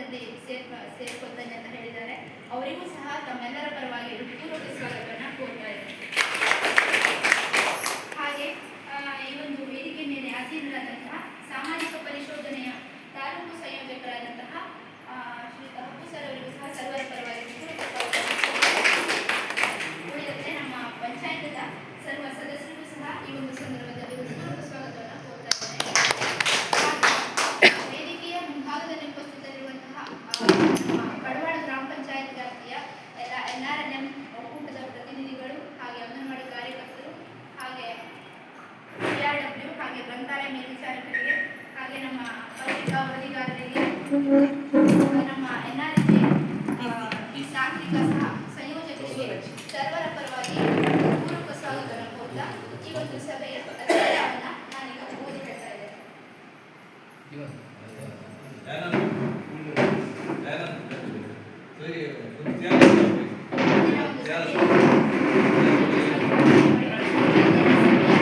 ಸಂಘದಲ್ಲಿ ಸೇರ್ಕೊಳ್ತಾನೆ ಅಂತ ಹೇಳಿದ್ದಾರೆ. ಅವರಿಗೂ ಸಹ ತಮ್ಮೆಲ್ಲರ ಪರವಾಗಿ ಹೃತ್ಪೂರ್ವಕ ಸ್ವಾಗತವನ್ನು ಕೋರ್ತಾ ಇದ್ದಾರೆ. ಹಾಗೆ ಈ ಒಂದು ವೇದಿಕೆ ಮೇಲೆ ಹಾಜರಾದಂತಹ ಸಾಮಾಜಿಕ ಪರಿಶೋಧನೆಯ ತಾಲೂಕು ಸಂಯೋಜಕರಾದಂತಹ ಶ್ರೀ ಅಪ್ಪು ಸರ್ ಅವರಿಗೂ ಸಹ ಸರ್ವರ ಪರವಾಗಿ ಉಳಿದಂತೆ ನಮ್ಮ ಪಂಚಾಯತ್ನ ಸರ್ವ ಸದಸ್ಯರಿಗೂ ಸಹ ಈ ಒಂದು ಸಂದರ್ಭದಲ್ಲಿ ಹೃತ್ಪೂರ್ವಕ ಸ್ವಾಗತವನ್ನು ಕೋರ್ತಾ ಇದ್ದಾರೆ. ವೇದಿಕೆಯ ಮುಂಭಾಗದಲ್ಲಿ ಉಪಸ್ಥಿತರಿರುವಂತಹ ಕಡವಾಡ ಗ್ರಾಮ ಪಂಚಾಯತ್ ವ್ಯಾಪ್ತಿಯ NRLM ಒಕ್ಕೂಟದ ಪ್ರತಿನಿಧಿಗಳು, ಹಾಗೆ ಅಂಗನವಾಡಿ ಕಾರ್ಯಕರ್ತರು, ಹಾಗೆ PRW, ಹಾಗೆ ಗ್ರಂಥಾಲಯ ಮೇಲ್ವಿಚಾರಕರಿಗೆ, ಹಾಗೆ ನಮ್ಮ ಪತ್ರಿಕಾ ವರದಿಗಾರರಿಗೆ, ನಮ್ಮ NRJ ತಾಂತ್ರಿಕ ಸಹ ಸಂಯೋಜಕರಿಗೆ ಸರ್ವರ ಪರವಾಗಿ ಪೂರ್ವಕ ಸ್ವಾಗತವನ್ನು ಕೋರ್ತಾ ಈ ಒಂದು ಸಭೆಯ ಅಧ್ಯಕ್ಷವನ್ನು ನಾನೀಗ ಓದಿ ಹೇಳ್ತಾ ಇದ್ದೇನೆ.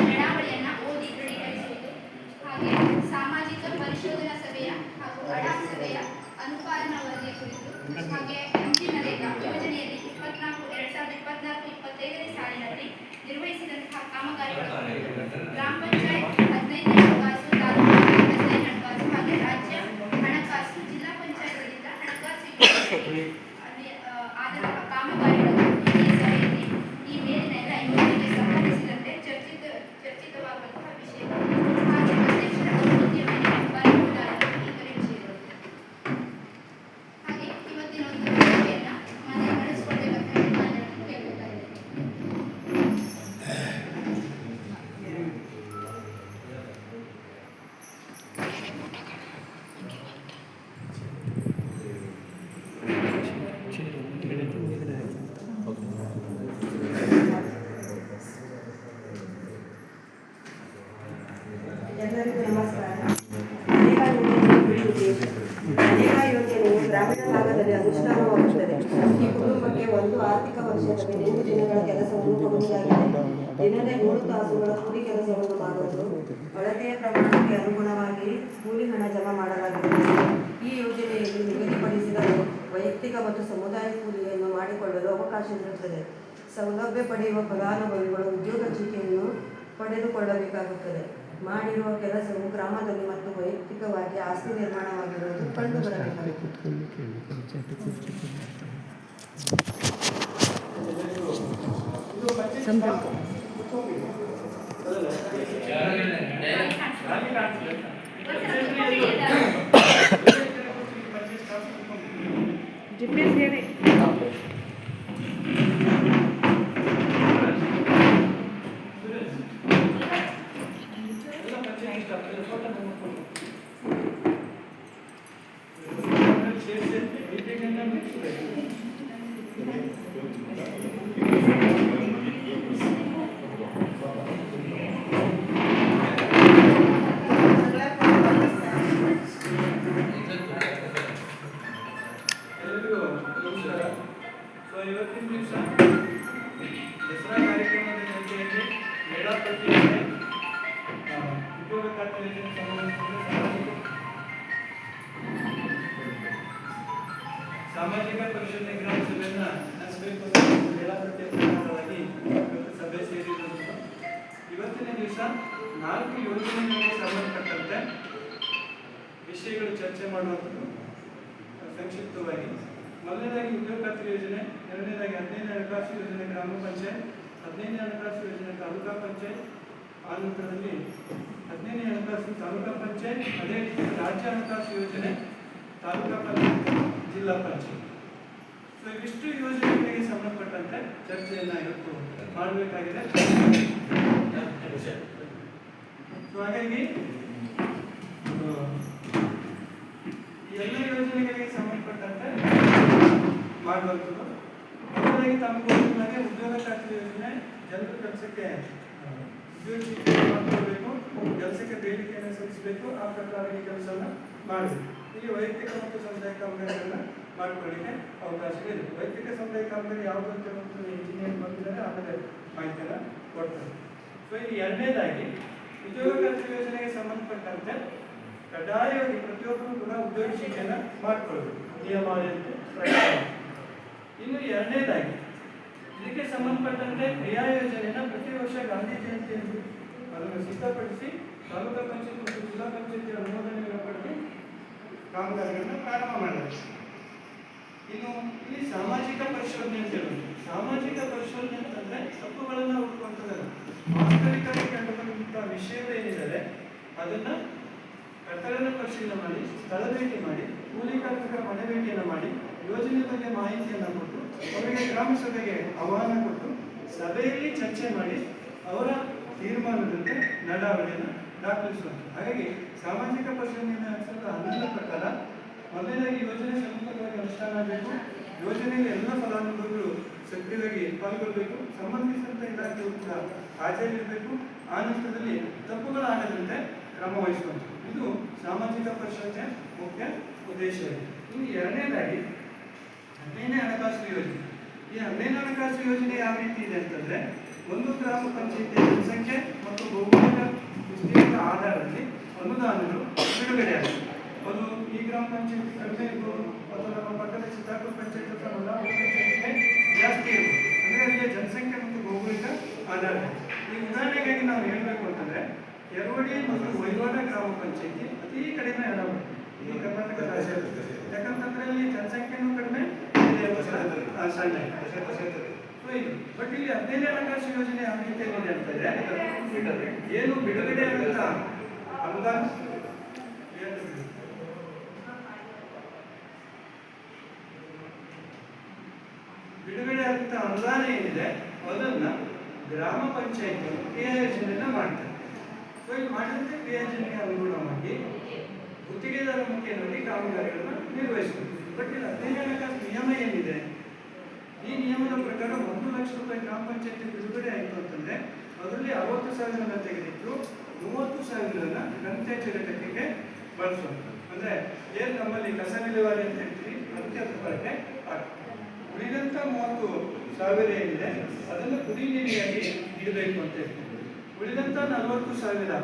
ಪ್ರಣಾಳಿಕೆಯನ್ನು ಓದಿ ದೃಢೀಕರಿಸುವುದು, ಹಾಗೆ ಸಾಮಾಜಿಕ ಪರಿಶೋಧನಾ ಸಭೆಯ ಹಾಗೂ ಅಡಾಕ್ ಸಭೆಯ ಅನುಪಾಲನಾ ವರದಿಯ ಕುರಿತು, ಹಾಗೆ ಅಂಚಿನರೇಗಾ ಯೋಜನೆಯಲ್ಲಿ 2024-25ನೇ ಸಾಲಿನಲ್ಲಿ ನಿರ್ವಹಿಸಿದಂತಹ ಕಾಮಗಾರಿಗಳ ಕುರಿತು, ಗ್ರಾಮ ಪಂಚಾಯತ್ 15 ಹಣಕಾಸು, ತಾಲೂಕು 15 ಹಣಕಾಸು, ಹಾಗೆ ರಾಜ್ಯ ಹಣಕಾಸು, ಜಿಲ್ಲಾ ಪಂಚಾಯತ್ಗಳಿಂದ ಹಣಕಾಸು ಆದ ಕಾಮಗಾರಿಗಳ ಕುರಿತು ಈ ಸಭೆಯಲ್ಲಿ ಈ ಮೇಲಿನ ಎಲ್ಲ ಯೋಜನೆಗೆ ಸಂಬಂಧಿಸಿದಂತೆ ಚರ್ಚಿತವಾಗುವಂತಹ ವಿಷಯಗಳು, ಹಾಗೆ ಅಧ್ಯಕ್ಷರ ಅಭಿವೃದ್ಧಿಯ ಮೇಲೆ ಬರಬಹುದಾದ ಇತರೆ ವಿಷಯಗಳು. ಹಾಗೆ ಇವತ್ತಿನ ಒಂದು ಸಭೆಯನ್ನು ಮನೆ ನಡೆಸಿಕೊಳ್ಬೇಕಂತ ಹೇಳಿ ನಾನು ಕೇಳ್ಕೊಳ್ತಾ ಇದ್ದೇನೆ. ಎಲ್ಲರಿಗೂ ನಮಸ್ಕಾರ. ನರೇಗಾ ಯೋಜನೆಯು ಗ್ರಾಮೀಣ ಭಾಗದಲ್ಲಿ ಅನುಷ್ಠಾನವಾಗುತ್ತದೆ. ಈ ಕುಟುಂಬಕ್ಕೆ ಒಂದು ಆರ್ಥಿಕ ವರ್ಷದ 15 ದಿನಗಳ ಕೆಲಸವನ್ನು ಕೊಡುವುದಾಗಿದೆ. ದಿನದ 7 ತಾಸುಗಳ ಕೂಲಿ ಕೆಲಸವನ್ನು ಮಾಡುವುದು. ಅಳತೆಯ ಪ್ರಮಾಣಕ್ಕೆ ಅನುಗುಣವಾಗಿ ಕೂಲಿ ಹಣ ಜಮಾ ಮಾಡಲಾಗುತ್ತದೆ. ಈ ಯೋಜನೆಯಲ್ಲಿ ನಿಗದಿಪಡಿಸಿದ ವೈಯಕ್ತಿಕ ಮತ್ತು ಸಮುದಾಯ ಕೂಲಿಯನ್ನು ಮಾಡಿಕೊಳ್ಳಲು ಅವಕಾಶವಿರುತ್ತದೆ. ಸೌಲಭ್ಯ ಪಡೆಯುವ ಫಲಾನುಭವಿಗಳು ಉದ್ಯೋಗ ಚೀಟಿಯನ್ನು ಪಡೆದುಕೊಳ್ಳಬೇಕಾಗುತ್ತದೆ. ಮಾಡಿರುವ ಕೆಲಸವು ಗ್ರಾಮದಲ್ಲಿ ಮತ್ತು ವೈಯಕ್ತಿಕವಾಗಿ ಆಸ್ತಿ ನಿರ್ಮಾಣವಾಗಿರುವುದು ಕಂಡುಬರಬೇಕು. ಇವತ್ತಿನ ದಿವಸ ದಸರಾ ಕಾರ್ಯಕ್ರಮದ ಜೊತೆಯಲ್ಲಿ ಮೇಳಾ ಪ್ರತಿಯೊಂದೇ ಉದ್ಯೋಗ ಖಾತೆ ಯೋಜನೆ ಸಾಮಾಜಿಕ ಪರಿಶೋಧನೆ ಗ್ರಾಮ ಸಭೆಯನ್ನು ನಡೆಸಬೇಕು ಅಂತ ಮೇಳಾ ಪ್ರತಿಯೊಂದವಾಗಿ ಇವತ್ತು ಸಭೆ ಸೇರಿರುವುದು. ಇವತ್ತಿನ ದಿವಸ 4 ಯೋಜನೆಗಳಿಗೆ ಸಂಬಂಧಪಟ್ಟಂತೆ ವಿಷಯಗಳು ಚರ್ಚೆ ಮಾಡುವಂಥದ್ದು. ಸಂಕ್ಷಿಪ್ತವಾಗಿ ಮೊದಲನೇದಾಗಿ ಉದ್ಯೋಗ ಖಾತ್ರಿ ಯೋಜನೆ, ಎರಡನೇದಾಗಿ 15ನೇ ಹಣಕಾಸು ಯೋಜನೆ ಗ್ರಾಮ ಪಂಚಾಯತ್, 15ನೇ ಹಣಕಾಸು ಯೋಜನೆ ತಾಲೂಕಾ ಪಂಚಾಯತ್, ಆ ನಂತರದಲ್ಲಿ 15ನೇ ಹಣಕಾಸು ತಾಲೂಕಾ ಪಂಚಾಯತ್, ಅದೇ ರೀತಿ ರಾಜ್ಯ ಹಣಕಾಸು ಯೋಜನೆ ತಾಲೂಕಾ ಪಂಚಾಯತ್, ಜಿಲ್ಲಾ ಪಂಚಾಯತ್. ಸೊ ಇವಿಷ್ಟು ಯೋಜನೆಗಳಿಗೆ ಸಂಬಂಧಪಟ್ಟಂತೆ ಚರ್ಚೆಯನ್ನು ಇವತ್ತು ಮಾಡಬೇಕಾಗಿದೆ. ಸೊ ಹಾಗಾಗಿ ಎಲ್ಲ ಯೋಜನೆಗಳಿಗೆ ಸಂಬಂಧಪಟ್ಟಂತೆ ಮಾಡುವಂಥದ್ದು. ಮೊದಲಾಗಿ ತಮಗೆ ಉದ್ಯೋಗ ಖಾತ್ರಿ ಯೋಜನೆ ಜನರ ಕೆಲಸಕ್ಕೆ ಉದ್ಯೋಗ ಮಾಡಿಕೊಳ್ಬೇಕು, ಕೆಲಸಕ್ಕೆ ಬೇಡಿಕೆಯನ್ನು ಸಲ್ಲಿಸಬೇಕು, ಆ ಪ್ರಕಾರ ಈ ಕೆಲಸವನ್ನು ಮಾಡಬೇಕು. ಇಲ್ಲಿ ವೈಯಕ್ತಿಕ ಮತ್ತು ಸಮುದಾಯ ಕಾಮಗಾರಿಗಳನ್ನು ಮಾಡಿಕೊಳ್ಳಿಕ್ಕೆ ಅವಕಾಶವಿದೆ. ವೈಯಕ್ತಿಕ ಸಮುದಾಯ ಕಾಮಗಾರಿ ಯಾವುದು ಅಂತ ಇಂಜಿನಿಯರ್ ಬಂದಿದ್ದಾರೆ, ಆಮೇಲೆ ಮಾಹಿತಿಯನ್ನು ಕೊಡ್ತಾರೆ. ಸೊ ಇಲ್ಲಿ ಎರಡನೇದಾಗಿ ಉದ್ಯೋಗ ಖಾತ್ರಿ ಯೋಜನೆಗೆ ಸಂಬಂಧಪಟ್ಟಂತೆ ಕಡ್ಡಾಯವಾಗಿ ಪ್ರತಿಯೊಬ್ಬರು ಕೂಡ ಉದ್ಯೋಗ ಶಿಕ್ಷಣ ಮಾಡಿಕೊಳ್ಬೇಕು ನಿಯಮಾವಳಿ ಪ್ರಕಾರ. ಇನ್ನು ಎರಡನೇದಾಗಿ ಇದಕ್ಕೆ ಸಂಬಂಧಪಟ್ಟಂತೆ ಕ್ರಿಯಾ ಯೋಜನೆಯನ್ನ ಪ್ರತಿ ವರ್ಷ ಗಾಂಧಿ ಜಯಂತಿಯಲ್ಲಿ ಅದನ್ನು ಸಿದ್ಧಪಡಿಸಿ ತಾಲೂಕಾ ಪಂಚಾಯತ್ ಮತ್ತು ಜಿಲ್ಲಾ ಪಂಚಾಯತಿ ಅನುಮೋದನೆಯನ್ನು ಪಡೆದು ಕಾಮಗಾರಿಗಳನ್ನ ಪ್ರಾರಂಭ ಮಾಡಲಾಗಿದೆ. ಇನ್ನು ಇಲ್ಲಿ ಸಾಮಾಜಿಕ ಪರಿಶೋಧನೆ ಅಂತ ಹೇಳೋದು. ಸಾಮಾಜಿಕ ಪರಿಶೋಧನೆ ಅಂತಂದ್ರೆ ತಪ್ಪುಗಳನ್ನ ಹುಡುಕುವಂಥದ್ದಲ್ಲ, ವಾಸ್ತವಿಕವಾಗಿ ಕಂಡುಬಂದಂತಹ ವಿಷಯಗಳೇನಿದ್ದಾರೆ ಅದನ್ನ ಕಟ್ಟಡದ ಪರಿಶೀಲನೆ ಮಾಡಿ, ಸ್ಥಳ ಭೇಟಿ ಮಾಡಿ, ಕೂಲಿ ಕಾರ್ಮಿಕರ ಮನೆ ಭೇಟಿಯನ್ನು ಮಾಡಿ, ಯೋಜನೆ ಬಗ್ಗೆ ಮಾಹಿತಿಯನ್ನು ಕೊಟ್ಟು, ಅವರಿಗೆ ಗ್ರಾಮ ಸಭೆಗೆ ಆಹ್ವಾನ ಕೊಟ್ಟು, ಸಭೆಯಲ್ಲಿ ಚರ್ಚೆ ಮಾಡಿ ಅವರ ತೀರ್ಮಾನದಂತೆ ನಡಾವಳಿಯನ್ನು ದಾಖಲಿಸುವಂಥ. ಹಾಗಾಗಿ ಸಾಮಾಜಿಕ ಪರಿಶೀಲನೆ 2011 ಪ್ರಕಾರ ಮೊದಲನೇದಾಗಿ ಯೋಜನೆ ಸಮರ್ಪಕವಾಗಿ ಅನುಷ್ಠಾನ ಆಗಬೇಕು, ಯೋಜನೆಯಲ್ಲಿ ಎಲ್ಲ ಫಲಾನುಭವಿಗಳು ಸಕ್ರಿಯವಾಗಿ ಪಾಲ್ಗೊಳ್ಳಬೇಕು, ಸಂಬಂಧಿಸಿದಂಥ ಇಲಾಖೆಯು ಕೂಡ ಹಾಜರಿರಬೇಕು, ಆ ನಂತರದಲ್ಲಿ ತಪ್ಪುಗಳಾಗದಂತೆ ಕ್ರಮ ವಹಿಸುವಂಥ. ಇದು ಸಾಮಾಜಿಕ ಪರಿಶೋಧನೆ ಮುಖ್ಯ ಉದ್ದೇಶವಾಗಿದೆ. ಇನ್ನು ಎರಡನೇದಾಗಿ 15ನೇ ಹಣಕಾಸು ಯೋಜನೆ. ಈ 15ನೇ ಹಣಕಾಸು ಯೋಜನೆ ಯಾವ ರೀತಿ ಇದೆ ಅಂತಂದ್ರೆ, ಒಂದು ಗ್ರಾಮ ಪಂಚಾಯಿತಿಯ ಜನಸಂಖ್ಯೆ ಮತ್ತು ಭೌಗೋಳಿಕ ವಿಸ್ತೀರ್ಣದ ಆಧಾರದಲ್ಲಿ ಅನುದಾನಗಳು ಬಿಡುಗಡೆ ಆಗಿದೆ. ಅದು ಈ ಗ್ರಾಮ ಪಂಚಾಯತಿ ಕಡಿಮೆ ಇರ್ಬೋದು, ಅಥವಾ ನಮ್ಮ ಪಕ್ಕದ ಚಿತ್ತಾಪುರ ಪಂಚಾಯತ್ ಅಥವಾ ಮಲ್ಲಾಪುರ ಪಂಚಾಯತಿಗೆ ಜಾಸ್ತಿ ಇರ್ಬೋದು. ಅಂದರೆ ಅಲ್ಲಿಯ ಜನಸಂಖ್ಯೆ ಮತ್ತು ಭೌಗೋಳಿಕ ಆಧಾರ. ಈ ಉದಾಹರಣೆಗಾಗಿ ನಾವು ಹೇಳಬೇಕು ಅಂತಂದ್ರೆ, ಯರವಡಿ ಮತ್ತು ವೈವಾಡ ಗ್ರಾಮ ಪಂಚಾಯತಿ ಅತಿ ಕಡಿಮೆ ಹಣ ಈ ಕರ್ನಾಟಕ ರಾಜ್ಯದಲ್ಲಿ. ಯಾಕಂತಂದ್ರೆ ಅಲ್ಲಿ ಜನಸಂಖ್ಯೆನೂ ಕಡಿಮೆ, ಸಣ್ಣ. ಬಟ್ ಇಲ್ಲಿ 15ನೇ ಹಣಕಾಸು ಯೋಜನೆ ಯಾವ ರೀತಿ ಏನಿದೆ ಅಂತಂದ್ರೆ, ಏನು ಬಿಡುಗಡೆ ಆಗುತ್ತಾ ಅನುದಾನ ಬಿಡುಗಡೆ ಆಗುತ್ತ ಅನುದಾನ ಏನಿದೆ ಅದನ್ನ ಗ್ರಾಮ ಪಂಚಾಯತ್ ಕ್ರಿಯಾ ಯೋಜನೆಯನ್ನ ಮಾಡ್ತಾರೆ. ಸೊ ಇಲ್ಲಿ ಮಾಡಿದಂತೆ ಕ್ರಿಯಾ ಯೋಜನೆಗೆ ಅನುಗುಣವಾಗಿ ಗುತ್ತಿಗೆದಾರ ಮುಖೇನವಾಗಿ ಕಾಮಗಾರಿಗಳನ್ನ ನಿರ್ವಹಿಸಬೇಕು. ಬಟ್ ಇಲ್ಲಿ 15ನೇ ಹಣಕಾಸು ನಿಯಮ ಏನಿದೆ, ಈ ನಿಯಮದ ಪ್ರಕಾರ 1 ಲಕ್ಷ ರೂಪಾಯಿ ಗ್ರಾಮ ಪಂಚಾಯತಿ ಬಿಡುಗಡೆ ಆಯಿತು ಅಂತಂದ್ರೆ ಅದರಲ್ಲಿ 60,000 ತೆಗೆದಿಟ್ಟು 30,000 ಕಂತೆ ಚಟುವಟಿಕೆಗೆ ಬಳಸೋದು. ಅಂದ್ರೆ ಏನ್ ನಮ್ಮಲ್ಲಿ ಕಸ ವಿಲೇವಾರಿ ಅಂತ ಹೇಳ್ತೀವಿ, ಅದಕ್ಕೆ ಅದು ಬಳಕೆ ಆಗ್ತದೆ. ಉಳಿದಂತ 30,000 ಏನಿದೆ ಅದನ್ನು ಕುಡಿ ನೀರಿಗಾಗಿ ಇಡಬೇಕು ಅಂತ ಹೇಳ್ತೀವಿ. ಉಳಿದಂತ 40,000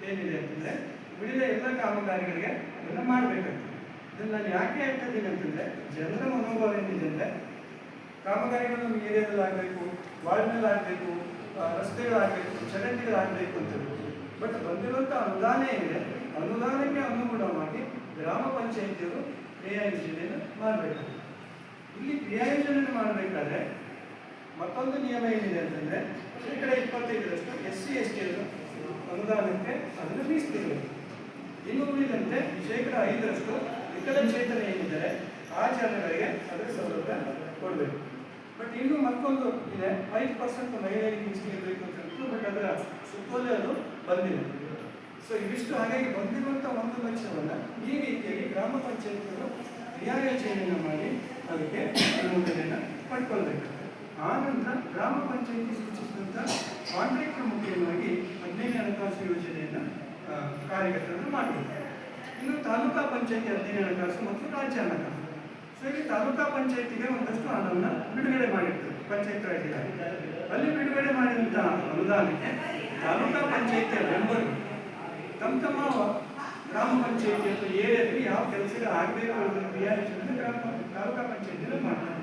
ಏನಿದೆ ಅಂತಂದ್ರೆ ಉಳಿದ ಎಲ್ಲ ಕಾಮಗಾರಿಗಳಿಗೆ ಅದನ್ನು ಮಾಡಬೇಕಾಗ್ತದೆ. ಇದನ್ನು ನಾನು ಯಾಕೆ ಹೇಳ್ತಾ ಇದ್ದೀನಿ ಅಂತಂದ್ರೆ, ಜನರ ಮನೋಭಾವ ಏನಿದೆ ಅಂದ್ರೆ ಕಾಮಗಾರಿಗಳು ನಮ್ಮ ಏರಿಯಾದಲ್ಲಿ ಆಗಬೇಕು, ವಾರ್ಡ್ನಲ್ಲಿ ಆಗಬೇಕು, ರಸ್ತೆಗಳಾಗಬೇಕು, ಚರಂಡಿಗಳಾಗಬೇಕು ಅಂತ ಹೇಳ್ಬೋದು. ಬಟ್ ಬಂದಿರುವಂಥ ಅನುದಾನ ಏನಿದೆ ಅನುದಾನಕ್ಕೆ ಅನುಗುಣವಾಗಿ ಗ್ರಾಮ ಪಂಚಾಯಿತಿಯವರು ಕ್ರಿಯಾ ಯೋಜನೆಯನ್ನು ಮಾಡಬೇಕು. ಇಲ್ಲಿ ಕ್ರಿಯಾ ಯೋಜನೆ ಮಾಡಬೇಕಾದ್ರೆ ಮತ್ತೊಂದು ನಿಯಮ ಏನಿದೆ ಅಂತಂದ್ರೆ, ಶೇಕಡ 25% SC ST ಅನುದಾನಕ್ಕೆ ಅದನ್ನು ಮೀಸಲಿಡಬೇಕು. ಇನ್ನು ಉಳಿದಂತೆ ಶೇಕಡ 5% ವಿಕಲಚೇತನ ಏನಿದ್ದಾರೆ ಆ ಜನಗಳಿಗೆ ಅದರ ಸೌಲಭ್ಯ ಕೊಡಬೇಕು. ಬಟ್ ಇನ್ನು ಮತ್ತೊಂದು ಇದೆ, 5% ಮಹಿಳೆಯರಿಗೆ ಮೀಸಲಿಡಬೇಕು ಅಂತ ಹೇಳ್ತು. ಬಟ್ ಅದರ ಸುತ್ತೋಲೆ ಅದು ಬಂದಿಲ್ಲ. ಸೊ ಇವಿಷ್ಟು ಹಾಗಾಗಿ ಬಂದಿರುವಂಥ 1 ಲಕ್ಷವನ್ನು ಈ ರೀತಿಯಾಗಿ ಗ್ರಾಮ ಪಂಚಾಯತ್ಗಳು ಕ್ರಿಯಾ ಯೋಜನೆಯನ್ನು ಮಾಡಿ ಅದಕ್ಕೆ ಅನುಮೋದನೆಯನ್ನು ಪಡ್ಕೊಳ್ಬೇಕು. ಆ ನಂತರ ಗ್ರಾಮ ಪಂಚಾಯತಿ ಸೂಚಿಸಿದಂಥ ಕಾಂಟ್ರಾಕ್ಟರ್ ಮುಖ್ಯವಾಗಿ 15ನೇ ಹಣಕಾಸು ಯೋಜನೆಯನ್ನು ಕಾರ್ಯಗತವನ್ನು ಮಾಡಬೇಕು. ಇನ್ನು ತಾಲೂಕಾ ಪಂಚಾಯತಿ 15ನೇ ಹಣಕಾಸು ಮತ್ತು ರಾಜ್ಯ ಹಣಕಾಸು. ಸೊ ಇಲ್ಲಿ ತಾಲೂಕಾ ಪಂಚಾಯತಿಗೆ ಒಂದಷ್ಟು ಹಣವನ್ನು ಬಿಡುಗಡೆ ಮಾಡಿರ್ತದೆ ಪಂಚಾಯತ್ ರಾಜ್ ಇಲಾಖೆ. ಅಲ್ಲಿ ಬಿಡುಗಡೆ ಮಾಡಿದಂಥ ಅನುದಾನಕ್ಕೆ ತಾಲೂಕಾ ಪಂಚಾಯತಿಯ ಮೆಂಬರ್ ತಮ್ಮ ಗ್ರಾಮ ಪಂಚಾಯತಿ ಅಥವಾ ಏರಿಯಾದಲ್ಲಿ ಯಾವ ಕೆಲಸಗಳು ಆಗಬೇಕು ಅನ್ನೋದನ್ನು ಕ್ರಿಯಾ ಯೋಜನೆ ತಾಲೂಕಾ ಪಂಚಾಯತಿಯಲ್ಲಿ ಮಾಡ್ತಾರೆ.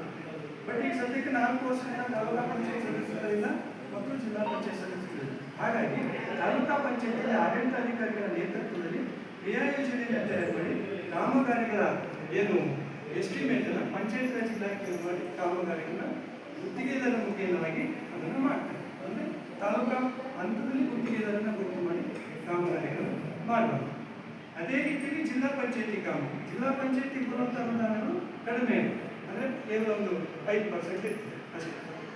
ಬಟ್ ಈಗ ಸದ್ಯಕ್ಕೆ 4 ವರ್ಷದಿಂದ ತಾಲೂಕಾ ಪಂಚಾಯತ್ ಸದಸ್ಯರಿಲ್ಲ ಮತ್ತು ಜಿಲ್ಲಾ ಪಂಚಾಯತ್ ಸದಸ್ಯರಿಲ್ಲ. ಹಾಗಾಗಿ ತಾಲೂಕಾ ಪಂಚಾಯತಿಯಲ್ಲಿ ಆಡಳಿತಾಧಿಕಾರಿಗಳ ನೇತೃತ್ವದಲ್ಲಿ ಕ್ರಿಯಾ ಯೋಜನೆಯನ್ನು ತಯಾರು ಮಾಡಿ ಕಾಮಗಾರಿಗಳ ಏನು ಎಸ್ಟಿಮೇಟ್ ಅನ್ನು ಪಂಚಾಯತ್ ರಾಜ್ ಇಲಾಖೆ ಮಾಡಿ ಕಾಮಗಾರಿಗಳನ್ನ ಗುತ್ತಿಗೆದಾರ ಮುಖೇನವಾಗಿ ಅದನ್ನು ಮಾಡ್ತಾರೆ. ಅಂದರೆ ತಾಲೂಕಾ ಹಂತದಲ್ಲಿ ಗುತ್ತಿಗೆದಾರನ ಗುರುತು ಮಾಡಿ ಕಾಮಗಾರಿಗಳು ಮಾಡಬಹುದು. ಅದೇ ರೀತಿಯಲ್ಲಿ ಜಿಲ್ಲಾ ಪಂಚಾಯತಿ ಕಾಮಗಾರಿ, ಜಿಲ್ಲಾ ಪಂಚಾಯತಿ ಬರುವಂಥ ಅನುದಾನಗಳು ಕಡಿಮೆ ಇದೆ. ಅಂದರೆ ಕೇವಲ ಒಂದು 5% ಇರ್ತದೆ ಅಷ್ಟೇ.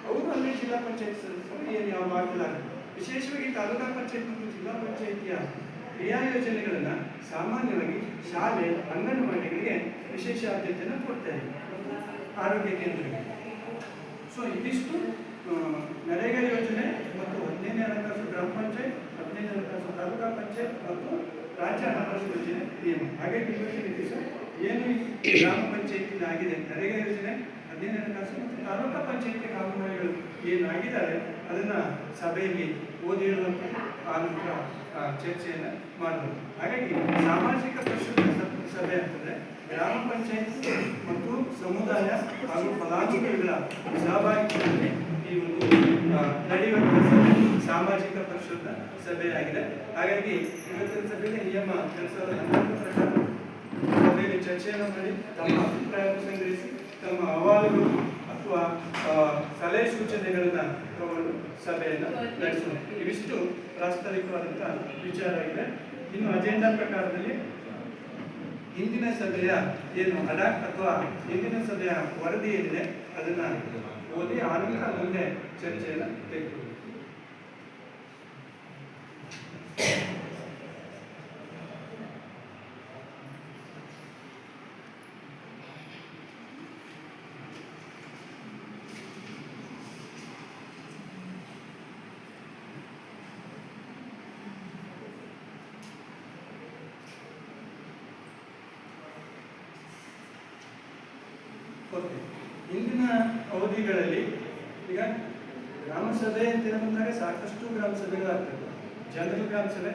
ಅವರು ಅಲ್ಲಿ ಜಿಲ್ಲಾ ಪಂಚಾಯತ್ ಸದಸ್ಯರು ಏನು ಯಾವ ಭಾಗದಲ್ಲಾಗುತ್ತೆ. ವಿಶೇಷವಾಗಿ ತಾಲೂಕಾ ಪಂಚಾಯತ್ ಮತ್ತು ಜಿಲ್ಲಾ ಪಂಚಾಯತಿಯ ಕ್ರಿಯಾ ಯೋಜನೆಗಳನ್ನು ಸಾಮಾನ್ಯವಾಗಿ ಶಾಲೆ, ಅಂಗನವಾಡಿಗಳಿಗೆ ವಿಶೇಷ ಆದ್ಯತೆಯನ್ನು ಕೊಡ್ತಾರೆ, ಆರೋಗ್ಯ ಕೇಂದ್ರಗಳಿಗೆ. ಸೊ ಇದಿಷ್ಟು ನರೇಗಾ ಯೋಜನೆ ಮತ್ತು 15ನೇ ಹಣಕಾಸು ಗ್ರಾಮ ಪಂಚಾಯತ್, 15ನೇ ಹಣಕಾಸು ತಾಲೂಕಾ ಪಂಚಾಯತ್ ಮತ್ತು ರಾಜ್ಯ ಹಣಕಾಸು ಯೋಜನೆ ನಿಯಮ. ಹಾಗಾಗಿ ಇವತ್ತಿನ ದಿವಸ ಏನು ಗ್ರಾಮ ಪಂಚಾಯತಿನ ಆಗಿದೆ ನರೇಗಾ ಯೋಜನೆ, ಹದಿನೈದನೇ ಕ್ಲಾಸು ಮತ್ತು ತಾಲೂಕಾ ಪಂಚಾಯತಿ ಕಾಮಗಾರಿಗಳು ಏನಾಗಿದ್ದಾರೆ ಅದನ್ನು ಸಭೆಯಲ್ಲಿ ಓದಿ ಹೇಳುವಂಥ ಆನಂತರ ಚರ್ಚೆಯನ್ನು ಮಾಡಬಹುದು. ಹಾಗಾಗಿ ಸಾಮಾಜಿಕ ಪರಿಷತ್ ಸಭೆ ಅಂತಂದರೆ ಗ್ರಾಮ ಪಂಚಾಯತ್ ಮತ್ತು ಸಮುದಾಯ ಹಾಗೂ ಫಲಾನುಭವಿಗಳ ಸಹಭಾಗಿತ್ವದಲ್ಲಿ ಈ ಒಂದು ನಡೆಯುವಂಥ ಸಾಮಾಜಿಕ ಪರಿಷತ್ ಸಭೆಯಾಗಿದೆ. ಹಾಗಾಗಿ ಇವತ್ತಿನ ಸಭೆಗೆ ನಿಯಮ 2014 ಪ್ರಕಾರ ಸಭೆಯಲ್ಲಿ ಚರ್ಚೆಯನ್ನು ಮಾಡಿ ತಮ್ಮ ಅಭಿಪ್ರಾಯವನ್ನು ಸಂಗ್ರಹಿಸಿ ತಮ್ಮ ಅಹವಾಲುಗಳು ಅಥವಾ ಸಲಹೆ ಸೂಚನೆಗಳನ್ನು ತಗೊಂಡು ಸಭೆಯನ್ನು ನಡೆಸೋಣ. ಇವಿಷ್ಟು ಪ್ರಾಸ್ತಾವಿಕವಾದಂಥ ವಿಚಾರ ಆಗಿದೆ. ಇನ್ನು ಅಜೆಂಡಾ ಪ್ರಕಾರದಲ್ಲಿ ಇಂದಿನ ಸಭೆಯ ಏನು ಅಡಾಕ್ ಅಥವಾ ಇಂದಿನ ಸಭೆಯ ವರದಿ ಏನಿದೆ ಅದನ್ನು ಓದಿ ಆನಂತರ ಮುಂದೆ ಚರ್ಚೆಯನ್ನು ತೆಗೆದುಕೊಳ್ಳಿ. ಇಂದಿನ ಅವಧಿಗಳಲ್ಲಿ ಈಗ ಗ್ರಾಮ ಸಭೆ ಅಂತ ಬಂದಾಗ ಸಾಕಷ್ಟು ಗ್ರಾಮ ಸಭೆಗಳಾಗ್ತದೆ. ಜನರಲ್ ಗ್ರಾಮ ಸಭೆ,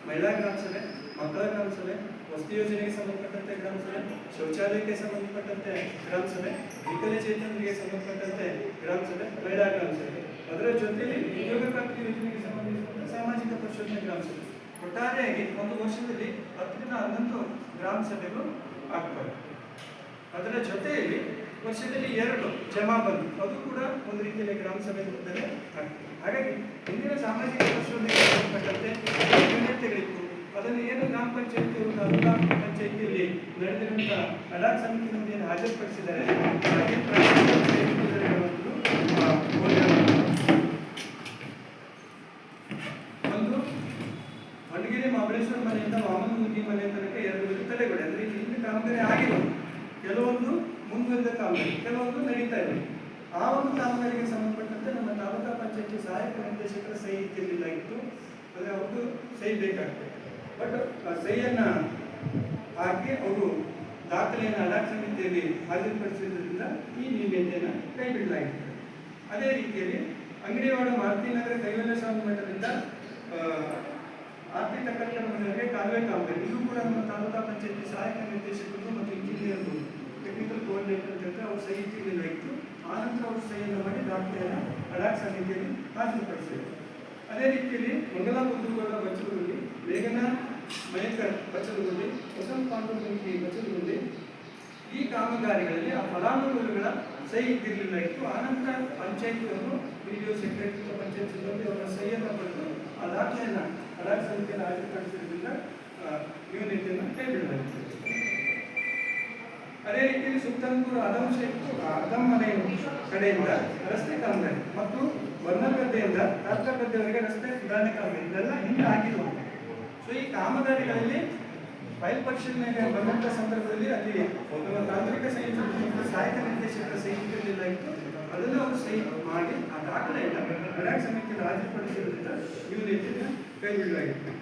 ಮಹಿಳಾ ಗ್ರಾಮ ಸಭೆ, ಮಕ್ಕಳ ಗ್ರಾಮ ಸಭೆ, ವಸತಿ ಯೋಜನೆಗೆ ಸಂಬಂಧಪಟ್ಟಂತೆ ಗ್ರಾಮ ಸಭೆ, ಶೌಚಾಲಯಕ್ಕೆ ಸಂಬಂಧಪಟ್ಟಂತೆ ಗ್ರಾಮ ಸಭೆ, ವಿಕಲಚೇತನರಿಗೆ ಸಂಬಂಧಪಟ್ಟಂತೆ ಗ್ರಾಮ ಸಭೆ, ಮಹಿಳಾ ಗ್ರಾಮ ಸಭೆ, ಅದರ ಜೊತೆಯಲ್ಲಿ ಉದ್ಯೋಗ ಖಾತ್ರಿ ಯೋಜನೆಗೆ ಸಂಬಂಧಿಸಿದಂತೆ ಸಾಮಾಜಿಕ ಪರಿಷತ್ನ ಗ್ರಾಮ ಸಭೆ. ಒಟ್ಟಾರೆಯಾಗಿ ಒಂದು ವರ್ಷದಲ್ಲಿ 10 ರಿಂದ 11 ಗ್ರಾಮ ಸಭೆಗಳು ಆಗ್ತವೆ. ಅದರ ಜೊತೆಯಲ್ಲಿ ವರ್ಷದಲ್ಲಿ 2 ಜಮಾಬಂದಿ, ಅದು ಕೂಡ ಒಂದು ರೀತಿಯಲ್ಲಿ ಗ್ರಾಮ ಸಭೆ ರೂಪದಲ್ಲಿ ಆಗ್ತದೆ. ಹಾಗಾಗಿ ಇಂದಿನ ಸಾಮಾಜಿಕ ಪರಿಶೋಧನೆಗೆ ಸಂಬಂಧಪಟ್ಟಂತೆ ನ್ಯೂನತೆಗಳಿತ್ತು. ಅದನ್ನು ಏನು ಗ್ರಾಮ ಪಂಚಾಯತಿಯವರು ತಾಲೂಕಾ ಪಂಚಾಯತಿಯಲ್ಲಿ ನಡೆದಿರುವಂಥ ಅಡಾಕ್ ಸಮಿತಿ ಮುಂದೆ ಹಾಜರುಪಡಿಸಿದ್ದಾರೆ. ಒಂದು ಮಡಗೇರಿ ಮಹಾಬಲೇಶ್ವರ ಮನೆಯಿಂದ ವಾಮನಮುಗಿ ಮನೆ ತನಕ 2 ತಡೆಗಳು, ಅಂದರೆ ಇಲ್ಲಿ ಕಾಮಗಾರಿ ಆಗಿಲ್ಲ, ಕೆಲವೊಂದು ಮುಂದುವರೆದ ಕಾಮಗಾರಿ, ಕೆಲವೊಂದು ನಡೀತಾ ಇದೆ. ಆ ಒಂದು ಕಾಮಗಾರಿಗೆ ಸಂಬಂಧಪಟ್ಟಂತೆ ನಮ್ಮ ತಾಲೂಕಾ ಪಂಚಾಯತಿ ಸಹಾಯಕ ನಿರ್ದೇಶಕರ ಸಹಿ ಇದ್ದಿರಲಿಲ್ಲ ಇತ್ತು. ಅಂದರೆ ಅವ್ರದ್ದು ಸಹಿ ಬೇಕಾಗ್ತದೆ. ಬಟ್ ಸಹಿಯನ್ನು ಹಾಕಿ ಅವರು ದಾಖಲೆಯನ್ನು ಅಡಾಕ್ ಸಮಿತಿಯಲ್ಲಿ ಹಾಜರುಪಡಿಸಿದ್ರಿಂದ ಈ ನ್ಯೂನತೆಯನ್ನು ಕೈ ಬಿಡಲಾಗಿದೆ. ಅದೇ ರೀತಿಯಲ್ಲಿ ಅಂಗಡಿವಾಡ ಮಾರುತಿನಗರ ಕೈವಲ್ಯ ಸ್ವಾಮಿ ಮಠದಿಂದ ಆರ್ಥಿಕ ಕಟ್ಟಡ ಮಂಡಳಿಗೆ ಕಾಲುವೆ ಕಾಮಗಾರಿ, ಇದು ಕೂಡ ನಮ್ಮ ತಾಲೂಕಾ ಪಂಚಾಯತಿ ಸಹಾಯಕ ನಿರ್ದೇಶಕರು ಮತ್ತು ಇಂಜಿನಿಯರ್ಗಳು ಟೆಕ್ನಿಕಲ್ ಕೋಆರ್ಡಿನೇಟರ್ ಅಂತ ಹೇಳಿದ್ರೆ ಅವ್ರು ಸಹಿ ಇಟ್ಟಿರಲಿಲ್ಲ ಇತ್ತು. ಆನಂತರ ಅವರು ಸಹಿಯನ್ನು ಮಾಡಿ ದಾಖಲೆಯನ್ನು ಅಡಾಕ್ ಸಮಿತಿಯಲ್ಲಿ ಹಾಜರುಪಡಿಸಿದರು. ಅದೇ ರೀತಿಯಲ್ಲಿ ಮಂಗಲ ಕುಂದುಗೋಡ ಬಚ್ಚಲಗುಂಡಿ, ಲೇಖನ ಮಯಕರ್ ಬಚ್ಚಲಗುಂಡಿ, ವಸಂತ ಪಾಂಡುಮುಖಿ ಬಚ್ಚಲಗುಂಡಿ, ಈ ಕಾಮಗಾರಿಗಳಲ್ಲಿ ಆ ಫಲಾನುಭವಿಗಳ ಸಹಿ ಇದ್ದಿರಲಿಲ್ಲ ಇತ್ತು. ಆನಂತರ ಪಂಚಾಯತಿಯವರು ವಿಡಿಯೋ ಸೆಕ್ರೆಟರಿ ಪಂಚಾಯತ್ ಸಿಬ್ಬಂದಿ ಅವರ ಸಹಿಯನ್ನು ಪಡೆದು ಆ ದಾಖಲೆಯನ್ನು ಅಡಾಕ್ ಸಮಿತಿಯನ್ನು ಹಾಜರುಪಡಿಸಿದ್ರಿಂದ ನ್ಯೂನತೆಯನ್ನು ಕೈ ಬಿಡಲಾಗಿತ್ತು. ಅದೇ ರೀತಿಯಲ್ಲಿ ಸುತ್ತಮುತ್ತಲು ಅದಮ್ ಮನೆ ಕಡೆಯಿಂದ ರಸ್ತೆ ಕಾಮಗಾರಿ ಮತ್ತು ವರ್ಣಗದ್ದೆಯಿಂದ ರಾಷ್ಟ್ರ ಗದ್ದೆಯವರೆಗೆ ರಸ್ತೆ ಸುಧಾರಣೆ ಕಾಮಗಾರಿ ಇದೆಲ್ಲ ಹಿಂದೆ ಆಗಿರುವ. ಸೊ ಈ ಕಾಮಗಾರಿಗಳಲ್ಲಿ ಫೈಲ್ ಪರಿಶೀಲನೆಗೆ ಬಂದಂಥ ಸಂದರ್ಭದಲ್ಲಿ ಅಲ್ಲಿ ತಾಂತ್ರಿಕ ಸಹಾಯಕ ನಿರ್ದೇಶಕರ ಸಹಿ ಇರಲಿಲ್ಲ ಇತ್ತು. ಅದನ್ನು ಅವರು ಸಹಿ ಮಾಡಿ ಆ ದಾಖಲೆಯನ್ನು ಅಡಾಕ್ ಸಮಿತಿಯನ್ನು ಹಾಜರುಪಡಿಸಿರುವುದರಿಂದ ನ್ಯೂನತೆಯನ್ನು ಕೈ ಬಿಡಲಾಗಿತ್ತು.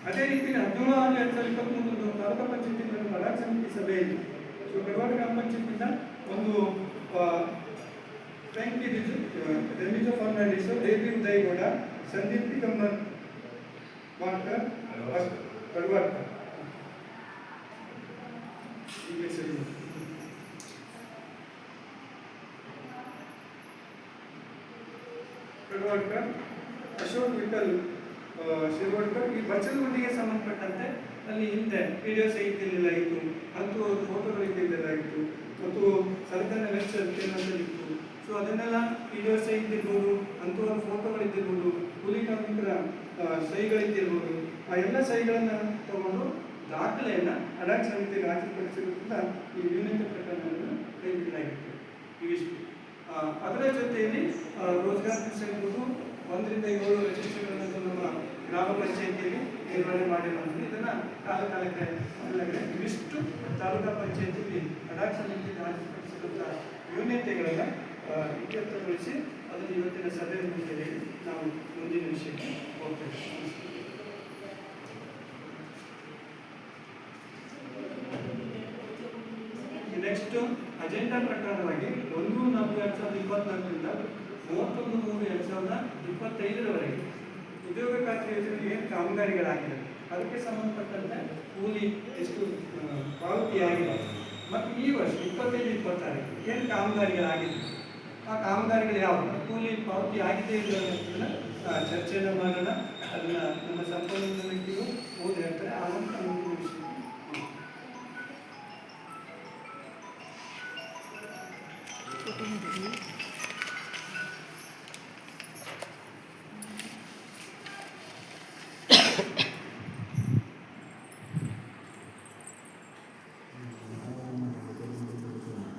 ಅದೇ ರೀತಿ 17/6/2023 ತಾಲೂಕಾ ಪಂಚಾಯತಿ ಅಡಾಕ್ ಸಮಿತಿ ಸಭೆಯಲ್ಲಿ ಸೊ ಕಡವಾಡ ಗ್ರಾಮ ಪಂಚಾಯತಿಯಿಂದ ಒಂದು thank you Fernandes, Devi Udaya Gowda, Sandeep Digambar Varadkar, ಕಡವಾಡ್ಕರ್, ಕಡವಾಡ್ಕರ್, Ashok Vithal ಶಿರ್ವಡ್ಕರ್, ಈ ಬಚ್ಚಲಗುಂಡಿಗೆ ಸಂಬಂಧಪಟ್ಟಂತೆ ಅಲ್ಲಿ ಹಿಂದೆ ವಿಡಿಯೋ ಸಹಿತಿರಲಿಲ್ಲ ಇತ್ತು, ಅಂತೂ ಫೋಟೋಗಳು ಇದ್ದಿರಲಿಲ್ಲ ಇತ್ತು, ಮತ್ತು ಸರ್ಕಾರದ ವೆಬ್ಸೈಟ್ ಇತ್ತು. ಸೊ ಅದನ್ನೆಲ್ಲ ವಿಡಿಯೋ ಸಹಿತಿರ್ಬೋದು, ಅಂತೂ ಫೋಟೋಗಳಿದ್ದಿರ್ಬೋದು, ಕೂಲಿ ಕಾರ್ಮಿಕರ ಸಹಿಗಳಿದ್ದಿರ್ಬೋದು, ಆ ಎಲ್ಲ ಸಹಿಗಳನ್ನು ತಗೊಂಡು ದಾಖಲೆಯನ್ನು ಅಡಾಕ್ ಸಮಿತಿಗೆ ಹಾಜರುಪಡಿಸಿರುವುದರಿಂದ ಈ ನ್ಯೂನತೆ ಪ್ರಕರಣವನ್ನು ಕೈ ಬಿಡಲಾಗಿತ್ತು. ಇವಿಷ್ಟು. ಅದರ ಜೊತೆಯಲ್ಲಿ ರೋಜ್ಗಾರ್ ಇರ್ಬೋದು, 1 ರಿಂದ 7 ರಿಜಿಸ್ಟರ್ಗಳನ್ನು ನಮ್ಮ ಗ್ರಾಮ ಪಂಚಾಯತಿಯಲ್ಲಿ ನಿರ್ವಹಣೆ ಮಾಡಿರುವಂಥದ್ದು. ಇದನ್ನು ಕಾಲಕಾಲಕ್ಕೆ ಮಾಡಲಾಗಿದೆ. ಇವಿಷ್ಟು ತಾಲೂಕಾ ಪಂಚಾಯತಿಯಲ್ಲಿ ಅಡಾಕ್ ಸಮಿತಿಗೆ ಹಾಜರುಪಡಿಸಿರುವಂಥ ನ್ಯೂನತೆಗಳನ್ನು ಇತ್ಯರ್ಥಗೊಳಿಸಿ ಅದನ್ನು ಇವತ್ತಿನ ಸಭೆ ಮುಗಿದಲ್ಲಿ ನಾವು ಮುಂದಿನ ವಿಷಯಕ್ಕೆ ಹೋಗ್ತೇವೆ. ನೆಕ್ಸ್ಟ್ ಅಜೆಂಡಾ ಪ್ರಕಾರವಾಗಿ 1/4/2024ರಿಂದ 31/3/2025ರವರೆಗೆ ಉದ್ಯೋಗ ಖಾತ್ರಿ ಯೋಜನೆಗೆ ಏನು ಕಾಮಗಾರಿಗಳಾಗಿದೆ ಅದಕ್ಕೆ ಸಂಬಂಧಪಟ್ಟಂತೆ ಕೂಲಿ ಎಷ್ಟು ಪಾವತಿಯಾಗಿದೆ ಮತ್ತು ಈ ವರ್ಷ 25-26 ಏನು ಕಾಮಗಾರಿಗಳಾಗಿದೆ ಆ ಕಾಮಗಾರಿಗಳು ಯಾವುದು ಕೂಲಿ ಪಾವತಿ ಆಗಿದೆ ಇಲ್ಲ ಅನ್ನೋದನ್ನ ಚರ್ಚೆಯನ್ನು ಮಾಡೋಣ. ಅದನ್ನ ನಮ್ಮ ಸಂಪನ್ಮೂಲ ವ್ಯಕ್ತಿಗಳು ಓದಿ ಹೇಳ್ತಾರೆ ಆವಾಗ ಮುಂದಿನ ವಿಷಯ.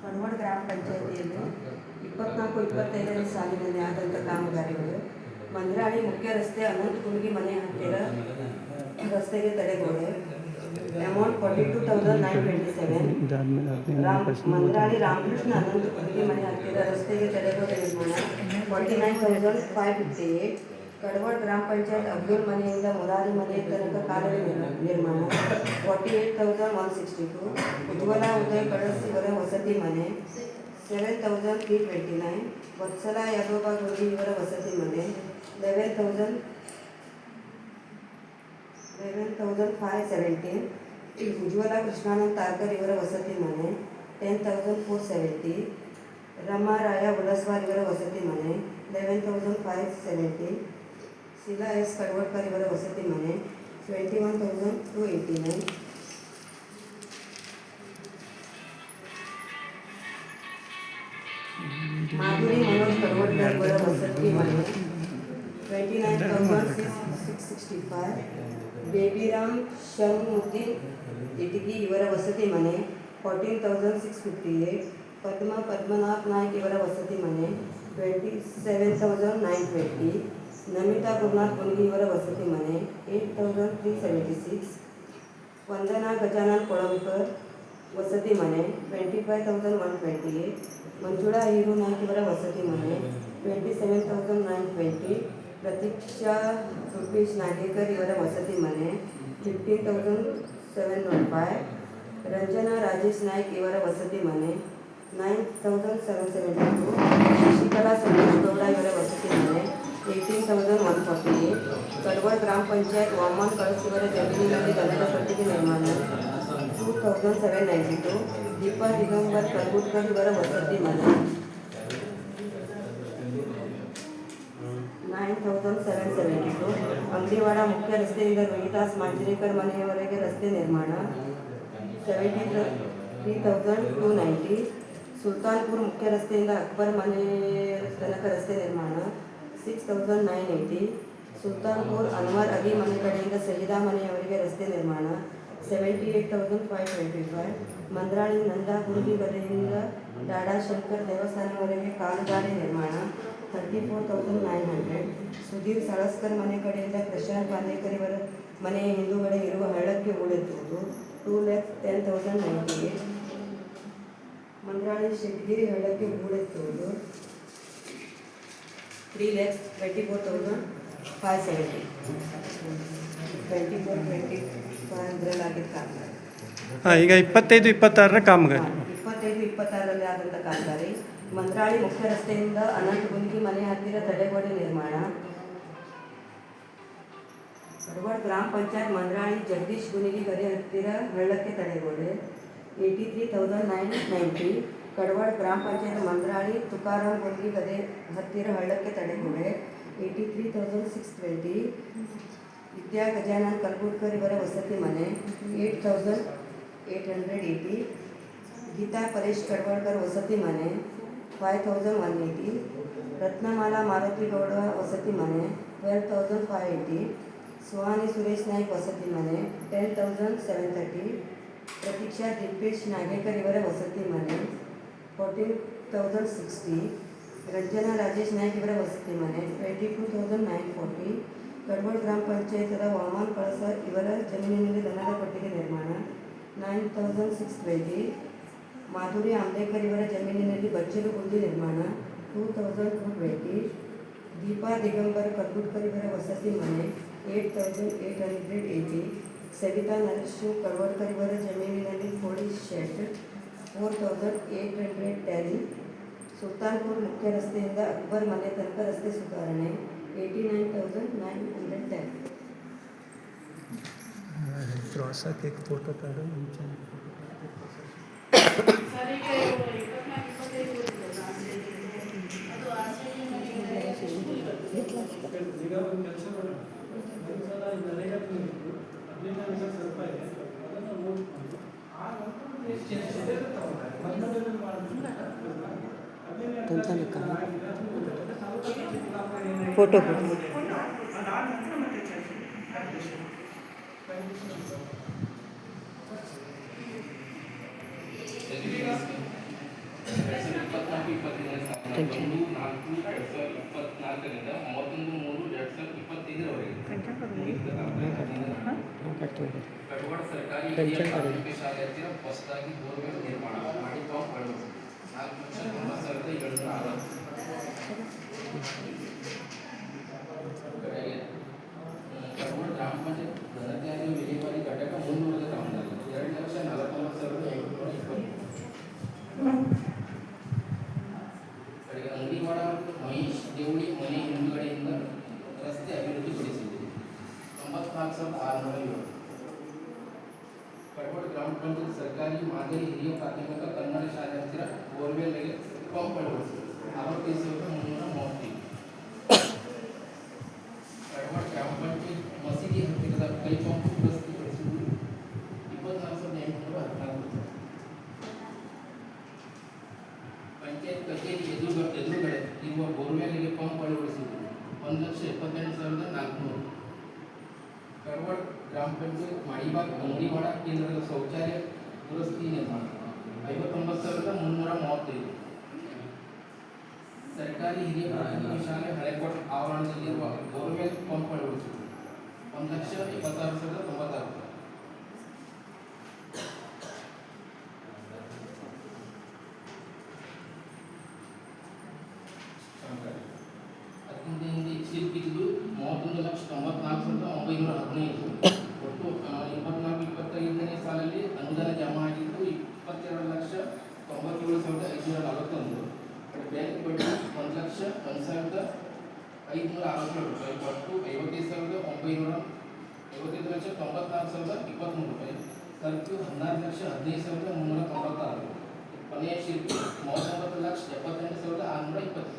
ಕಡವಾಡ ಗ್ರಾಮ ಪಂಚಾಯಿತಿಯಲ್ಲಿ 24-25ನೇ ಸಾಲಿನಲ್ಲಿ ಆದಂಥ ಕಾಮಗಾರಿಗಳು ಮಂದ್ರಾಳಿ ಮುಖ್ಯ ರಸ್ತೆ ಅನಂತ ಕುಂಗಿ ಮನೆ ಹತ್ತಿರ ರಸ್ತೆಗೆ ತಡೆಗೋಡೆ ಅಮೌಂಟ್ 42,927. ಮಂದ್ರಾಳಿ ರಾಮಕೃಷ್ಣ ಅನಂತ ಕುಂಗಿ ಮನೆ ಹತ್ತಿರ ರಸ್ತೆಗೆ ತಡೆಗೋಡೆ ನಿರ್ಮಾಣ 49,558. ಕಡವಾಡ ಗ್ರಾಮ ಪಂಚಾಯತ್ ಅಬ್ದುಲ್ ಮನೆಯಿಂದ ಮುರಾರಿ ಮನೆಯ ತನಕ ಕಾಲುವೆ ನಿರ್ಮಾಣ 48,162. ಉಜ್ವಲ ಉದಯ್ ಕಳಸ್ ಇವರ ವಸತಿ ಮನೆ 7,329. ವತ್ಸಲ ಯಾದೋಬ ಗುರುಜಿ ಇವರ ವಸತಿ ಮನೆ 11,517. ಉಜ್ವಲ ಕೃಷ್ಣಾನಂದ್ ತಾರ್ಕರ್ ಇವರ ವಸತಿ ಮನೆ 10,470. ರಮಾ ರಾಯ ಉಲಸ್ವಾರ್ ಇವರ ವಸತಿ ಮನೆ 11,570. ಶಿಲಾ ಎಸ್ ಕಡವಡ್ಕರ್ ಇವರ ವಸತಿ ಮನೆ 21,289. ಮಾಧುರಿ ಮನೋಜ್ ಕಡವಡ್ಕರ್ ಇವರ ವಸತಿ ಮನೆ 29,665. ಬೇಬಿರಾಮ್ ಶಂಮುದ್ದೀನ್ ಇಟಗಿ ಇವರ ವಸತಿ ಮನೆ 14,658. ಪದ್ಮನಾಥ್ ನಾಯ್ಕ್ ಇವರ ವಸತಿ ಮನೆ 27,920. ನಮಿತಾ ಗುರುನಾಥ್ ಕುನ್ಗಿ ಇವರ ವಸತಿ ಮನೆ 8,376. ವಂದನಾ ಗಜಾನನ್ ಕೊಳಂಕರ್ ವಸತಿ ಮನೆ 25,128. ಮಂಜುಳಾ ಹೀರು ನಾಯ್ಕ್ ಇವರ ವಸತಿ ಮನೆ 27,920. ಪ್ರತೀಕ್ಷಾ ರೂಪೇಶ್ ನಾಗೇಕರ್ ಇವರ ವಸತಿ ಮನೆ 15,705. ರಂಜನಾ ರಾಜೇಶ್ ನಾಯ್ಕ್ ಇವರ ವಸತಿ ಮನೆ 9,772. ಶಶಿಕಲಾ ಸಂತೋಷ್ ಗೌಡ ಇವರ ವಸತಿ ಮನೆ 18,148. ಕಡವಾಡ ಗ್ರಾಮ ಪಂಚಾಯತ್ ವಾಮನ್ ಕಳಸ್ ಇವರ ಜಮೀನಿನಲ್ಲಿ ದನದ ಪಟ್ಟಿಗೆ ನಿರ್ಮಾಣ 2,792. ದೀಪಾ ದಿಗಂಬರ್ ಕಲ್ಗುಟ್ಕರ್ ಇವರ ವಸತಿ ಮನೆ 9,772. ಅಂಗಡಿವಾಡ ಮುಖ್ಯ ರಸ್ತೆಯಿಂದ ರೋಹಿದಾಸ್ ಮಾಂಜರೇಕರ್ ಮನೆಯವರೆಗೆ ರಸ್ತೆ ನಿರ್ಮಾಣ 73,290. ಸುಲ್ತಾನ್ಪುರ್ ಮುಖ್ಯ ರಸ್ತೆಯಿಂದ ಅಕ್ಬರ್ ಮನೆ ತನಕ ರಸ್ತೆ ನಿರ್ಮಾಣ 6,980. ಸುಲ್ತಾನ್ಪುರ್ ಅನ್ವರ್ ಅಲಿ ಮನೆ ಕಡೆಯಿಂದ ಸಹಿದಾ ಮನೆಯವರೆಗೆ ರಸ್ತೆ ನಿರ್ಮಾಣ 78,525. ಮಂದ್ರಾಳಿ ನಂದಾ ಗುರುಜಿ ಗದೆಯಿಂದ ಡಾಡಾ ಶಂಕರ್ ದೇವಸ್ಥಾನವರೆಗೆ ಕಾಲುದಾರಿ ನಿರ್ಮಾಣ 34,900. ಸುಧೀರ್ ಸಳಸ್ಕರ್ ಮನೆ ಕಡೆಯಿಂದ ಪ್ರಶಾಂತ್ ಬಾಂದೇಕರ್ ಇವರ ಮನೆಯ ಹಿಂದುಗಡೆ ಇರುವ ಹಳ್ಳಕ್ಕೆ ಹೂಳೆತ್ತುವುದು 2,10,098. ಮಂದ್ರಾಳಿ ಶೆಟ್ಗಿರಿ ಹಳ್ಳಕ್ಕೆ ಹೂಳೆತ್ತುವುದು 3,24,570. 24-25 ಈಗ 25-26ರ ಕಾಮಗಾರಿ 25-26ರಲ್ಲಿ ಆದಂಥ ಕಾಮಗಾರಿ ಮಂದ್ರಾಳಿ ಮುಖ್ಯ ರಸ್ತೆಯಿಂದ ಅನಂತ ಗುಂಗಿ ಮನೆ ಹತ್ತಿರ ತಡೆಗೋಡೆ ನಿರ್ಮಾಣ. ಕಡವಾಡ ಗ್ರಾಮ ಪಂಚಾಯತ್ ಮಂದ್ರಾಳಿ ಜಗದೀಶ್ ಗುನಿಗಿ ಗದೆ ಹತ್ತಿರ ಹಳ್ಳಕ್ಕೆ ತಡೆಗೋಡೆ 83,990. ಕಡವಾಡ ಗ್ರಾಮ ಪಂಚಾಯತ್ ಮಂದ್ರಾಳಿ ತುಕಾರಾಮ್ ಗುನಿಗಿ ಗದೆ ಹತ್ತಿರ ಹಳ್ಳಕ್ಕೆ ತಡೆಗೋಡೆ 83,620. ವಿದ್ಯಾ ಗಜಾನನ್ ಕಲ್ಗುಟ್ಕರ್ ಇವರ ವಸತಿ ಮನೆ 8,880. ಗೀತಾ ಪರೇಶ್ ಕಡವಾಡ್ಕರ್ ವಸತಿ ಮನೆ 5,180. ರತ್ನಮಾಲಾ ಮಾರುತಿ ಗೌಡ ವಸತಿ ಮನೆ 12,580. ಸುಹಾನಿ ಸುರೇಶ್ ನಾಯ್ಕ್ ವಸತಿ ಮನೆ 10,730. ಪ್ರತೀಕ್ಷಾ ದಿಲ್ಪೇಶ್ ನಾಗೇಕರ್ ಇವರ ವಸತಿ ಮನೆ 14,060. ರಂಜನಾ ರಾಜೇಶ್ ನಾಯ್ಕ್ ಇವರ ವಸತಿ ಮನೆ 22,940. ಕಡವಾಡ ಗ್ರಾಮ ಪಂಚಾಯತ್ದ ವಾಮನ್ ಕಳಸ ಇವರ ಜಮೀನಿನಲ್ಲಿ ದನದ ಪಟ್ಟಿಗೆ ನಿರ್ಮಾಣ 9,620. ಮಾಧುರಿ ಆಂಬೇಕರ್ ಇವರ ಜಮೀನಿನಲ್ಲಿ ಬಚ್ಚಲು ಗುಂಡಿ ನಿರ್ಮಾಣ 2,220. ದೀಪಾ ದಿಗಂಬರ್ ಕಲ್ಗುಟ್ಕರ್ ಇವರ ವಸತಿ ಮನೆ 8,880. ಸವಿತಾ ನರೇಶ್ ಕಡವಾಡ್ಕರ್ ಇವರ ಜಮೀನಿನಲ್ಲಿ ಪೊಲೀಸ್ ಶೆಡ್ 4810 ಸುಲ್ತಾನ್ಪುರ್ ಮುಖ್ಯ ರಸ್ತೆಯಿಂದ ಅಕ್ಬರ್ ಮನೆ ತನಕ ರಸ್ತೆ ಸುಧಾರಣೆ 89,910. प्रवासात एक फोटो काढून ಸರ್, ಈಗ 24-25 ಅದು ಆಶ್ರಯ ಈಗ ಒಂದು ಕೆಲಸ ಮಾಡೋಣ. ಒಂದ್ಸಲ ಈ ನರೇಗಾ ಬಂದಿತ್ತು, 15,000 ಸ್ವಲ್ಪ ಇದೆ, ಅದನ್ನು ನೋಡ್ಕೊಂಡು ಆ ನಂತರ ಎಷ್ಟು ಇದೆ ಅಂತ ತಗೊಂಡ್ರೆ, ಮಧ್ಯದಲ್ಲಿ ಮಾಡಿದ್ರೆ ಫೋಟೋ ಕಟವಾಡ ಸರ್ಕಾರಿ ಹಿರಿಯ ಪ್ರಾಥಮಿಕ ಶಾಲೆ ಹತ್ತಿರ ಹೊಸದಾಗಿ ಬೋರ್ವೆಲ್ ನಿರ್ಮಾಣ ಮಾಡಿ ಪಂಪ್ ಅಳವಡಿಸಿ 4,90,760. ಕಟವಾಡ ಗ್ರಾಮ ಪಂಚಾಯತ್ ಘನತ್ಯಾಜ್ಯ ವಿಲೇವಾರಿ ಘಟಕ ಮುಂದುವರೆದ ಕಾಮಗಾರಿ 2,49,820. ಕಡೆಗೆ ಅಂಗಡಿವಾಡ ಮಹೇಶ್ ದೇವಳಿ ಮನೆ ಹಿಂದುಗಡೆಯಿಂದ ರಸ್ತೆ ಅಭಿವೃದ್ಧಿಪಡಿಸಿದೆ 94,607. ಕಟವಾಡ ಗ್ರಾಮ ಪಂಚಾಯತ್ ಸರ್ಕಾರಿ ಮಾದರಿ ಹಿರಿಯ ಪ್ರಾಥಮಿಕ ಕನ್ನಡ ಶಾಲೆ ಹತ್ತಿರ ಬೋರ್ವೆಲ್ಗೆ ಪಂಪ್ ಅಳವಡಿಸಿದೆ 65,330. ಕಟವಾಡ ಗ್ರಾಮ ಪಂಚಾಯತ್ ಮಸೀದಿ ಹತ್ತಿರದ ಕೈ ಪಂಪ್ ಪ್ರಸ್ತುತಪಡಿಸಿದ್ದು 24,814. ಪಂಚಾಯತ್ ಕಚೇರಿ ಎದುರುಗಡೆ ಇರುವ ಬೋರ್ವೆಲ್ಗೆ ಪಂಪ್ ಅಳವಡಿಸಿದ್ದು 1,78,400. ಕಟವಾಡ ಗ್ರಾಮ ಪಂಚಾಯತ್ ಮಡಿಬಾಗ್ ಅಂಗಡಿವಾಡ ಕೇಂದ್ರದ ಶೌಚಾಲಯ ದುರಸ್ತಿ ನಿರ್ಮಾಣ 59,335. ಸರ್ಕಾರಿ ಹಿರಿಯ ಪ್ರಾಥಮಿಕ ಶಾಲೆ ಹಳೆಕೋಟ ಆವರಣದಲ್ಲಿರುವ ಬೋರ್ವೆಲ್ ಪಂಪ್ ಅಳವಡಿಸಿದ್ದು 1,76,096. ಹಿಂದೆ ಶಿಲ್ಪಿದ್ದು 31,94,915. ಒಟ್ಟು 24-25ನೇ ಸಾಲಲ್ಲಿ ಅನುದಾನ ಜಮಾ ಆಗಿದ್ದು 22,97,541. ಬ್ಯಾಂಕ್ ಬಡ್ಡಿ 1,01,567 ರೂಪಾಯಿ. ಒಟ್ಟು 55,94,23 ರೂಪಾಯಿ. ಖರ್ಚು 16,15,396. ಕೊನೆಯ ಶಿಲ್ಪಿ 39,78,620.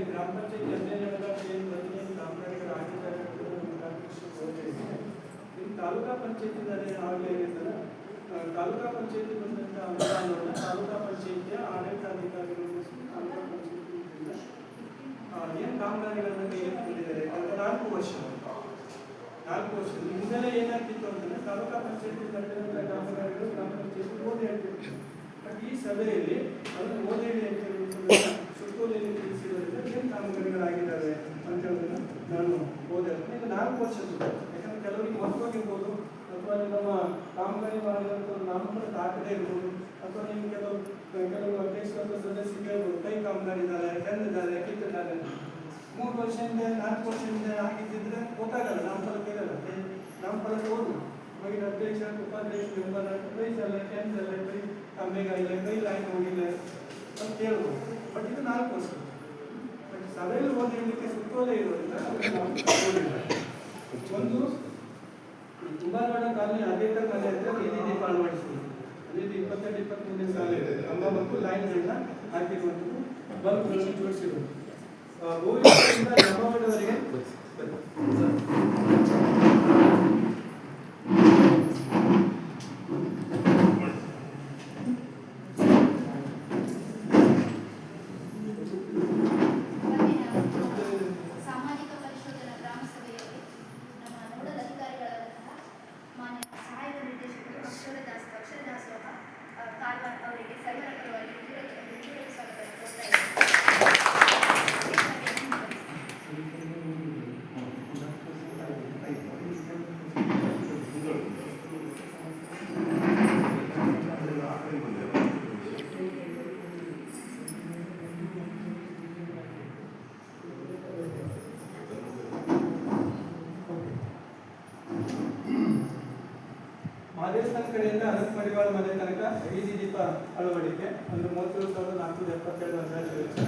ಗ್ರಾಮ ಪಂಚಾಯತ್ ತಾಲೂಕಾ ಪಂಚಾಯತಿನಲ್ಲಿ ಆಗಲೇ ಇರ್ತಲ್ಲ, ತಾಲೂಕಾ ಪಂಚಾಯತಿ ಬಂದಂಥ ಅನುದಾನವನ್ನು ತಾಲೂಕಾ ಪಂಚಾಯತಿಯ ಆಡಳಿತಾಧಿಕಾರಿಗಳು ತಾಲೂಕಾ ಪಂಚಾಯತಿಯಿಂದ ಏನು ಕಾಮಗಾರಿಗಳನ್ನು ಕೈಗೆತ್ತಿಕೊಂಡಿದ್ದಾರೆ ಕಳೆದ 4 ವರ್ಷ ಹಿಂದೆಲ್ಲ ಏನಾಗ್ತಿತ್ತು ಅಂತಂದ್ರೆ ತಾಲೂಕಾ ಪಂಚಾಯತಿ ನಡೆದಂಥ ಕಾಮಗಾರಿಗಳು ಗ್ರಾಮ ಪಂಚಾಯತಿ ಓದಿ ಹೇಳ್ತಿತ್ತು. ಬಟ್ ಈ ಸಭೆಯಲ್ಲಿ ಅದನ್ನು ಓದಿ ಅಂತ ಸುತ್ತೋಲೆಯಲ್ಲಿ ತಿಳಿಸಿರೋದ್ರಿಂದ ಏನು ಕಾಮಗಾರಿಗಳಾಗಿದ್ದಾವೆ ಅಂತ ಹೇಳೋದನ್ನು ನಾನು ಓದಿರ್ತೀನಿ. ಇದು 4 ವರ್ಷದ್ದು, ಯಾಕಂದ್ರೆ ಕೆಲವರಿಗೆ ಮರ್ತೋಗಿರ್ಬೋದು, ಅಥವಾ ನಮ್ಮ ಕಾಮಗಾರಿ ಮಾಡಿದಂಥ ನಾಮಪತ್ರ ದಾಖಲೆ ಇರ್ಬೋದು, ಅಥವಾ ನೀವು ಕೆಲವು ಅಧ್ಯಕ್ಷರು ಸದಸ್ಯರಿಗೆ ಕೈ ಕಾಮಗಾರಿ ಇದ್ದಾರೆ, ಹೆಂದಿದ್ದಾರೆ, ಕಿತ್ತಿದ್ದಾರೆ. 3 ವರ್ಷದಿಂದ 4 ವರ್ಷದಿಂದ ಆಗಿದ್ದಿದ್ರೆ ಗೊತ್ತಾಗಲ್ಲ, ನಾಮಫಲಕ ಇರಲ್ಲ. ನಾಮಫಲಕ ಓದು ಮಗಿನ ಅಧ್ಯಕ್ಷ ಉಪಾಧ್ಯಕ್ಷ ಮೆಂಬರ್ ಪ್ರೈಸ್ ಅಲ್ಲ, ಟೆನ್ಸ್ ಅಲ್ಲ, ಕೈ ಕಮ್ಮಿಗ ಇಲ್ಲ, ಕೈ ಲೈನ್ ಹೋಗಿಲ್ಲ ಅಂತ ಹೇಳ್ಬೋದು. ಬಟ್ ಇದು 4 ವರ್ಷ. ಬಟ್ ಸಭೆಯಲ್ಲಿ ಓದಿರಲಿಕ್ಕೆ ಸುತ್ತೋಲೆ ಇರೋದ್ರಿಂದ ಒಂದು ಕುಂಬಾರವಾಡ ಕಾಲನಿ ಆಡಳಿತ ಕಾಲನಿ ಹತ್ರ ಬೀದಿ ದೀಪ ಅಳವಡಿಸಿದೆ. ಅಲ್ಲಿ 22-23ನೇ ಸಾಲ ಕಂಬ ಮತ್ತು ಲೈನ್ಗಳನ್ನ ಹಾಕಿರುವಂಥದ್ದು, ಬಲ್ಬ್ಗಳನ್ನು ಜೋಡಿಸಿರೋದು. ಗೋವಿಂದರಿಂದ ನಮ್ಮವರವರೆಗೆ ಸಾಮಾಜಿಕ ಪರಿಶೋಧನಾ ಗ್ರಾಮ ಸಭೆಯಲ್ಲಿ ನಮ್ಮ ನೋಡಲ್ ಅಧಿಕಾರಿಗಳಾದಂತಹ ಮಾನ್ಯ ಸಹಾಯಕ ನಿರ್ದೇಶಕರು ಅಕ್ಷರದಾಸೋಹ ಕಾರವಾರ ಅವರಿಗೆ ಸರ್ವರ ಪರವಾಗಿ ಸ್ವಾಗತ ಕೋರ್ತಾ ಇದ್ದಾರೆ. ದೇವಸ್ಥಾನ ಕಡೆಯಿಂದ ಅನಂತ ಮಡಿವಾಳ ಮನೆ ತನಕ ಬೀದಿ ದೀಪ ಅಳವಡಿಕೆ ಅಂದರೆ 37,472 ಅಂದಾಜು ವೆಚ್ಚ.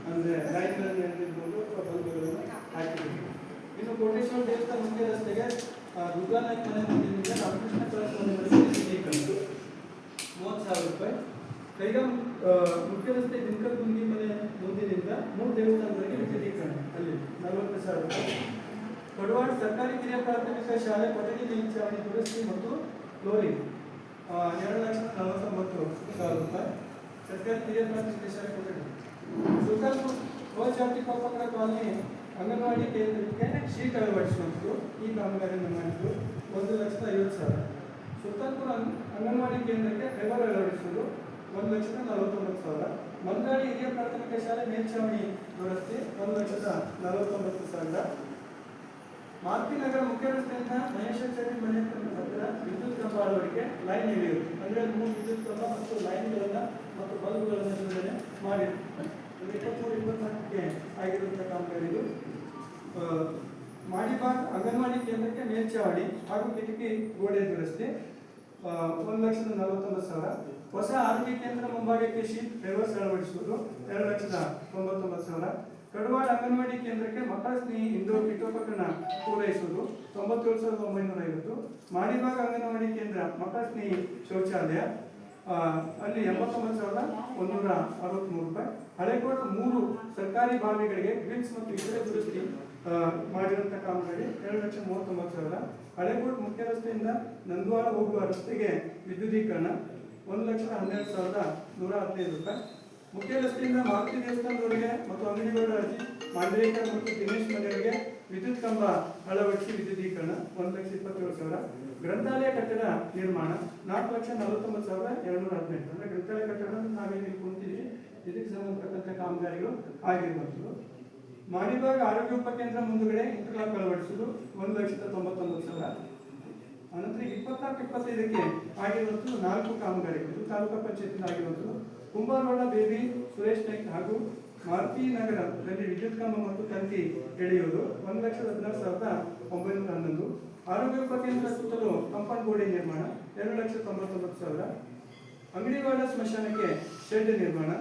ಅಂದರೆ ಲೈಟ್ಗಳನ್ನು ಎಳೆದಿರ್ಬೋದು ಅಥವಾ ಬಲ್ಬುಗಳನ್ನು ಹಾಕಿರ್ಬೋದು. ಇನ್ನು ಕೋಟೇಶ್ವರ ದೇವಸ್ಥಾನ ಮುಖ್ಯ ರಸ್ತೆಗೆ ದುರ್ಗಾನಾಯಕ್ ಮನೆ ಮುಂದಿನಿಂದ ರಾಮಕೃಷ್ಣ ಕ್ರಾಸ್ ಮನೆವರೆಗೆ ಶುದ್ಧೀಕರಣ 30,000 ರೂಪಾಯಿ. ಕೈಗಾಮ್ ಮುಖ್ಯ ರಸ್ತೆ ದಿನಕರ್ ಗುಂಡಿ ಮನೆ ಮುಂದಿನಿಂದ 3 ದೇವಸ್ಥಾನಗಳಿಗೆ ವಿದ್ಯುದೀಕರಣ ಅಲ್ಲಿ 40,000 ರೂಪಾಯಿ. ಕೊಡವಾಡ ಸರ್ಕಾರಿ ಕಿರಿಯ ಪ್ರಾಥಮಿಕ ಶಾಲೆ ಕೊಠಡಿ ಮೇಲ್ಛಾವಣಿ ದುರಸ್ತಿ ಮತ್ತು ಫ್ಲೋರಿಂಗ್ 2,49,000 ರೂಪಾಯಿ. ಸರ್ಕಾರಿ ಕಿರಿಯ ಪ್ರಾಥಮಿಕ ಶಾಲೆ ಕೊಠಡಿ. ಸುಲ್ತಾನ್ಪುರ್ ಗೋಜಾತಿ ಕೋಪಕರ ಕಾಲನಿ ಅಂಗನವಾಡಿ ಕೇಂದ್ರಕ್ಕೆ ಶೀಟ್ ಅಳವಡಿಸುವಂಥದ್ದು ಈ ಕಾಮಗಾರಿಯನ್ನು ಮಾಡಿದ್ದು 1,50,000. ಸುಲ್ತಾನ್ಪುರ ಅಂಗನವಾಡಿ ಕೇಂದ್ರಕ್ಕೆ ಫೈಬರ್ ಅಳವಡಿಸುವುದು 1,49,000. ಮಂದಾಳಿ ಹಿರಿಯ ಪ್ರಾಥಮಿಕ ಶಾಲೆ ಮೇಲ್ಛಾವಣಿ ದುರಸ್ತಿ 1,49,000. ಮಾರುತಿ ನಗರ ಮುಖ್ಯ ರಸ್ತೆಯಿಂದ ಮಹೇಶ್ವರಿ ಮನೆ ಹತ್ತಿರ ವಿದ್ಯುತ್ ಕಂಬ ಅಳವಡಿಕೆ ಲೈನ್ ಎಳೆಯುವುದು ಅಂದರೆ 3 ವಿದ್ಯುತ್ ಕಂಬ ಮತ್ತು ಲೈನ್ಗಳನ್ನು ಮತ್ತು ಬಲ್ಬ್ಗಳನ್ನು ಜೋಡಣೆ ಮಾಡಿರುತ್ತದೆ. 23-24ಕ್ಕೆ ಆಗಿರುವಂಥ ಕಾಮಗಾರಿದು. ಮಾಡಿಬಾಗ್ ಅಂಗನವಾಡಿ ಕೇಂದ್ರಕ್ಕೆ ಮೇಲ್ಛಾವಣಿ ಹಾಗೂ ಕಿಟಕಿ ಗೋಡೆ ದುರಸ್ತಿ 1,49,000. ಹೊಸ ಆರೋಗ್ಯ ಕೇಂದ್ರ ಮುಂಭಾಗಕ್ಕೆ ಶೀಟ್ ವ್ಯವಸ್ಥೆ ಅಳವಡಿಸುವುದು 2,99,000. ಕಡವಾಡ ಅಂಗನವಾಡಿ ಕೇಂದ್ರಕ್ಕೆ ಮಕ್ಕಳ ಸ್ನೇಹಿ ಇಂಡೋರ್ ಪೀಠೋಪಕರಣ ಪೂರೈಸುವುದು 97,950. ಮಾಡಿಬಾಗ್ ಅಂಗನವಾಡಿ ಕೇಂದ್ರ ಮಕ್ಕಳ ಸ್ನೇಹಿ ಶೌಚಾಲಯ ಅಲ್ಲಿ 89,163 ರೂಪಾಯಿ. ಹಳೆಕೋಟ 3 ಸರ್ಕಾರಿ ಬಾವಿಗಳಿಗೆ ಗ್ರಿಲ್ಸ್ ಮತ್ತು ಇತರೆ ದುರಸ್ತಿ ಮಾಡಿರುವಂಥ ಕಾಮಗಾರಿ 2,39,000. ಹಳೆಕೋಟ ಮುಖ್ಯ ರಸ್ತೆಯಿಂದ ನಂದವಾಡ ಹೋಗುವ ರಸ್ತೆಗೆ ವಿದ್ಯುದೀಕರಣ 1,12,115 ರೂಪಾಯಿ. ಮುಖ್ಯ ರಸ್ತೆಯಿಂದ ಮಾರುತಿ ದೇವಸ್ಥಾನದವರೆಗೆ ಮತ್ತು ಅಂಗಡಿಗಳ ಅರ್ಜಿ ಮಾಂಡಲೇಕರ್ ಮತ್ತು ದಿನೇಶ್ ಮನೆಯವರೆಗೆ ವಿದ್ಯುತ್ ಕಂಬ ಅಳವಡಿಸಿ ವಿದ್ಯುದೀಕರಣ 1,27,000. ಗ್ರಂಥಾಲಯ ಕಟ್ಟಡ ನಿರ್ಮಾಣ 4,49,218. ಅಂದರೆ ಗ್ರಂಥಾಲಯ ಕಟ್ಟಡ ನಾವೇನು ಕುಂತಿದ್ದೀವಿ ಇದಕ್ಕೆ ಸಂಬಂಧಪಟ್ಟಂಥ ಕಾಮಗಾರಿಗಳು ಆಗಿರುವಂಥದ್ದು. ಮಾಡಿಬಾಗ್ ಆರೋಗ್ಯ ಉಪಕೇಂದ್ರ ಮುಂದುಗಡೆ ಇಂಟರ್ಲಾಕ್ ಅಳವಡಿಸುವುದು 1,99,000. ಅನಂತರ 24-25ಕ್ಕೆ ಆಗಿರುವಂಥದ್ದು 4 ಕಾಮಗಾರಿಗಳು ತಾಲೂಕಾ ಪಂಚಾಯತ್ನಲ್ಲಿ ಆಗಿರುವಂಥದ್ದು. ಕುಂಬಾರವಾಡ ಬೇಬಿ ಸುರೇಶ್ ನಾಯ್ಕ್ ಹಾಗೂ ಮಾರುತಿ ನಗರದಲ್ಲಿ ವಿದ್ಯುತ್ ಕಂಬ ಮತ್ತು ತಂತಿ ಎಳೆಯುವುದು 1,14,911. ಆರೋಗ್ಯ ಉಪಕೇಂದ್ರ ಸುತ್ತಲೂ ಕಾಂಪೌಂಡ್ ಗೋಡೆ ನಿರ್ಮಾಣ 2,99,000. ಅಂಗಡಿವಾಡ ಸ್ಮಶಾನಕ್ಕೆ ಶೆಡ್ ನಿರ್ಮಾಣ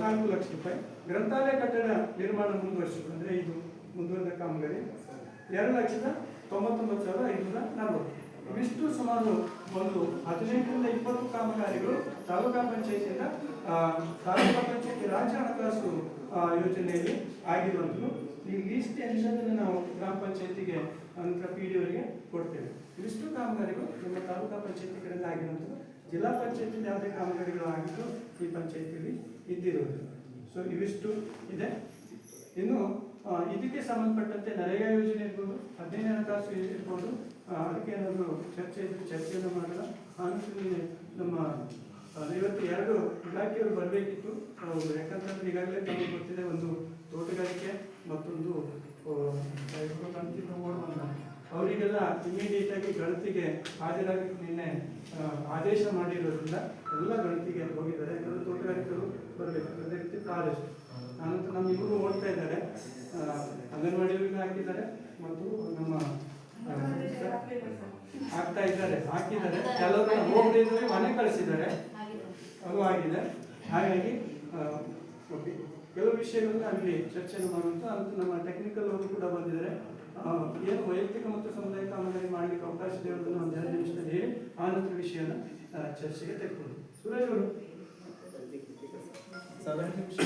4 ಲಕ್ಷ ರೂಪಾಯಿ. ಗ್ರಂಥಾಲಯ ಕಟ್ಟಡ ನಿರ್ಮಾಣ ಮುಂದುವರಿಸುವುದು ಅಂದರೆ ಇದು ಮುಂದುವರೆದ ಕಾಮಗಾರಿ 2,99,540. ಇವಿಷ್ಟು ಸುಮಾರು ಒಂದು 18-20 ಕಾಮಗಾರಿಗಳು ತಾಲೂಕಾ ಪಂಚಾಯತಿಯಿಂದ ತಾಲೂಕಾ ಪಂಚಾಯತಿ ರಾಜ್ಯ ಹಣಕಾಸು ಯೋಜನೆಯಲ್ಲಿ ಆಗಿರುವಂಥದ್ದು. ಈ ಲೀಸ್ಟ್ ಎಲ್ಲದನ್ನು ನಾವು ಗ್ರಾಮ ಪಂಚಾಯತಿಗೆ ನಂತರ PDOರಿಗೆ ಕೊಡ್ತೇವೆ. ಇವಿಷ್ಟು ಕಾಮಗಾರಿಗಳು ನಮ್ಮ ತಾಲೂಕಾ ಪಂಚಾಯತಿ ಕಡೆಯಿಂದ ಆಗಿರುವಂಥದ್ದು. ಜಿಲ್ಲಾ ಪಂಚಾಯತಿಯಿಂದ ಯಾವುದೇ ಕಾಮಗಾರಿಗಳು ಆಗಿದ್ದು ಈ ಪಂಚಾಯತಿಯಲ್ಲಿ ಇದ್ದಿರೋದು. ಸೊ ಇವಿಷ್ಟು ಇದೆ. ಇನ್ನು ಇದಕ್ಕೆ ಸಂಬಂಧಪಟ್ಟಂತೆ ನರೇಗಾ ಯೋಜನೆ ಇರ್ಬೋದು, 15 ಹಣಕಾಸು ಇರ್ಬೋದು, ಅದಕ್ಕೆ ಏನಾದರೂ ಚರ್ಚೆ ಇದ್ದರೆ ಚರ್ಚೆಯನ್ನು ಮಾಡೋಣ. ಆನಂತರ ನಮ್ಮ ಇವತ್ತು 2 ಇಲಾಖೆಯವರು ಬರಬೇಕಿತ್ತು. ಯಾಕಂತಂದ್ರೆ ಈಗಾಗಲೇ ನಮಗೆ ಗೊತ್ತಿದೆ, ಒಂದು ತೋಟಗಾರಿಕೆ ಮತ್ತೊಂದು ಅವರಿಗೆಲ್ಲ ಇಮಿಡಿಯೇಟ್ ಆಗಿ ಗಣತಿಗೆ ಹಾಜರಾಗಿ ನಿನ್ನೆ ಆದೇಶ ಮಾಡಿರೋದ್ರಿಂದ ಎಲ್ಲ ಗಣತಿಗೆ ಹೋಗಿದ್ದಾರೆ. ಯಾಕಂದರೆ ತೋಟಗಾರಿಕೆಗಳು ಬರಬೇಕು. ಅದೇ ರೀತಿ ಫಾರೆಸ್ಟ್ ಆನಂತರ ನಮ್ಮ ಇವರು ಓಡ್ತಾ ಇದ್ದಾರೆ, ಅಂಗನವಾಡಿಯವರಿಗೆ ಹಾಕಿದ್ದಾರೆ ಮತ್ತು ನಮ್ಮ ಹಾಕಿದ್ದಾರೆ. ಕೆಲವರು ಹೋಗದಿದ್ದರೆ ಮನೆ ಕಳಿಸಿದ್ದಾರೆ, ಅದು ಆಗಿದೆ. ಹಾಗಾಗಿ ಕೆಲವು ವಿಷಯಗಳನ್ನು ಅಲ್ಲಿ ಚರ್ಚೆಯನ್ನು ಮಾಡುವಂಥ ಅಂತ ನಮ್ಮ ಟೆಕ್ನಿಕಲ್ ಅವರು ಕೂಡ ಬಂದಿದ್ದಾರೆ. ಏನು ವೈಯಕ್ತಿಕ ಮತ್ತು ಸಮುದಾಯ ಕಾಮಗಾರಿ ಮಾಡಲಿಕ್ಕೆ ಅವಕಾಶ ಇದೆ ಅನ್ನೋದನ್ನು ಒಂದು 2 ನಿಮಿಷದಲ್ಲಿ ಹೇಳಿ ಆನಂತರ ವಿಷಯನ ಚರ್ಚೆಗೆ ತೆಗೆದುಕೊಂಡು. ಸುರೇಶ್ ಅವರು 7 ನಿಮಿಷ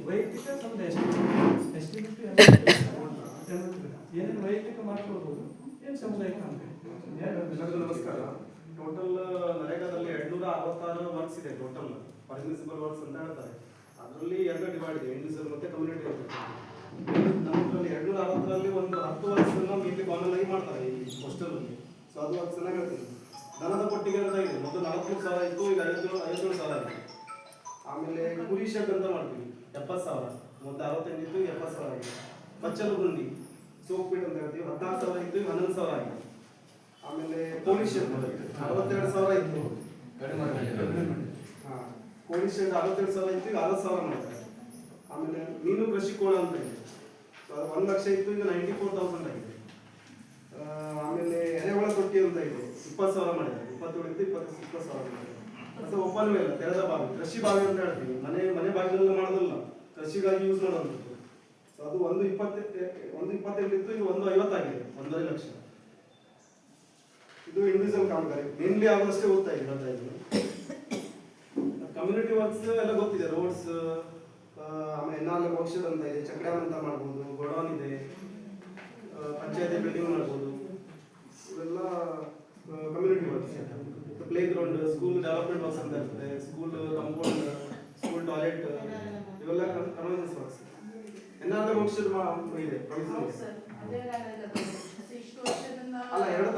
ವೈಯಕ್ತಿಕ ಸಮುದಾಯ ಏನೇನು ವೈಯಕ್ತಿಕ ಮಾಡ್ಕೊಳ್ಬೋದು, ಏನು ಸಮುದಾಯ ಕಾಮಗಾರಿ. ನಮಸ್ಕಾರ. ಟೋಟಲ್ ನರೇಗಾದಲ್ಲಿ 266 ವರ್ಕ್ಸ್ ಇದೆ. ಟೋಟಲ್ ಪರ್ಮಿಸಿಬಲ್ ವರ್ಕ್ಸ್ ಅಂತ ಹೇಳ್ತಾರೆ. ಅದರಲ್ಲಿ 2 ಡಿವೈಡ್ ಇದೆ, ಇಂಡಿವಿಜುವಲ್ ಮತ್ತೆ ಕಮ್ಯುನಿಟಿ. ನಮ್ಮದ್ರಲ್ಲಿ 260ರಲ್ಲಿ ಒಂದು 10 ವರ್ಕ್ಸ್ ಇಲ್ಲಿ ಕಾಮನ್ ಆಗಿ ಮಾಡ್ತಾರೆ ಈ ಹೋಸ್ಟೆಲ್ ಅಲ್ಲಿ. ಸೊ ಅದು ವರ್ಕ್ಸ್ ಅನ್ನ ಹೇಳ್ತೀನಿ. ದನದ ಕೊಟ್ಟಿಗೆ ಅಂತ ಇದೆ, ಮೊದಲು 43,000 ಇತ್ತು, ಈಗ 57,000 ಆಗಿದೆ. ಆಮೇಲೆ ಕುರಿ ಶೆಡ್ ಅಂತ ಮಾಡ್ತೀವಿ 70,000, ಮೊದಲು 68 ಇತ್ತು, 70,000 ಆಗಿದೆ. ಬಚ್ಚಲು ಗುಂಡಿ ಸೋಪ್ ಪೀಟ್ ಅಂತ ಹೇಳ್ತೀವಿ, 14,000 ಇತ್ತು, 11,000 ಆಗಿದೆ. ಆಮೇಲೆ ಕೋಳಿ ಶೆಡ್ 62,000 ಇತ್ತು, ಕೋಳಿ ಶೆಡ್ 62,000 ಇತ್ತು, ಈಗ 60,000 ಮಾಡ್ತಾರೆ. ಆಮೇಲೆ ಮೀನು ಕೃಷಿ ಕೋಳ ಅಂತ ಇದೆ, 1 ಲಕ್ಷ ಇತ್ತು, ಈಗ 94,000 ಆಗಿದೆ. ಆಮೇಲೆ ಎರೆಹುಳ ತೊಟ್ಟಿ ಅಂತ ಇದೆ 20,000 ಮಾಡಿದ್ದಾರೆ, 20,000 ಮಾಡಿದ್ದಾರೆ. ಮತ್ತೆ ಓಪನ್ ವೆಲ್ ತೆರೆದ ಬಾವಿ, ಕೃಷಿ ಬಾವಿ ಅಂತ ಹೇಳ್ತೀವಿ, ಮನೆ ಬಾಗಿಲೆಲ್ಲ ಮಾಡೋದಲ್ಲ, ಕೃಷಿಗಾಗಿ ಯೂಸ್ ಮಾಡುವಂಥದ್ದು. ಸೊ ಅದು 128 ಇತ್ತು, ಇದು 150 ಆಗಿದೆ, 1.5 ಲಕ್ಷ. ಇದು ಇಂಡಿವಿಜುವಲ್ ಕಾಮಗಾರಿ, ಮೇನ್ಲಿ ಆಗೋದಷ್ಟೇ ಓದ್ತಾ ಇದ್ದೀನಿ. ಕಮ್ಯುನಿಟಿ ವರ್ಕ್ಸ್ ಎಲ್ಲ ಗೊತ್ತಿದೆ, ರೋಡ್ಸ್, ಆಮೇಲೆ ಎನ್ಆರ್ ಔಷಧ ಅಂತ ಇದೆ, ಚಕ್ ಡ್ಯಾಮ್ ಅಂತ ಮಾಡ್ಬೋದು, ಗೋಡೌನ್ ಇದೆ, ಪಂಚಾಯತಿ ಬಿಲ್ಡಿಂಗ್ ಮಾಡ್ಬೋದು, ಇವೆಲ್ಲ community works. Play ground, school development works ಅಂತ ಇರ್ತದೆ, ಸ್ಕೂಲ್ ಕಂಪೌಂಡ್, ಸ್ಕೂಲ್ ಟಾಯ್ಲೆಟ್, ಇವೆಲ್ಲ ಕನ್ವರ್ಜೆನ್ಸ್ ವರ್ಕ್ಸ್. ಎನ್ಆರ್ ಔಷಧ ಇದೆ, ಪ್ರೊವಿಷನ್ ಅಲ್ಲ, 2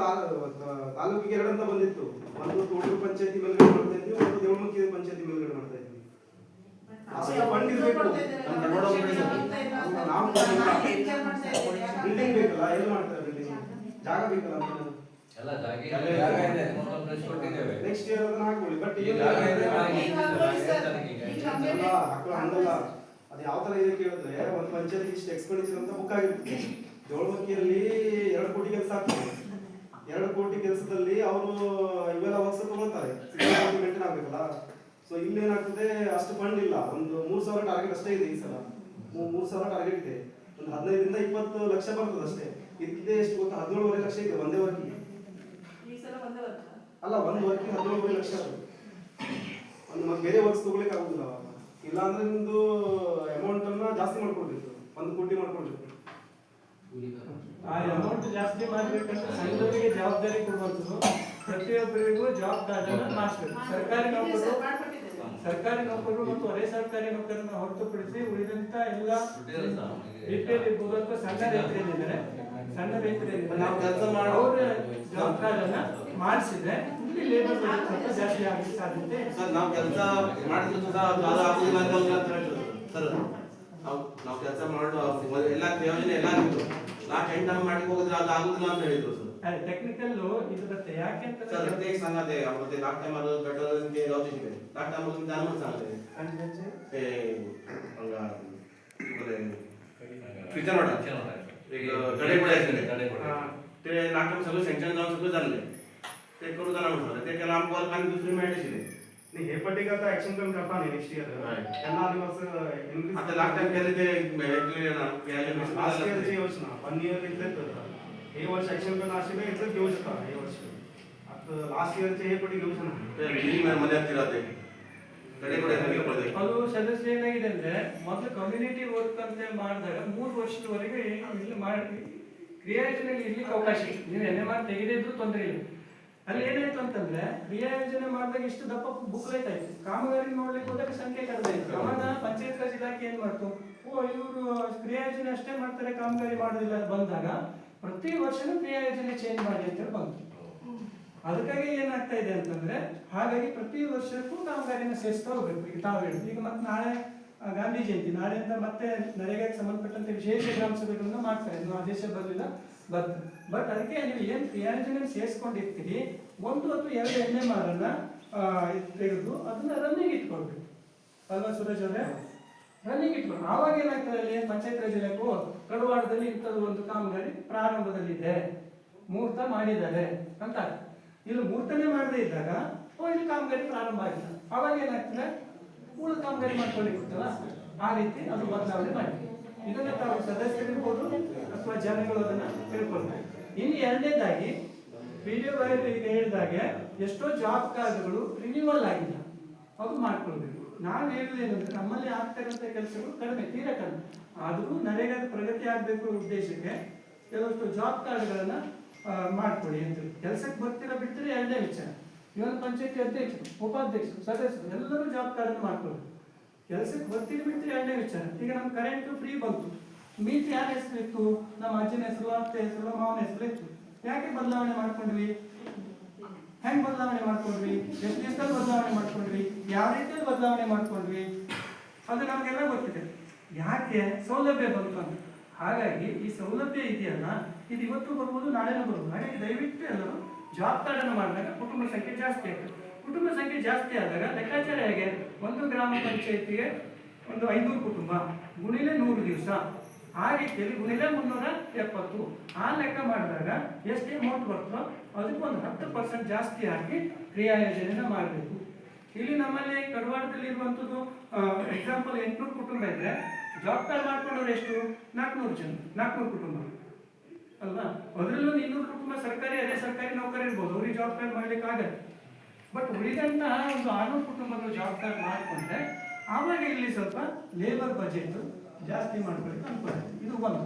ತಾಲೂಕಿಗೆ 2 ಅಂತ ಬಂದಿತ್ತು. ಒಂದು ತೋಟೂರು ಪಂಚಾಯತಿ ಮೇಲ್ಗಡೆ ಮಾಡ್ತಾ ಇದ್ವಿ, ಒಂದು ದೇವಳಮುಖಿ ಪಂಚಾಯತಿ ಮೇಲ್ಗಡೆ ಮಾಡ್ತಾ ಇದ್ವಿ. ಫಂಡ್ ಇರಬೇಕು, ನಾವು ಬಿಲ್ಡಿಂಗ್ ಬೇಕಲ್ಲ, ಎಲ್ಲಿ ಮಾಡ್ತಾರೆ ಬಿಲ್ಡಿಂಗ್, ಜಾಗ ಬೇಕಲ್ಲ, ನೆಕ್ಸ್ಟ್ ಇಯರ್ ಅದನ್ನ ಹಾಕೊಳ್ಳಿ. ಬಟ್ ಹಂಗಲ್ಲ, ಅದು ಯಾವ ತರ ಇದೆ ಕೇಳಿದ್ರೆ, ಒಂದು ಪಂಚಾಯತ್ ಇಷ್ಟು ಎಕ್ಸ್ಪೆಂಡಿಚರ್ ಅಂತ ಬುಕ್ ಆಗಿರ್ತದೆ. ದೇವಳಮುಖಿಯಲ್ಲಿ 2 ಕೋಟಿ ಕೆಲಸ ಆಗ್ತದೆ. 2 ಕೋಟಿ ಕೆಲಸದಲ್ಲಿ ಅವರು ಇವೆಲ್ಲ ವರ್ಷ ತಗೊಳ್ತಾರೆ, ಮೇಂಟೈನ್ ಆಗ್ಬೇಕಲ್ಲ. ಸೊ ಇಲ್ಲಿ ಏನಾಗ್ತದೆ, ಅಷ್ಟು ಫಂಡ್ ಇಲ್ಲ. ಒಂದು 3,000 ಟಾರ್ಗೆಟ್ ಅಷ್ಟೇ ಇದೆ ಈ ಸಲ. 3,000 ಟಾರ್ಗೆಟ್ ಇದೆ. ಒಂದು 15ರಿಂದ 20 ಲಕ್ಷ ಬರ್ತದೆ ಅಷ್ಟೇ. ಇದಕ್ಕೆ ಎಷ್ಟು ಗೊತ್ತಾ, 17.5 ಲಕ್ಷ ಇದೆ ಒಂದೇ ವರ್ಕಿಗೆ. ಅಲ್ಲ, ಒಂದು ವರ್ಕಿಗೆ 17.5 ಲಕ್ಷ. ಒಂದು ಮತ್ತೆ ಬೇರೆ ವರ್ಕ್ಸ್ ತಗೊಳ್ಳಿಕ್ಕೆ ಆಗುದಿಲ್ಲ ಅವಾಗ. ಇಲ್ಲಾಂದ್ರೆ ನಿಮ್ದು ಅಮೌಂಟ್ ಅನ್ನ ಜಾಸ್ತಿ ಮಾಡ್ಕೊಳ್ಬೇಕು, 1 ಕೋಟಿ ಮಾಡ್ಕೊಳ್ಬೇಕು. ಆ ಅಮೌಂಟ್ ಜಾಸ್ತಿ ಮಾಡ್ಬೇಕಂದ್ರೆ ಸಂಘಟನೆಗೆ ಜವಾಬ್ದಾರಿ ಕೊಡುವಂಥದ್ದು, ಪ್ರತಿಯೊಬ್ಬರಿಗೂ ಜಾಬ್ ಕಾರ್ಡ್ ಅನ್ನು ಮಾಡಿಸ್ಬೇಕು. ಸರ್ಕಾರಿ ನೌಕರರು ಮತ್ತು ಅರೆ ಸರ್ಕಾರಿ ನೌಕರರನ್ನು ಹೊರತುಪಡಿಸಿ ಉಳಿದಂತ ಎಲ್ಲ ಬಿಪಿಎಲ್ ಇರ್ಬೋದು ಅಥವಾ ಸಣ್ಣ ರೈತರೇನಿದ್ದಾರೆ, ನಾವು ಕೆಲಸ ಮಾಡೋ ಅವರ ಜಾಬ್ ಕಾರ್ಡ್ ಅನ್ನ ಮಾಡಿಸಿದ್ರೆ ಇಲ್ಲಿ ಲೇಬರ್ ಸ್ವಲ್ಪ ಜಾಸ್ತಿ ಆಗಲಿಕ್ಕೆ ಸಾಧ್ಯತೆ. ಸರ್, ನಾವು ಕೆಲಸ ಮಾಡಿದ್ರು ಸಹ ಅದು ಆಗುದಿಲ್ಲ ಅಂತ ಹೇಳ್ತಾರೆ ಸರ್. ನಾವು ಕೆಲಸ ಮಾಡುವ ಎಲ್ಲ ಯೋಜನೆ ಎಲ್ಲ ಆಗಿತ್ತು, ಲಾಸ್ಟ್ ಎಂಡ್ ಟೈಮ್ ಮಾಡಿ ಹೋಗಿದ್ರೆ ಅದು ಆಗುದಿಲ್ಲ ಅಂತ ಹೇಳಿದ್ರು ಸರ್. ಟೆಕ್ನಿಕಲ್ ಇದು ಬರುತ್ತೆ, ಯಾಕೆ ಅಂತ ಸರ್ ಪ್ರತ್ಯೇಕ ಸಂಘತೆ ಮತ್ತೆ ಲಾಸ್ಟ್ ಟೈಮ್ ಅದು ಪೆಟ್ರೋಲ್ ಲಾಜಿಕ್ ಇದೆ, ಲಾಸ್ಟ್ ಟೈಮ್ ಅದು ಜಾನುವಾರು ಸಂಘತೆ फ्यूचर एक तडेकोडे आसले ते नाटक सगळं सेंक्शन जाऊन सगळं झाले ते करू जाणार म्हटलं ते केलं आमकां वर्क आनी दुसरी मेळट आशिल्ली नाही हे पटीक आता ऍक्शन प्लॅन करता न्ही नेक्स्ट इयर त्यांना आधी असं इनक्रीज आता लास्ट टाइम केले ते लास्ट इयरची योजना 1 इयर इतलेच करता हे वर्ष ऍक्शन प्लॅन आशिल्ले इतलेच घेऊ शकता हे वर्ष आता लास्ट इयरचे हे पटीक घेऊ शकता ते विली मध्ये ಆಗ್ತಿರತ್ತೆ ತಡೆಕೋಡೆ ಹೇಗೆ ಪಡೆದೆ ಅದು ಸದಸ್ಯ ಏನಾಗಿದೆ ಅಂದ್ರೆ ಮೊದಲು ಕಮ್ಯುನಿಟಿ ವರ್ಕ್ ಅಂತ ಮಾಡಿದಾಗ 3 ವರ್ಷದವರೆಗೆ ಇಲ್ಲಿ ಮಾಡಿ ಕ್ರಿಯಾಯೋಜನೆಯಲ್ಲಿ ಇರ್ಲಿಕ್ಕೆ ಅವಕಾಶ ಇದೆ. ನೀವು NMR ತೆಗೆದಿದ್ರು ತೊಂದರೆ ಇಲ್ಲ. ಅಲ್ಲಿ ಏನಾಯ್ತು ಅಂತಂದ್ರೆ ಕ್ರಿಯಾಯೋಜನೆ ಮಾಡಿದಾಗ ಇಷ್ಟು ದಪ್ಪ ಬುಕ್ಲೆಟ್ ಆಯ್ತು, ಕಾಮಗಾರಿ ನೋಡ್ಲಿಕ್ಕೆ ಹೋದಾಗ ಸಂಖ್ಯೆ ಕಡಿಮೆ ಆಯ್ತು. ಅವಾಗ ಪಂಚಾಯತ್ ರಾಜ್ ಇಲಾಖೆ ಏನ್ ಮಾಡ್ತು, ಇವರು ಕ್ರಿಯಾಯೋಜನೆ ಅಷ್ಟೇ ಮಾಡ್ತಾರೆ ಕಾಮಗಾರಿ ಮಾಡೋದಿಲ್ಲ ಬಂದಾಗ ಪ್ರತಿ ವರ್ಷನೂ ಕ್ರಿಯಾಯೋಜನೆ ಚೇಂಜ್ ಮಾಡಿ ಅಂತ ಬಂತು. ಅದಕ್ಕಾಗಿ ಏನಾಗ್ತಾ ಇದೆ ಅಂತಂದ್ರೆ ಹಾಗಾಗಿ ಪ್ರತಿ ವರ್ಷಕ್ಕೂ ಕಾಮಗಾರಿನ ಸೇರಿಸ್ತಾ ಹೋಗ್ಬೇಕು. ಈಗ ತಾವು ಹೇಳಿದ್ವಿ, ಈಗ ಮತ್ತೆ ನಾಳೆ ಗಾಂಧಿ ಜಯಂತಿ, ನಾಳೆಯಿಂದ ಮತ್ತೆ ನರೇಗಾಕ್ಕೆ ಸಂಬಂಧಪಟ್ಟಂತೆ ವಿಶೇಷ ಗ್ರಾಮ ಸಭೆಗಳನ್ನ ಮಾಡ್ತಾರೆ. ಇನ್ನು ಆದೇಶ ಬರಲಿಲ್ಲ ಬರ್ತದೆ. ಬಟ್ ಅದಕ್ಕೆ ನೀವು ಏನು ಕ್ರಿಯಾಯೋಜನೆ ಸೇರಿಸ್ಕೊಂಡಿರ್ತೀರಿ 1 ಅಥವಾ 2 NMR ಅನ್ನ ತೆಗೆದು ಅದನ್ನ ರನ್ನಿಂಗ್ ಇಟ್ಕೊಳ್ಬೇಕು ಅಲ್ವಾ ಸುರೇಶ್ ಅವರೇ? ರನ್ನಿಂಗ್ ಇಟ್ಕೊಂಡು ಆವಾಗ ಏನಾಗ್ತದೆ, ಅಲ್ಲಿ ಪಂಚಾಯತ್ ರಾಜ್ ಇಲಾಖೆ ಕಡವಾಡದಲ್ಲಿ ಇಂಥದ್ದು ಒಂದು ಕಾಮಗಾರಿ ಪ್ರಾರಂಭದಲ್ಲಿದೆ, ಮುಹೂರ್ತ ಮಾಡಿದ್ದಾರೆ ಅಂತ. ಇಲ್ಲಿ ಮುಹೂರ್ತನೇ ಮಾಡದೇ ಇದ್ದಾಗ ಇಲ್ಲಿ ಕಾಮಗಾರಿ ಪ್ರಾರಂಭ ಆಗಿಲ್ಲ, ಅವಾಗ ಏನಾಗ್ತದೆ ಉಳಿದ ಕಾಮಗಾರಿ ಮಾಡ್ಕೊಳ್ಳಿಕ್ಕೆ ಗೊತ್ತಲ್ಲ, ಆ ರೀತಿ ಅದು ಬದಲಾವಣೆ ಮಾಡಿ ಇದನ್ನ ತಾವು ಸದಸ್ಯರಿರ್ಬೋದು ಅಥವಾ ಜನಗಳು ಅದನ್ನ ತಿಳ್ಕೊಳ್ತಾರೆ. ಇನ್ನು ಎರಡನೇದಾಗಿ ವಿಡಿಯೋ ಈಗ ಹೇಳಿದಾಗೆ ಎಷ್ಟೋ ಜಾಬ್ ಕಾರ್ಡ್ಗಳು ರಿನ್ಯೂವಲ್ ಆಗಿಲ್ಲ, ಅದು ಮಾಡ್ಕೊಳ್ಬೇಕು. ನಾನು ಹೇಳುವುದೇನಂದ್ರೆ ನಮ್ಮಲ್ಲಿ ಆಗ್ತಕ್ಕಂಥ ಕೆಲಸಗಳು ಕಡಿಮೆ, ತೀರಾ ಕಡಿಮೆ. ಆದರೂ ನರೇಗಾದ ಪ್ರಗತಿ ಆಗಬೇಕು ಉದ್ದೇಶಕ್ಕೆ ಕೆಲವಷ್ಟು ಜಾಬ್ ಕಾರ್ಡ್ಗಳನ್ನ ಮಾಡ್ಕೊಡಿ ಅಂತ. ಕೆಲಸಕ್ಕೆ ಬರ್ತೀರಾ ಬಿಡ್ತೀರಾ ಎರಡನೇ ವಿಚಾರ. ಇವನ್ ಪಂಚಾಯತಿ ಅಧ್ಯಕ್ಷರು, ಉಪಾಧ್ಯಕ್ಷರು, ಸದಸ್ಯರು ಎಲ್ಲರೂ ಜಾಬ್ ಕಾರ್ಡ್ ಮಾಡ್ಕೊಳ್ಳಿ. ಕೆಲಸಕ್ಕೆ ಬರ್ತೀರಿ ಬಿಡ್ತೀರಿ ಎರಡನೇ ವಿಚಾರ. ಈಗ ನಮ್ಮ ಕರೆಂಟ್ ಫ್ರೀ ಬಂತು, ಮೀಟರ್ ಯಾರ ಹೆಸರು ಇತ್ತು, ನಮ್ಮ ಅಜ್ಜನ ಹೆಸರು, ಅತ್ತೆ ಹೆಸರು, ಮಾವನ ಹೆಸರು ಇತ್ತು. ಯಾಕೆ ಬದಲಾವಣೆ ಮಾಡ್ಕೊಂಡ್ವಿ, ಹೆಂಗ್ ಬದಲಾವಣೆ ಮಾಡ್ಕೊಂಡ್ವಿ, ಎಷ್ಟು ದಿವಸದಲ್ಲಿ ಬದಲಾವಣೆ ಮಾಡ್ಕೊಂಡ್ವಿ, ಯಾವ ರೀತಿಯಲ್ಲಿ ಬದಲಾವಣೆ ಮಾಡ್ಕೊಂಡ್ವಿ, ಅದು ನಮಗೆಲ್ಲ ಗೊತ್ತಿದೆ. ಯಾಕೆ ಸೌಲಭ್ಯ ಬಂತು ಅಂತ. ಹಾಗಾಗಿ ಈ ಸೌಲಭ್ಯ ಇದೆಯಲ್ಲ, ಇದು ಇವತ್ತು ಬರ್ಬೋದು, ನಾಳೆನೂ ಬರ್ಬೋದು. ಹಾಗಾಗಿ ದಯವಿಟ್ಟು ಎಲ್ಲರೂ ಜಾಬ್ ಕಾರ್ಡ್ ಅನ್ನು ಮಾಡಿದಾಗ ಕುಟುಂಬ ಸಂಖ್ಯೆ ಜಾಸ್ತಿ ಆಗ್ತದೆ. ಕುಟುಂಬ ಸಂಖ್ಯೆ ಜಾಸ್ತಿ ಆದಾಗ ಲೆಕ್ಕಾಚಾರ ಹೇಗೆ, ಒಂದು ಗ್ರಾಮ ಪಂಚಾಯತಿಗೆ ಒಂದು 500 ಕುಟುಂಬ ಗುಣಿಲೆ 100 ದಿವಸ, ಆ ರೀತಿಯಲ್ಲಿ ಉಳಿದ 370 ಆ ಲೆಕ್ಕ ಮಾಡಿದಾಗ ಎಷ್ಟು ಅಮೌಂಟ್ ಬರ್ತೋ ಅದಕ್ಕೊಂದು 10% ಜಾಸ್ತಿ ಹಾಕಿ ಕ್ರಿಯಾ ಯೋಜನೆನ ಮಾಡಬೇಕು. ಇಲ್ಲಿ ನಮ್ಮಲ್ಲಿ ಕಡವಾಡದಲ್ಲಿ ಇರುವಂಥದ್ದು ಎಕ್ಸಾಂಪಲ್ 800 ಕುಟುಂಬ ಇದ್ರೆ ಜಾಬ್ ಕಾರ್ಡ್ ಮಾಡ್ಕೊಂಡವ್ರು ಎಷ್ಟು 400 ಕುಟುಂಬ ಅಲ್ವಾ. ಅದರಲ್ಲೂ 200 ಕುಟುಂಬ ಅದೇ ಸರ್ಕಾರಿ ನೌಕರಿ ಇರ್ಬೋದು, ಅವ್ರಿಗೆ ಜಾಬ್ ಕಾರ್ಡ್ ಮಾಡ್ಲಿಕ್ಕೆ ಆಗಲ್ಲ. ಬಟ್ ಉಳಿದಂತಹ ಒಂದು 600 ಕುಟುಂಬಗಳು ಜಾಬ್ ಕಾರ್ಡ್ ಮಾಡಿಕೊಂಡ್ರೆ ಆವಾಗ ಇಲ್ಲಿ ಸ್ವಲ್ಪ ಲೇಬರ್ ಬಜೆಟ್ ಜಾಸ್ತಿ ಮಾಡ್ಕೊಳ್ಳಿಕ್ಕೆ ಅನುಕೂಲ. ಇದು ಒಂದು.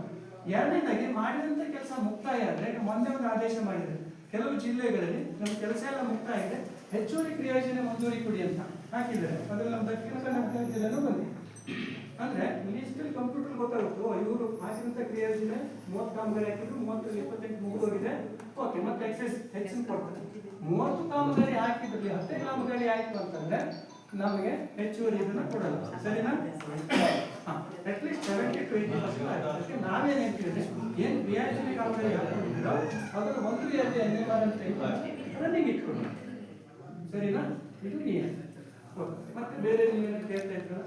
ಎರಡನೇದಾಗಿ ಮಾಡಿದಂಥ ಕೆಲಸ ಮುಕ್ತಾಯ ಆದರೆ ಮೊನ್ನೆ ಒಂದು ಆದೇಶ ಮಾಡಿದರೆ ಕೆಲವು ಜಿಲ್ಲೆಗಳಲ್ಲಿ ನಮ್ಮ ಕೆಲಸ ಎಲ್ಲ ಮುಕ್ತಾಯ ಇದೆ, ಹೆಚ್ಚುವರಿ ಕ್ರಿಯಾಯೋಜನೆ ಮಂಜೂರಿ ಕೊಡಿ ಅಂತ ಹಾಕಿದ್ದಾರೆ. ಅದ್ರಲ್ಲಿ ನಮ್ಮ ದಕ್ಷಿಣ ಕನ್ನಡ ಜಿಲ್ಲೆನೂ ಬಂದಿದೆ. ಅಂದ್ರೆ ಲಿಸ್ಟಲ್ಲಿ ಕಂಪ್ಯೂಟರ್ ಗೊತ್ತಾಗುತ್ತೋ ಇವರು ಹಾಕಿದಂಥ ಕ್ರಿಯಾಯೋಜನೆ 30 ಕಾಮಗಾರಿ ಹಾಕಿದ್ರು, 30 28 ಮುಗಿದೋಗಿದೆ, ಓಕೆ ಮತ್ತೆ ಎಕ್ಸೈಸ್ ಹೆಚ್ಚಿನ ಕೊಡ್ತಾರೆ. 30 ಕಾಮಗಾರಿ ಹಾಕಿದ್ರಲ್ಲಿ 10 ಕಾಮಗಾರಿ ಆಯ್ತು ಅಂತಂದ್ರೆ ನಮಗೆ ಹೆಚ್ಚುವರಿ ಇದನ್ನ ಕೊಡಲ್ಲ, ಸರಿನಾ? ಅಟ್ಲೀಸ್ಟ್ 70 to 80% ಅದಕ್ಕೆ ನಾವೇನು ಹೇಳ್ತೀವಿ, ಏನು ಕ್ರಿಯಾಯೋಜನೆ ಕಾಮಗಾರಿ ಹಾಕಿದ್ರು ಅದರ ಒಂದು ರೀತಿಯ ರನ್ನಿಂಗ್ ಇಟ್ಕೊಂಡು, ಸರಿನಾ? ಇದು ನಿಯಮ. ಮತ್ತೆ ಬೇರೆ ನೀವೇನು ಕೇಳ್ತಾ ಇದ್ದೀರಾ?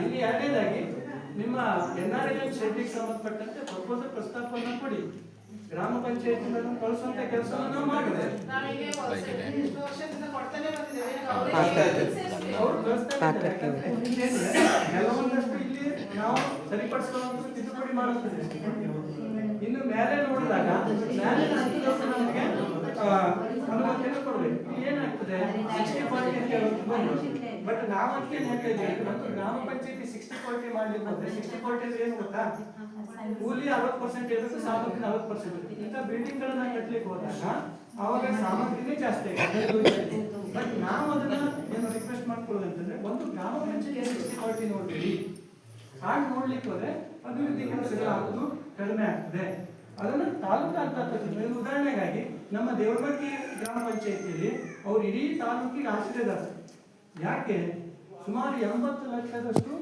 ಇಲ್ಲಿ ಎರಡನೇದಾಗಿ ನಿಮ್ಮ NRLM ಶೆಡ್ಡಿಗೆ ಸಂಬಂಧಪಟ್ಟಂತೆ ಪ್ರಪೋಸಲ್ ಪ್ರಸ್ತಾಪವನ್ನು ಕೊಡಿ. ಗ್ರಾಮ ಪಂಚಾಯತ್ ಕಳಿಸುವಂತ ಕೆಲಸವನ್ನು ನಾವು ಮಾಡಿದೆ. ಕೆಲವೊಂದಷ್ಟು ಇಲ್ಲಿ ನಾವು ಸರಿಪಡಿಸುವಂತ ತಿದ್ದುಪಡಿ ಮಾಡುತ್ತದೆ. ಇನ್ನು ಮೇಲೆ ನೋಡಿದಾಗ ಮೇಲೆ ನಮಗೆ ಅನುಮತಿಯನ್ನು ಕೊಡಬೇಕು. ಏನಾಗ್ತದೆ 60-40 ಅಂತ ಹೇಳೋದು. ಬಟ್ ನಾವಂತೂ ಹೇಳ್ತಾ ಇದ್ದೀವಿ, ಮತ್ತು ಗ್ರಾಮ ಪಂಚಾಯತಿ 60-40 ಮಾಡ್ಲಿಕ್ಕೆ ಹೋದ್ರೆ 60-40 ಏನು ಗೊತ್ತಾ, ಕೂಲಿ 60% ಇರಬೇಕು, ಸಾಮಗ್ರಿ 40%. ಇಂಥ ಬಿಲ್ಡಿಂಗ್ ಗಳನ್ನ ಕಟ್ಲಿಕ್ಕೆ ಹೋದಾಗ ಅವಾಗ ಸಾಮಗ್ರಿನೇ ಜಾಸ್ತಿ ಆಗುತ್ತೆ. ಬಟ್ ನಾವು ಅದನ್ನ ಏನು ರಿಕ್ವೆಸ್ಟ್ ಮಾಡ್ಕೊಳ್ಳೋದಂತಂದ್ರೆ ಒಂದು ಗ್ರಾಮ ಪಂಚಾಯತಿ 60-40 ನೋಡ್ತೀವಿ, ಹಾಗೆ ನೋಡ್ಲಿಕ್ಕೆ ಹೋದ್ರೆ ಅಭಿವೃದ್ಧಿ ಕೆಲಸಗಳು ಆಗೋದು ಕಡಿಮೆ ಆಗ್ತದೆ. ಅದನ್ನ ತಾಲೂಕು ಅಂತ ಉದಾಹರಣೆಗಾಗಿ ನಮ್ಮ ದೇವರಬಟ್ಟಿ ಗ್ರಾಮ ಪಂಚಾಯತಿಯಲ್ಲಿ ಅವ್ರು ಇಡೀ ತಾಲೂಕಿಗೆ ಆಶ್ರಯದಾರರು. ಯಾಕೆ? ಸುಮಾರು 80 ಲಕ್ಷದಷ್ಟು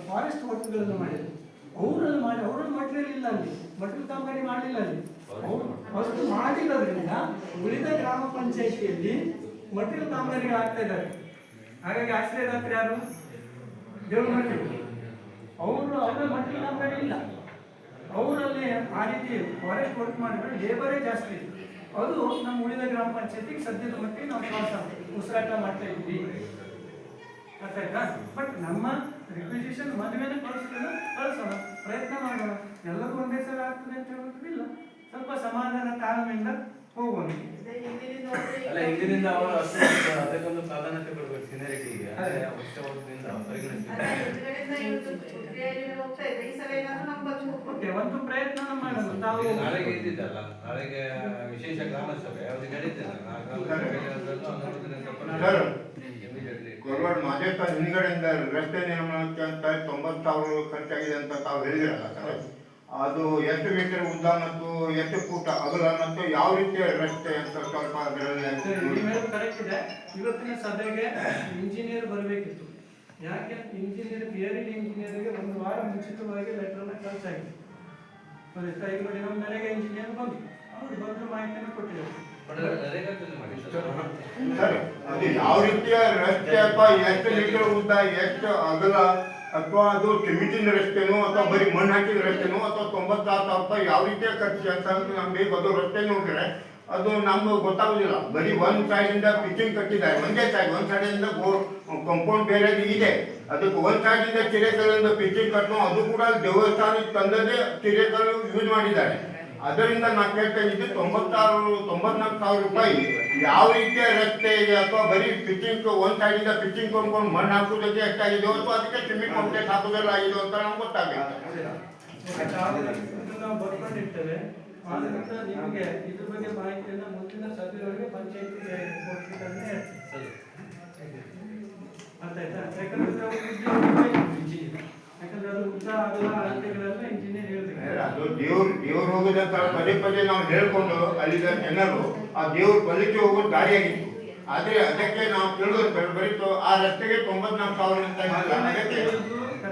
ಫಾರೆಸ್ಟ್ ವರ್ಕ್ಗಳನ್ನು ಮಾಡಿದ್ರು. ಅವರಲ್ಲಿ ಮಟೀರಿಯಲ್ ಇಲ್ಲ, ಅಲ್ಲಿ ಮಟೀರಿಯಲ್ ಕಾಮಗಾರಿ ಮಾಡಲಿಲ್ಲ. ಅಲ್ಲಿ ಅಷ್ಟು ಮಾಡಿರೋದ್ರಿಂದ ಉಳಿದ ಗ್ರಾಮ ಪಂಚಾಯತಿಯಲ್ಲಿ ಮಟೀರಿಯಲ್ ಕಾಮಗಾರಿಗಳು ಆಗ್ತಾ ಇದ್ದಾರೆ. ಹಾಗಾಗಿ ಆಶ್ರಯದಾತರು ಯಾರು? ದೇವರಬಟ್ಟಿ. ಅವರ ಮಟೀರಿಯಲ್ ಕಾಮಗಾರಿ ಇಲ್ಲ. ಅವರಲ್ಲಿ ಆ ರೀತಿ ಫಾರೆಸ್ಟ್ ವರ್ಕ್ ಮಾಡಿದ್ರೆ ಲೇಬರೇ ಜಾಸ್ತಿ. ಅದು ನಮ್ಮ ಉಳಿದ ಗ್ರಾಮ ಪಂಚಾಯತಿಗೆ ಸದ್ಯದ ಮಟ್ಟಿಗೆ ನಾವು ಉಸಿರಾಟ ಮಾಡ್ತಾ ಇದ್ವಿ. ಅರ್ಥ ಆಯ್ತಾ? ಬಟ್ ನಮ್ಮ ರಿಕ್ವಿಸಿಷನ್ ಮದುವೆನ ಕಳಿಸೋಣ, ಪ್ರಯತ್ನ ಮಾಡೋಣ. ಎಲ್ಲರೂ ಒಂದೇ ಸಲ ಆಗ್ತದೆ ಅಂತ ಹೇಳೋದು ಇಲ್ಲ. ಸ್ವಲ್ಪ ಸಮಾಧಾನ ತಾಳ್ಮೆಯಿಂದ ಹೋಗೋಣ. ಅಲ್ಲ, ಹಿಂದಿನಿಂದ ಅವರು ಅದಕ್ಕೊಂದು ಪ್ರಾಧಾನ್ಯತೆ ಕೊಡಬೇಕು, ಸಿನಿಯರಿಟಿಗೆ. ಒಂದು ಪ್ರಯತ್ನ ಮಾಡೋಣ. ನಾವು ನಾಳೆಗೆ ಇದ್ದಿದ್ದಲ್ಲ, ನಾಳೆಗೆ ವಿಶೇಷ ಗ್ರಾಮ ಸಭೆ ಕೋಲ್ವಾಡ್ ಮಾದೇಶ ಹಿಂದ್ಗಡೆಯಿಂದ ರಸ್ತೆ ನಿರ್ಮಾಣಕ್ಕೆ ಅಂತ 90,000 ಖರ್ಚಾಗಿದೆ ಅಂತ ತಾವು ಹೇಳಿದಿರಲ್ಲ ಸರ್, ಅದು ಎಷ್ಟು ಮೀಟರ್ ಉದ್ದ ಮತ್ತು ಎಷ್ಟು ಫೂಟ್ ಅಗಲ ಮತ್ತು ಯಾವ ರೀತಿಯ ರಸ್ತೆ ಅಂತ ಸ್ವಲ್ಪ ಅದರಲ್ಲಿ ಕರೆಕ್ಟ್ ಇದೆ. ಇವತ್ತಿನ ಸಭೆಗೆ ಇಂಜಿನಿಯರ್ ಬರಬೇಕಿತ್ತು. ಯಾಕೆ ಇಂಜಿನಿಯರ್ ಬಿಯರಿಂಗ್ ಇಂಜಿನಿಯರ್ಗೆ 1 ವಾರ ಮುಂಚಿತವಾಗಿ ಲೆಟರ್ನ ಕಳಿಸಾಗಿದೆ. ಈಗ ನೋಡಿ ನಮ್ಮ ಮನೆಗೆ ಇಂಜಿನಿಯರ್ ಬಂದು ಅವರು ಬಂದು ಮಾಹಿತಿಯನ್ನು ಕೊಟ್ಟಿದ್ದಾರೆ. ಸರ್, ಅದು ಯಾವ ರೀತಿಯ ರಸ್ತೆ ಅಥವಾ ಎಷ್ಟು ಮೀಟರ್ ಉದ್ದ ಎಷ್ಟು ಅಗಲ, ಅಥವಾ ಅದು ಸಿಮೆಂಟಿನ ರಸ್ತೆನೋ ಅಥವಾ ಬರೀ ಮಣ್ಣು ಹಾಕಿದ ರಸ್ತೆನೋ ಅಥವಾ 96,000 ರೂಪಾಯಿ ಯಾವ ರೀತಿಯ ಖರ್ಚು ಅಂತ ನಮ್ಗೆ ಅದು ರಸ್ತೆ ನೋಡಿದ್ರೆ ಅದು ನಮ್ಗೆ ಗೊತ್ತಾಗುದಿಲ್ಲ. ಬರೀ ಒಂದ್ ಸೈಡ್ ಇಂದ ಪಿಚಿಂಗ್ ಕಟ್ಟಿದ್ದಾರೆ, ಒಂದೇ ಸೈಡ್, ಒಂದ್ ಸೈಡ್ ಇಂದ ಕಂಪೌಂಡ್ ಬೇರೆ ಇದೆ, ಅದಕ್ಕೆ ಒಂದ್ ಸೈಡ್ ಇಂದ ಚಿರೆಕಲ್ಲಿಂದ ಪಿಚಿಂಗ್ ಕಟ್ಟೋ, ಅದು ಕೂಡ ದೇವಸ್ಥಾನಕ್ಕೆ ತಂದದೇ ಚಿರೆಕಲ್ಲು ಯೂಸ್ ಮಾಡಿದ್ದಾರೆ. ಅದರಿಂದ ನಾನು ಕೇಳ್ತಾ ಇದ್ದೆ 94,000 ರೂಪಾಯಿ ಯಾವ ರೀತಿಯ ರಸ್ತೆ ಇದೆ, ಅಥವಾ ಬರೀ ಪಿಚಿಂಗ್ ಒಂದ್ ಸೈಡ್ ಇಂದ ಪಿಚಿಂಗ್ ಕೊಂಡ್ಕೊಂಡು ಮಣ್ಣು ಹಾಕುವುದಕ್ಕೆ ಎಷ್ಟಾಗಿದೆ, ಅಥವಾ ಅದಕ್ಕೆ ಸಿಮೆಂಟ್ ಕಾಂಕ್ರೀಟ್ ಹಾಕುವುದೆಲ್ಲ ಆಗಿದೆ ಅಂತ ನಮ್ಗೆ ಗೊತ್ತಾಗಬೇಕು. ನಾವು ಬರ್ಕೊಂಡಿರ್ತೇವೆ. ಆನಂತರ ನಿಮಗೆ ಇದ್ರ ಬಗ್ಗೆ ಮಾಹಿತಿಯನ್ನು ಮುಂದಿನ ಸಭೆಯೊಳಗೆ ಪಂಚಾಯತಿಗೆ ಕೊಡ್ಬೇಕಂದ್ರೆ ಅರ್ಥ ಆಯ್ತಾ? ಯಾಕಂದ್ರೆ ಅದು ಉದ್ದ ಆಗಲ್ಲ ಅಳತೆಗಳೆಲ್ಲ ಇಂಜಿನಿಯರ್ ಹೇಳ್ತಾರೆ. ಅದು ದೇವ್ರು ಹೋಗೋದಂತ ಪದೇ ನಾವು ಹೇಳ್ಕೊಂಡು ಅಲ್ಲಿದ್ದ ಜನರು ಆ ದೇವ್ರ ಬಲಿಕೆ ಹೋಗೋದು ದಾರಿಯಾಗಿತ್ತು. ಆದ್ರೆ ಅದಕ್ಕೆ ನಾವು ಕೇಳೋದು ಬರೀತು ಆ ರಸ್ತೆಗೆ 94,000 ಅಂತ ಅದಕ್ಕೆ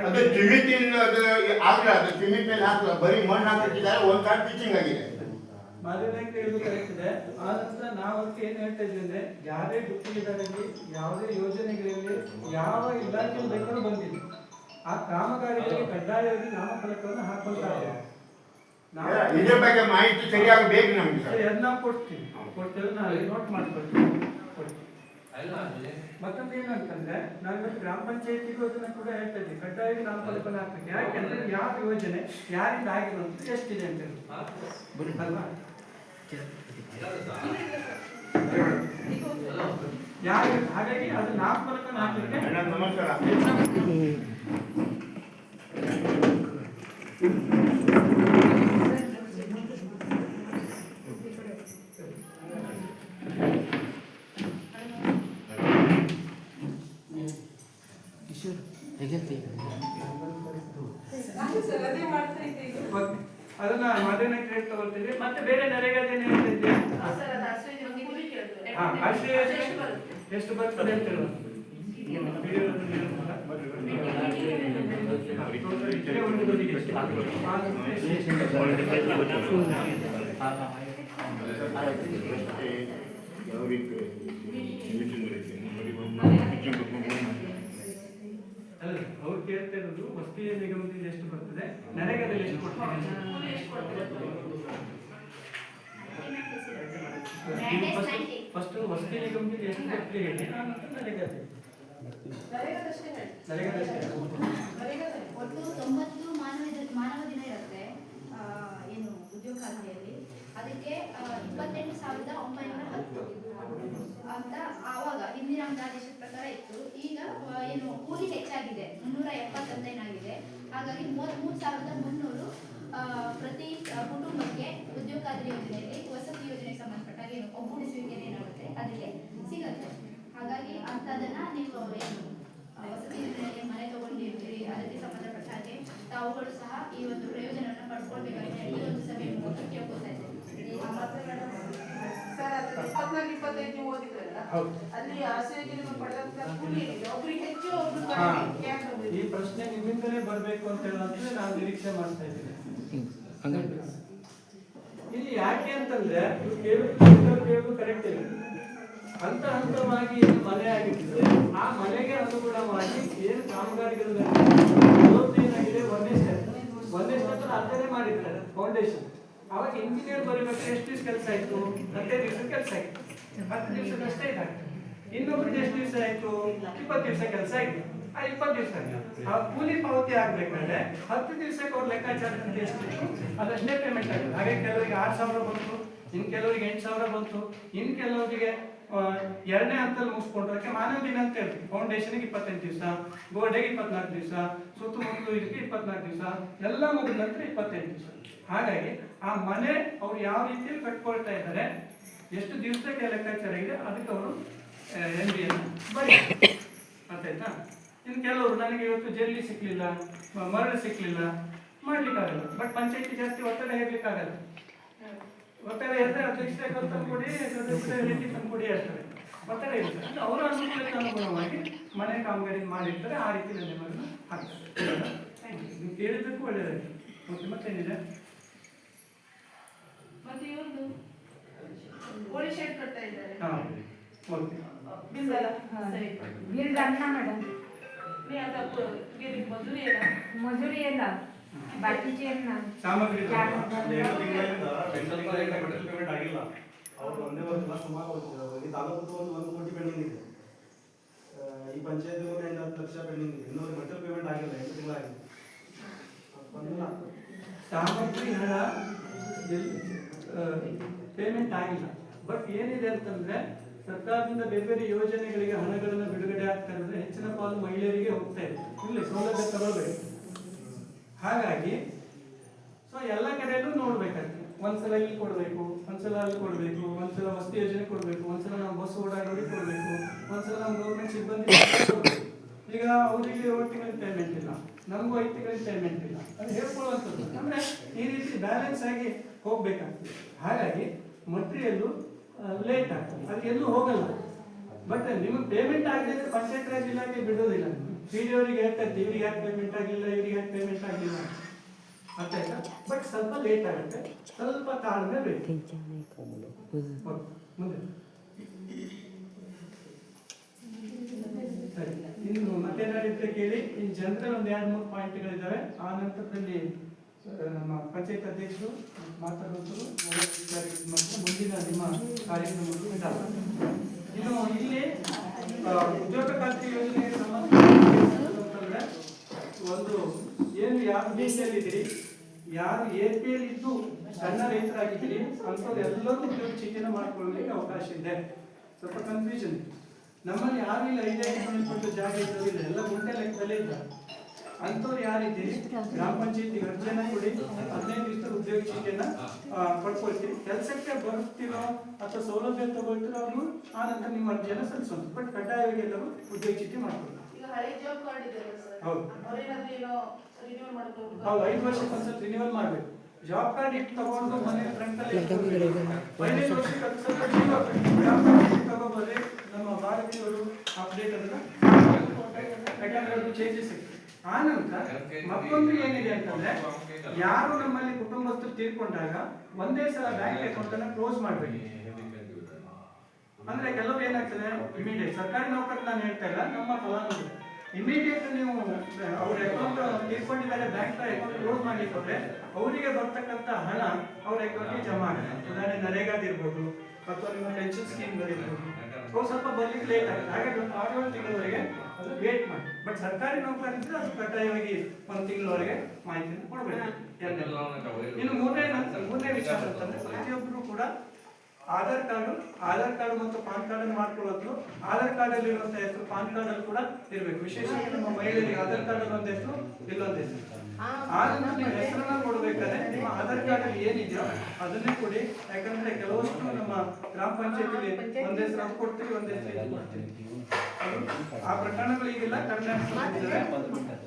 ಅದು ಸಿಮೆಂಟಿನ ಅದು ಆಗಲ್ಲ, ಅದು ಸಿಮೆಂಟ್ ಮೇಲೆ ಹಾಕಲ್ಲ, ಬರೀ ಮಣ್ಣು ಹಾಕಿಟ್ಟಿದ್ದಾರೆ, ಒಂದ್ ಕಾರ್ ಪಿಚಿಂಗ್ ಆಗಿದೆ. ಮಾಲಿನ್ಯಕ್ಕೆ ಇದು ಕರೆಕ್ಟ್ ಇದೆ. ಆನಂತರ ನಾವು ಅದಕ್ಕೆ ಏನ್ ಹೇಳ್ತಾ ಇದ್ವಿ ಅಂದ್ರೆ ಯಾರೇ ಗುತ್ತಿಗೆದಾರರಲ್ಲಿ ಯಾವುದೇ ಯೋಜನೆಗಳಲ್ಲಿ ಯಾವ ಇಲಾಖೆ ಬೇಕಾದ್ರೂ ಬಂದಿಲ್ಲ, ಆ ಕಾಮಗಾರಿಗಳಿಗೆ ಕಡ್ಡಾಯವಾಗಿ ನಾಮಫಲಕವನ್ನು ಹಾಕೊಂತಾರೆ. ಇದ್ರ ಬಗ್ಗೆ ಮಾಹಿತಿ ಸರಿಯಾಗಿ ಬೇಕು ನಮ್ಗೆ ಸರ್. ಸರಿ, ಅದನ್ನ ಕೊಡ್ತೀನಿ, ನಾವು ನೋಟ್ ಮಾಡ್ಕೊಳ್ತೀವಿ. ಮತ್ತೊಂದು ಏನಂತಂದ್ರೆ ನಾವು ಇವತ್ತು ಗ್ರಾಮ ಪಂಚಾಯತಿಗೂ ಅದನ್ನ ಕೂಡ ಹೇಳ್ತಾ ಇದ್ದೀವಿ, ಕಡ್ಡಾಯವಾಗಿ ನಾಮಫಲಕವನ್ನು ಹಾಕ್ಬೇಕು. ಯಾಕೆಂದ್ರೆ ಯಾವ ಯೋಜನೆ ಯಾರಿಂದ ಆಗಿರುವಂತ ಎಷ್ಟಿದೆ ಅಂತ ಹೇಳಿ ಅಲ್ವಾ? ಹಾಗಾಗಿ ಅದು ನಾಮಫಲಕವನ್ನು ಹಾಕ್ಲಿಕ್ಕೆ ನಮಸ್ಕಾರ. ಅದನ್ನ ಮೊದಲನೇ ಕ್ರೆಡಿಟ್ ತಗೊಳ್ತೀವಿ. ಮತ್ತೆ ಬೇರೆ ನರೇಗಾದೇನು ಹೇಳ್ತಿದ್ದೆ, ಆಶ್ರಯ ಯೋಜನೆ ಎಷ್ಟು ಬರ್ತದೆ ಅಂತ ಹೇಳುವ ಅವ್ರು ಕೇಳ್ತಾ ಇರೋದು ವಸತಿ ನಿಗಮದಿಂದ ಎಷ್ಟು ಬರ್ತದೆ, ನರೇಗಾದಲ್ಲಿ ಎಷ್ಟು ಫಸ್ಟ್ ವಸತಿ ನಿಗಮದಿಂದ ಎಷ್ಟು ಬರ್ತದೆ ಹೇಳಿ, ನರೇಗಾದಲ್ಲಿ ಒಟ್ಟು 90 ಮಾನವ ದಿನ ಇರುತ್ತೆ ಏನು ಉದ್ಯೋಗ ಖಾತೆಯಲ್ಲಿ. ಅದಕ್ಕೆ 28,910 ಅಂತ ಆವಾಗ ಹಿಂದಿನ ಆದೇಶದ ಪ್ರಕಾರ ಇತ್ತು. ಈಗ ಏನು ಕೂಲಿ ಹೆಚ್ಚಾಗಿದೆ, 370 ಅಂತ ಏನಾಗಿದೆ. ಹಾಗಾಗಿ 33,300 ಪ್ರತಿ ಕುಟುಂಬಕ್ಕೆ ಉದ್ಯೋಗ ಖಾತ್ರಿ ಯೋಜನೆಯಲ್ಲಿ ವಸತಿ ಯೋಜನೆಗೆ ಸಂಬಂಧಪಟ್ಟಾಗ ಏನು ಒಗ್ಗೂಡಿಸುವಿಕೆ ಏನಾಗುತ್ತೆ ಅದಕ್ಕೆ ಸಿಗುತ್ತೆ. ಹಾಗಾಗಿ ಅಂತದನ್ನ ನೀವು ಏನು ವಸತಿ ಯೋಜನೆಯಲ್ಲಿ ಮನೆ ತಗೊಂಡಿರ್ತೀರಿ, ಅದಕ್ಕೆ ಸಂಬಂಧಪಟ್ಟ ಹಾಗೆ ತಾವುಗಳು ಸಹ ಈ ಒಂದು ಪ್ರಯೋಜನವನ್ನು ಪಡ್ಕೊಳ್ಬೇಕಾಗಿದೆ. ಈ ಒಂದು ಸಭೆ ಮೂಲಕ ಕೇಳ್ಕೊತಾ ಇದ್ದೇವೆ. ಸರ್, ಅದು 24-25 ನೀವು ಓದಿದ್ರಲ್ಲ, ಅಲ್ಲಿ ಆಶ್ರಯದಲ್ಲಿ ಪಡೆದಂತ ಕೂಲಿ ಏನಿದೆ, ಒಬ್ರಿಗೆ ಹೆಚ್ಚು ಒಬ್ರು ಕಡಿಮೆ. ಈ ಪ್ರಶ್ನೆ ನಿಮ್ಮಿಂದಲೇ ಬರಬೇಕು ಅಂತ ಹೇಳೋದ್ರೆ ನಾವು ನಿರೀಕ್ಷೆ ಮಾಡ್ತಾ ಇದ್ದೀವಿ. ಇಲ್ಲಿ ಯಾಕೆ ಅಂತಂದ್ರೆ ಕೇಳೋದು ಕರೆಕ್ಟ್ ಇಲ್ಲ. ಹಂತ ಹಂತವಾಗಿ ಏನು ಮನೆ ಆಗಿರ್ತದೆ, ಆ ಮನೆಗೆ ಅನುಗುಣವಾಗಿ ಏನು ಕಾಮಗಾರಿಗಳು ಏನಾಗಿದೆ, ಒಂದೇ ಸ್ಟೆಪ್ ಅರ್ಥನೆ ಮಾಡಿದ್ದಾರೆ ಫೌಂಡೇಶನ್. ಅವಾಗ ಇಂಜಿನಿಯರ್ ಬರೀಬೇಕು, ಎಷ್ಟು ದಿವಸ ಕೆಲಸ ಆಯ್ತು, 15 ದಿವಸ ಕೆಲಸ ಆಯ್ತು, 10 ದಿವಸದಷ್ಟೇ ಇದಾಗ್ತದೆ. ಇನ್ನೊಬ್ರಿಗೆ ಎಷ್ಟು ದಿವಸ ಆಯ್ತು, 20 ದಿವಸ ಕೆಲಸ ಆಯ್ತು. ಆ 20 ದಿವಸ ಕೂಲಿ ಪಾವತಿ ಆಗ್ಬೇಕಾದ್ರೆ 10 ದಿವಸಕ್ಕೆ ಅವ್ರ ಲೆಕ್ಕಾಚಾರ ಎಷ್ಟಿತ್ತು ಅದಷ್ಟೇ ಪೇಮೆಂಟ್ ಆಗುತ್ತೆ. ಹಾಗೆ ಕೆಲವರಿಗೆ 6,000 ಬಂತು, ಇನ್ನು ಕೆಲವರಿಗೆ 8,000 ಬಂತು, ಇನ್ನು ಕೆಲವರಿಗೆ ಎರಡನೇ ಹಂತದಲ್ಲಿ ಮುಗಿಸ್ಕೊಂಡ್ರೆ ಮಾನವ ದಿನ ಅಂತ ಹೇಳ್ತೀವಿ. ಫೌಂಡೇಶನ್ಗೆ 25 ದಿವಸ, ಗೋಡೆಗೆ 24 ದಿವಸ, ಸುತ್ತಮುತ್ತಲು ಇದಕ್ಕೆ 24 ದಿವಸ, ಎಲ್ಲ ಮುಗಿದ ನಂತರ 25 ದಿವಸ. ಹಾಗಾಗಿ ಆ ಮನೆ ಅವ್ರು ಯಾವ ರೀತಿಯಲ್ಲಿ ಕಟ್ಕೊಳ್ತಾ ಇದ್ದಾರೆ, ಎಷ್ಟು ದಿವಸಕ್ಕೆ ಲೆಕ್ಕಾಚಾರ ಇದೆ, ಅದಕ್ಕೆ ಅವರು NBN ಬರೀ ಅರ್ಥ ಆಯ್ತಾ. ಇನ್ನು ಕೆಲವರು ನನಗೆ ಇವತ್ತು ಜಲ್ಲಿ ಸಿಕ್ಲಿಲ್ಲ, ಮರಳು ಸಿಕ್ಲಿಲ್ಲ, ಮಾಡ್ಲಿಕ್ಕಾಗಲ್ಲ. ಬಟ್ ಪಂಚಾಯತಿ ಜಾಸ್ತಿ ಒತ್ತಡ ಹೇರ್ಲಿಕ್ಕಾಗಲ್ಲ. ಒತ್ತಡ ಹೇಳಿದ್ರೆ ಅಧ್ಯಕ್ಷತೆ ತಂದ್ಕೊಡಿ, ಸದಸ್ಯರಿಗೆ ತಂದ್ಕೊಡಿ ಹೇಳ್ತಾರೆ. ಒತ್ತಡ ಇರ್ತದೆ. ಅವರ ಅನುಕೂಲಕ್ಕೆ ಅನುಗುಣವಾಗಿ ಮನೆ ಕಾಮಗಾರಿ ಮಾಡಿರ್ತಾರೆ, ಆ ರೀತಿ ನನ್ನ ಮರನ್ನು ಹಾಕ್ತಾರೆ. ನೀವು ಕೇಳಿದ್ದಕ್ಕೂ ಒಳ್ಳೆಯದಾಗಿ. ಮತ್ತೇನಿದೆ, ಮತ್ತೆ ಇವ್ರದ್ದು ಪೊಲೀಸ್ ಶೆಡ್ ಕಟ್ತಾ ಇದ್ದಾರೆ. ಓಕೆ. बिल डालना मैडम, मी आता मजुरी आहे ना, मजुरी आहे ना, बाकीचे आहे ना. ಸಾಮಗ್ರಿ ಪೇಮೆಂಟ್ ಆಗಿಲ್ಲ. ಅವ್ರು ಒಂದೇ ವರ್ಷ ಸುಮಾರು ಈ ತಾಲೂಕು ಒಂದು ಕೋಟಿ ಪೆಂಡಿಂಗ್ ಇದೆ. ಈ ಪಂಚಾಯತ್ 10 ಲಕ್ಷ ಪೆಂಡಿಂಗ್ ಇದೆ. ಇನ್ನೂ ಮೆಟಲ್ ಪೇಮೆಂಟ್ ಆಗಿಲ್ಲ, 8 ತಿಂಗಳಾಗಿದೆ. ಸಾಮಗ್ರಿ ಹಣ ಪೇಮೆಂಟ್ ಆಗಿಲ್ಲ. ಬಟ್ ಏನಿದೆ ಅಂತಂದ್ರೆ ಸರ್ಕಾರದಿಂದ ಬೇರೆ ಬೇರೆ ಯೋಜನೆಗಳಿಗೆ ಹಣಗಳನ್ನು ಬಿಡುಗಡೆ ಆಗ್ತಾ ಇರೋದ್ರೆ ಹೆಚ್ಚಿನ ಪಾಲು ಮಹಿಳೆಯರಿಗೆ ಹೋಗ್ತಾ ಇದೆ. ಇಲ್ಲಿ ಸೌಲಭ್ಯ ತಗೊಳ್ಬೇಕು. ಹಾಗಾಗಿ ಸೊ ಎಲ್ಲ ಕಡೆಯಲ್ಲೂ ನೋಡ್ಬೇಕಾಗ್ತದೆ. ಒಂದ್ಸಲ ಇಲ್ಲಿ ಕೊಡಬೇಕು, ಒಂದ್ಸಲ ಅಲ್ಲಿ ಕೊಡಬೇಕು, ಒಂದ್ಸಲ ವಸತಿ ಯೋಜನೆ ಕೊಡಬೇಕು, ಒಂದ್ಸಲ ನಾವು ಬಸ್ ಓಡಾಡೋರಿಗೆ ಕೊಡಬೇಕು, ಒಂದ್ಸಲ ನಮ್ಮ ಗೌರ್ಮೆಂಟ್ ಸಿಬ್ಬಂದಿ ಕೊಡಬೇಕು. ಈಗ ಅವರಿಗೆ 7 ತಿಂಗಳ ಪೇಮೆಂಟ್ ಇಲ್ಲ, ನಮಗೂ 5 ತಿಂಗಳ ಪೇಮೆಂಟ್ ಇಲ್ಲ. ಅದು ಹೇಳ್ಕೊಳ್ಳುವಂಥದ್ದು. ಅಂದ್ರೆ ಈ ರೀತಿ ಬ್ಯಾಲೆನ್ಸ್ ಆಗಿ ಹೋಗ್ಬೇಕಾಗ್ತದೆ. ಹಾಗಾಗಿ ಮಟೀರಿಯಲ್ಲು ಲೇಟ್ ಆಗ್ತದೆ, ಅದು ಎಲ್ಲೂ ಹೋಗಲ್ಲ. ಬಟ್ ನಿಮಗೆ ಪೇಮೆಂಟ್ ಆಗದಿದ್ರೆ ಪಂಚಾಯತ್ ರಾಜ್ ಇಲಾಖೆ ಬಿಡೋದಿಲ್ಲ. PDಯವರಿಗೆ ಹೇಳ್ತಾ ಇರ್ತೀವಿ, ಇವ್ರಿಗೆ ಯಾಕೆ ಪೇಮೆಂಟ್ ಆಗಿಲ್ಲ, ಇವ್ರಿಗೆ ಯಾಕೆ ಪೇಮೆಂಟ್ ಆಗಿಲ್ಲ, ಅರ್ಥ ಆಯ್ತಾ. ಬಟ್ ಸ್ವಲ್ಪ ಲೇಟ್ ಆಗುತ್ತೆ, ಸ್ವಲ್ಪ ತಾಳ್ಮೆ ಬೇಕು. ಮುಂದೆ ಸರಿ. ಇನ್ನು ಮತ್ತೇನಾಡಿದ್ರೆ ಕೇಳಿ. ಇನ್ನು ಜನರಲ್ ಒಂದು 2-3 ಪಾಯಿಂಟ್ಗಳಿದ್ದಾವೆ. ಆ ನಂತರದಲ್ಲಿ ನಮ್ಮ ಪಂಚಾಯತ್ ಅಧ್ಯಕ್ಷರು ಮಾತಾಡುವಂಥದ್ದು ಮುಂದಿನ ನಿಮ್ಮ ಕಾರ್ಯಕ್ರಮಗಳು ಇದ್ದಾವೆ. ಇನ್ನು ಇಲ್ಲಿ ಉದ್ಯೋಗ ಖಾತ್ರಿ ಯೋಜನೆಗೆ ಸಂಬಂಧಪಟ್ಟಂತಂದ್ರೆ ಒಂದು ಏನು ಯಾರು ದೇಶದಲ್ಲಿ ಇದ್ದೀರಿ, ಯಾರು APL ಇದ್ದು ಸಣ್ಣ ರೈತರಾಗಿದ್ದೀರಿ ಅಂಥವ್ರು ಎಲ್ಲರೂ ಉದ್ಯೋಗ ಚೀಟಿನ ಮಾಡ್ಕೊಳ್ಳಲಿಕ್ಕೆ ಅವಕಾಶ ಇದೆ. ಸ್ವಲ್ಪ ಕನ್ಫ್ಯೂಷನ್ ನಮ್ಮಲ್ಲಿ ಯಾರು ಇಲ್ಲ, 5 ಕೊಟ್ಟು ಜಾಗ ಇದ್ದವಿಲ್ಲ, ಎಲ್ಲ ಗುಂಟೆ ಲೆಕ್ಕದಲ್ಲೇ ಇದ್ದಾರೆ. ಅಂಥವ್ರು ಯಾರಿದ್ದೀರಿ ಗ್ರಾಮ ಪಂಚಾಯತಿಗೆ ಅರ್ಜಿಯನ್ನ ಕೊಡಿ, 15 ದಿವಸದ ಉದ್ಯೋಗ ಚೀಟಿಯನ್ನ ಪಡ್ಕೊಳ್ತೀರಿ. ಕೆಲಸಕ್ಕೆ ಬರುತ್ತೀರೋ ಅಥವಾ ಸೌಲಭ್ಯ ತಗೊಳ್ತೀರೋ ಅವರು ಆ ನಂತರ ನಿಮ್ಮ ಅರ್ಜಿಯನ್ನ ಸಲ್ಲಿಸೋದು. ಬಟ್ ಕಡ್ಡಾಯವಾಗಿ ಎಲ್ಲರೂ ಉದ್ಯೋಗ ಚೀಟಿ ಮಾಡ್ಕೊಳ್ಳಿ. ಹೌದು ಹೌದು, 5 ವರ್ಷಕ್ಕೊಂದ್ಸಲ ರಿನ್ಯೂವಲ್ ಮಾಡಬೇಕು. ಜಾಬ್ ಕಾರ್ಡ್ ಇಟ್ಟು ತಗೊಂಡು ಮನೆ ಫ್ರಂಟಲ್ಲಿ 15 ವರ್ಷಕ್ಕೆ ತಗೋಬೋದ್ರೆ ನಮ್ಮ ಭಾರತೀಯರು ಅಪ್ಡೇಟ್ ಅದನ್ನ ಯಾಕಂದ್ರೆ ಅದು ಚೇಂಜಸ್ ಇತ್ತು. ಆ ನಂತರ ಮತ್ತೊಂದು ಏನಿದೆ ಅಂತಂದ್ರೆ, ಯಾರು ನಮ್ಮಲ್ಲಿ ಕುಟುಂಬಸ್ಥರು ತೀರ್ಕೊಂಡಾಗ ಒಂದೇ ಸಲ ಬ್ಯಾಂಕ್ ಅಕೌಂಟ್ ಅನ್ನ ಕ್ಲೋಸ್ ಮಾಡಬೇಕು. ಅಂದ್ರೆ ಕೆಲವರು ಏನಾಗ್ತದೆ, ಇಮಿಡಿಯೇಟ್ ಸರ್ಕಾರಿ ನೌಕರರು ನಾನು ಹೇಳ್ತಾ ಇಲ್ಲ, ನಮ್ಮ ಫಲಾನುಭವಿ ಇಮಿಡಿಯೇಟ್ ನೀವು ಅವ್ರ ಅಕೌಂಟ್ ತೀರ್ಕೊಂಡಿದ್ದಾರೆ, ಬ್ಯಾಂಕ್ ಅಕೌಂಟ್ ಕ್ಲೋಸ್ ಮಾಡ್ಲಿಕ್ಕೆ ಹೋದ್ರೆ ಅವರಿಗೆ ಬರ್ತಕ್ಕಂಥ ಹಣ ಅವ್ರ ಅಕೌಂಟ್ಗೆ ಜಮಾ ಆಗುತ್ತೆ. ಉದಾಹರಣೆ ನರೇಗಾದಿರ್ಬೋದು ಅಥವಾ ನಿಮ್ಮ ಪೆನ್ಷನ್ ಸ್ಕೀಮ್ಗಳಿರ್ಬೋದು, ಅವು ಸ್ವಲ್ಪ ಬರ್ಲಿಕ್ಕೆ ಲೇಟ್ ಆಗುತ್ತೆ. ಹಾಗಾಗಿ ಒಂದು 6 ತಿಂಗಳವರೆಗೆ ಅದು ವೇಟ್ ಮಾಡಿ. ಬಟ್ ಸರ್ಕಾರಿ ನೌಕರರಿದ್ರೆ ಅದು ಕಡ್ಡಾಯವಾಗಿ 1 ತಿಂಗಳವರೆಗೆ ಮಾಹಿತಿಯನ್ನು ಕೊಡಬೇಕು. ಇನ್ನು ಮೂರನೇ ವಿಚಾರ ಅಂತಂದ್ರೆ, ಪ್ರತಿಯೊಬ್ಬರು ಕೂಡ ಆಧಾರ್ ಕಾರ್ಡ್ ಮತ್ತು ಪಾನ್ ಕಾರ್ಡ್ ಅನ್ನು ಮಾಡ್ಕೊಳ್ಳೋದು. ಆಧಾರ್ ಕಾರ್ಡ್ ಅಲ್ಲಿ ಇರುವಂತಹ ಹೆಸರು ಪಾನ್ ಕಾರ್ಡ್ ಅಲ್ಲಿ ಕೂಡ ಇರಬೇಕು. ವಿಶೇಷವಾಗಿ ನಮ್ಮ ಮಹಿಳೆಯರಿಗೆ ಆಧಾರ್ ಕಾರ್ಡ್ ಅಲ್ಲಿ ಒಂದು ಹೆಸರು, ಇಲ್ಲೊಂದು ಹೆಸರು. ಆದ್ರೆ ನೀವು ಹೆಸರನ್ನ ಕೊಡ್ಬೇಕಾದ್ರೆ ನಿಮ್ಮ ಆಧಾರ್ ಕಾರ್ಡ್ ಅಲ್ಲಿ ಏನಿದೆಯೋ ಅದನ್ನೇ ಕೊಡಿ. ಯಾಕಂದ್ರೆ ಕೆಲವಷ್ಟು ನಮ್ಮ ಗ್ರಾಮ ಪಂಚಾಯತಿಗೆ ಒಂದ್ ಹೆಸರು ಅದು ಕೊಡ್ತೀವಿ, ಒಂದ್ ಹೆಸರು ಇದು ಕೊಡ್ತೀವಿ. ಆ ಪ್ರಕರಣಗಳು ಈಗೆಲ್ಲ ಕರ್ನಾಟಕದಲ್ಲಿ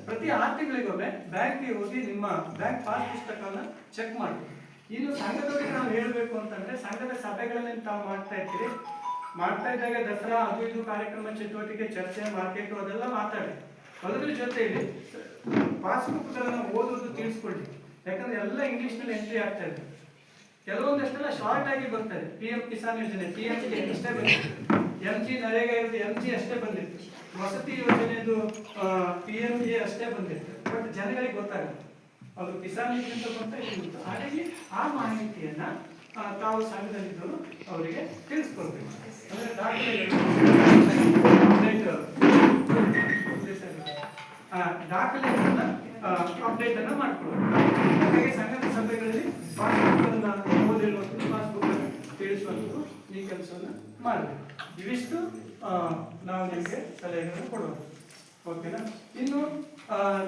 ಪ್ರತಿ 6 ತಿಂಗಳಿಗೊಮ್ಮೆ ಬ್ಯಾಂಕ್ಗೆ ಹೋಗಿ ನಿಮ್ಮ ಬ್ಯಾಂಕ್ ಪಾಸ್ ಪುಸ್ತಕವನ್ನ ಚೆಕ್ ಮಾಡಿ. ಇನ್ನು ಸಂಘದವರಿಗೆ ನಾವು ಹೇಳ್ಬೇಕು ಅಂತಂದ್ರೆ, ಸಂಘದ ಸಭೆಗಳಲ್ಲಿ ತಾವು ಮಾಡ್ತಾ ಇದ್ದಾಗ ದಸರಾ ಅದು ಇದು ಕಾರ್ಯಕ್ರಮ, ಚಟುವಟಿಕೆ, ಚರ್ಚೆ, ಮಾರ್ಕೆಟ್ ಅದೆಲ್ಲ ಮಾತಾಡಿ. ಅದರ ಜೊತೆಯಲ್ಲಿ ಪಾಸ್ಬುಕ್ಗಳನ್ನು ಓದೋದು ತಿಳಿಸ್ಕೊಳ್ಳಿ. ಯಾಕಂದ್ರೆ ಎಲ್ಲ ಇಂಗ್ಲಿಷ್ ನಲ್ಲಿ ಎಂಟ್ರಿ ಆಗ್ತಾ ಇದೆ. ಕೆಲವೊಂದಷ್ಟೆಲ್ಲ ಶಾರ್ಟ್ ಆಗಿ ಬರ್ತದೆ. PM ಕಿಸಾನ್ ಯೋಜನೆ PMG ಅಷ್ಟೇ ಬಂದಿತ್ತು, MG ನರೇಗಾ ಇರೋದು MG ಅಷ್ಟೇ ಬಂದಿತ್ತು, ವಸತಿ ಯೋಜನೆದು PMG ಅಷ್ಟೇ ಬಂದಿತ್ತು. ಬಟ್ ಜನಗಳಿಗೆ ಗೊತ್ತಾಗುತ್ತೆ ಅದು ಕಿಸಾನ್ ಯೋಜನೆ ಬಂತ ಇತ್ತು. ಹಾಗಾಗಿ ಆ ಮಾಹಿತಿಯನ್ನ ತಾವು ಸಂಘದಲ್ಲಿದ್ದವರು ಅವರಿಗೆ ತಿಳಿಸ್ಕೊಡ್ಬೇಕು. ಅಂದ್ರೆ ದಾಖಲೆಗಳನ್ನ ಅಪ್ಡೇಟ್ ಅನ್ನ ಮಾಡ್ಕೊಳ್ಳೋದು. ಹಾಗಾಗಿ ಸಂಘದ ಸಭೆಗಳಲ್ಲಿ ಪಾಸ್ಬುಕ್ಗಳನ್ನ ಓದಿರುವಂಥದ್ದು, ಪಾಸ್ಬುಕ್ ತಿಳಿಸುವಂಥದ್ದು ಈ ಕೆಲಸವನ್ನು ಮಾಡಬೇಕು. ಇವಿಷ್ಟು ನಾವು ನಿಮಗೆ ಸಲಹೆಗಳನ್ನು ಕೊಡೋದು. ಓಕೆನಾ? ಇನ್ನು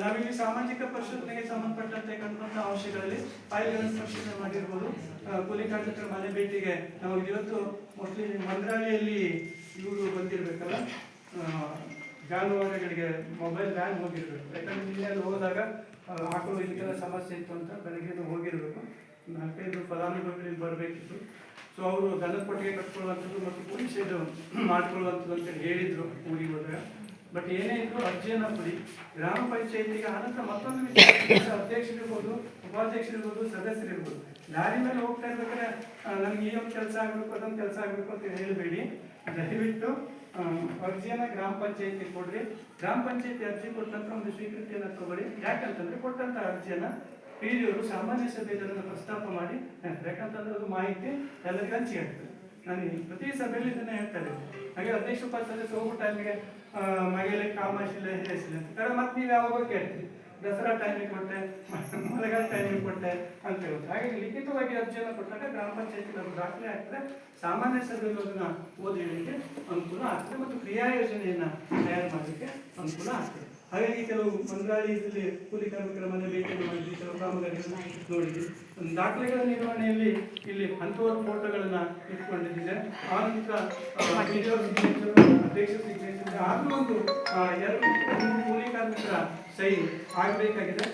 ನಾವಿಲ್ಲಿ ಸಾಮಾಜಿಕ ಪರಿಶೋಧನೆಗೆ ಸಂಬಂಧಪಟ್ಟಂತೆ ಕಂಡುಕೊಂಡ ಅಂಶಗಳಲ್ಲಿ ಫೈಲ್ಗಳನ್ನು ಪರಿಶೀಲನೆ ಮಾಡಿರ್ಬೋದು. ಕೂಲಿ ಕಾರ್ಮಿಕರ ಮನೆ ಭೇಟಿಗೆ ನಾವು ಇವತ್ತು ಮೋಸ್ಟ್ಲಿ ಮಂತ್ರಾಲಯಲ್ಲಿ ಇವರು ಬಂದಿರಬೇಕಲ್ಲ, ಜಾನುವಾರುಗಳಿಗೆ ಮೊಬೈಲ್ ವ್ಯಾನ್ ಹೋಗಿರ್ಬೇಕು. ಯಾಕಂದ್ರೆ ಇಲ್ಲಿ ಹೋದಾಗ ಆಕಳು ಇದಕ್ಕೆಲ್ಲ ಸಮಸ್ಯೆ ಇತ್ತು ಅಂತ ಬೆಳಗ್ಗೆ ಹೋಗಿರ್ಬೇಕು. 4-5 ಫಲಾನುಭವಿಗಳಿಗೆ ಬರಬೇಕಿತ್ತು. ಸೊ ಅವರು ದನದ ಕೊಟ್ಟಿಗೆ ಕಟ್ಕೊಳ್ಳುವಂಥದ್ದು ಮತ್ತು ಪೊಲೀಸ್ ಮಾಡ್ಕೊಳ್ಳುವಂಥದ್ದು ಅಂತೇಳಿ ಹೇಳಿದ್ರು ಊರಿಗೆ ಹೋದಾಗ. ಬಟ್ ಏನೇ ಇದ್ರು ಅರ್ಜಿಯನ್ನ ಕೊಡಿ ಗ್ರಾಮ ಪಂಚಾಯತಿಗೆ. ಆನಂತರ ಮತ್ತೊಂದು ವಿಷಯ, ಅಧ್ಯಕ್ಷರಿರ್ಬೋದು, ಉಪಾಧ್ಯಕ್ಷರಿರ್ಬೋದು, ಸದಸ್ಯರಿರ್ಬೋದು, ದಾರಿ ಮೇಲೆ ಹೋಗ್ತಾ ಇರ್ಬೇಕಾದ್ರೆ ನನಗೆ ಈ ಒಂದು ಕೆಲಸ ಆಗಬೇಕು, ಅದೊಂದು ಕೆಲಸ ಆಗಬೇಕು ಅಂತ ಹೇಳಬೇಡಿ. ದಯವಿಟ್ಟು ಅರ್ಜಿಯನ್ನ ಗ್ರಾಮ ಪಂಚಾಯತಿ ಕೊಡ್ರಿ. ಗ್ರಾಮ ಪಂಚಾಯತಿ ಅರ್ಜಿ ಕೊಟ್ಟಂತ ಒಂದು ಸ್ವೀಕೃತಿಯನ್ನ ತಗೊಳ್ಳಿ. ಯಾಕಂತಂದ್ರೆ ಕೊಟ್ಟಂತ ಅರ್ಜಿಯನ್ನ PDಯವರು ಸಾಮಾನ್ಯ ಸಭೆಯಲ್ಲಿ ಅದನ್ನು ಪ್ರಸ್ತಾಪ ಮಾಡಿ, ಯಾಕಂತಂದ್ರೆ ಅದು ಮಾಹಿತಿ ಎಲ್ಲರಿಗೂ ಹಂಚಿಕೆ ಆಗ್ತದೆ. ನಾನು ಪ್ರತಿ ಸಭೆಯಲ್ಲಿ ಇದನ್ನ ಹೇಳ್ತಾರೆ. ಹಾಗೆ ಅಧ್ಯಕ್ಷ ಉಪಾಧ್ಯಕ್ಷ ಹೋಗೋ ಟೈಮಿಗೆ ಮಗೆಲೆ ಕಾಮಾಶಿಲೆ ಹೆಸಿಲ್ಲ ಅಂತ ಮತ್ತೆ ನೀವು ಯಾವಾಗ ಕೇಳ್ತೀವಿ, ದಸರಾ ಟೈಮಿಗೆ ಕೊಟ್ಟೆ, ಮಳೆಗಾಲ ಟೈಮಿಗೆ ಕೊಟ್ಟೆ ಅಂತ ಹೇಳುತ್ತೆ. ಹಾಗಾಗಿ ಲಿಖಿತವಾಗಿ ಅರ್ಜಿಯನ್ನು ಕೊಟ್ಟಾಗ ಗ್ರಾಮ ಪಂಚಾಯತಿ ದಾಖಲೆ ಆಗ್ತದೆ. ಸಾಮಾನ್ಯ ಸಭೆಯಲ್ಲಿ ಅದನ್ನ ಓದಿ ಹೇಳಲಿಕ್ಕೆ ಅನುಕೂಲ ಆಗ್ತದೆ ಮತ್ತು ಕ್ರಿಯಾ ಯೋಜನೆಯನ್ನ ತಯಾರು ಮಾಡಲಿಕ್ಕೆ ಅನುಕೂಲ ಆಗ್ತದೆ. ಹಾಗಾಗಿ ಕೆಲವು ಮಂತ್ರಾಲಯದಲ್ಲಿ ಕೂಲಿ ಕಾರ್ಮಿಕರ ಮನೆ ಭೇಟಿಯನ್ನು ಮಾಡಿದ್ವಿ, ಕೆಲವು ಕಾಮಗಾರಿಗಳನ್ನ ನೋಡಿದ್ವಿ. ದಾಖಲೆಗಳ ನಿರ್ವಹಣೆಯಲ್ಲಿ ಇಲ್ಲಿ ಹಂತವಾದ ಫೋಟೋಗಳನ್ನ ಇಟ್ಕೊಂಡಿದ್ದಿದೆ. ಆ ನಂತರ ವಿಡಿಯೋ ಸಿಗ್ನೇಚರ್, ಅಧ್ಯಕ್ಷ ಸಿಗ್ನೇಚರ್, ಆದ್ರೂ ಒಂದು 2 ಕೂಲಿ ಕಾರ್ಮಿಕರ ಸಹಿ ಆಗಬೇಕಾಗಿದೆ.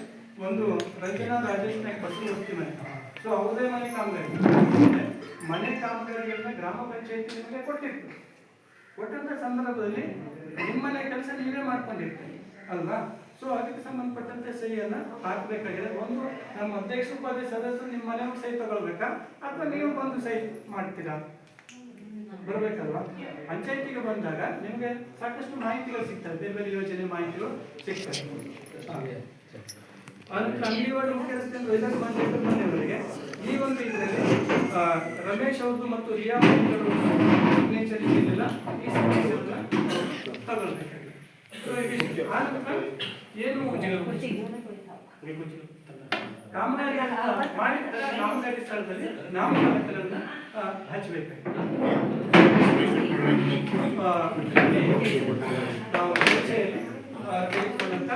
ಒಂದು ರಂಜನಾ ರಾಜೇಶ್ ನಾಯ್ಕ ಬಸವ ವಸ್ತಿ ಮನೆ, ಸೊ ಅವ್ರದೇ ಮನೆ ಕಾಮಗಾರಿಗಳನ್ನ ಗ್ರಾಮ ಪಂಚಾಯತಿ ನಿಮಗೆ ಕೊಟ್ಟಂತ ಸಂದರ್ಭದಲ್ಲಿ ನಿಮ್ಮನೆ ಕೆಲಸ ನೀವೇ ಮಾಡ್ಕೊಂಡಿರ್ತೀರಿ ಅಲ್ವಾ? ಸೊ ಅದಕ್ಕೆ ಸಂಬಂಧಪಟ್ಟಂತೆ ಸಹಿಯನ್ನ ಹಾಕಬೇಕಾಗಿದೆ. ಒಂದು ನಮ್ಮ ಅಧ್ಯಕ್ಷ ಉಪಾಧ್ಯಕ್ಷ ಸದಸ್ಯರು ನಿಮ್ಮ ಮನೆಯವ್ರ ಸಹಿ ತಗೊಳ್ಬೇಕಾ ಅಥವಾ ನೀವು ಬಂದು ಸಹಿ ಮಾಡ್ತೀರಾ? ಬರಬೇಕಲ್ವಾ? ಪಂಚಾಯತಿಗೆ ಬಂದಾಗ ನಿಮಗೆ ಸಾಕಷ್ಟು ಮಾಹಿತಿಗಳು ಸಿಗ್ತವೆ, ಬೇರೆ ಬೇರೆ ಯೋಜನೆ ಮಾಹಿತಿಗಳು ಸಿಗ್ತವೆ. ಅಂಗಡಿವಾಡ ಮುಖ್ಯಸ್ಥರು ಎಲ್ಲರೂ ಬಂದಿದ್ದು ಮನೆಯವರಿಗೆ ಈ ಒಂದು ಇದರಲ್ಲಿ ರಮೇಶ್ ಅವ್ರದ್ದು ಮತ್ತು ರಿಯಾ ಅವರು ಸಿಗ್ನೇಚರ್ ಇದೆಯಲ್ಲ, ಈ ಸಿಗ್ನೇಚರ್ನ ತಗೊಳ್ಬೇಕಾಗಿದೆ. ಏನು ಕಾಮಗಾರಿ ಮಾಡಿದ ಕಾಮಗಾರಿ ಸ್ಥಳದಲ್ಲಿ ನಾಮಫಲಕಗಳನ್ನು ಹಚ್ಚಬೇಕಾಗಿದೆ. ನಾವು ಚರ್ಚೆಯಲ್ಲಿ ತೆಗೆದುಕೊಂಡಂತ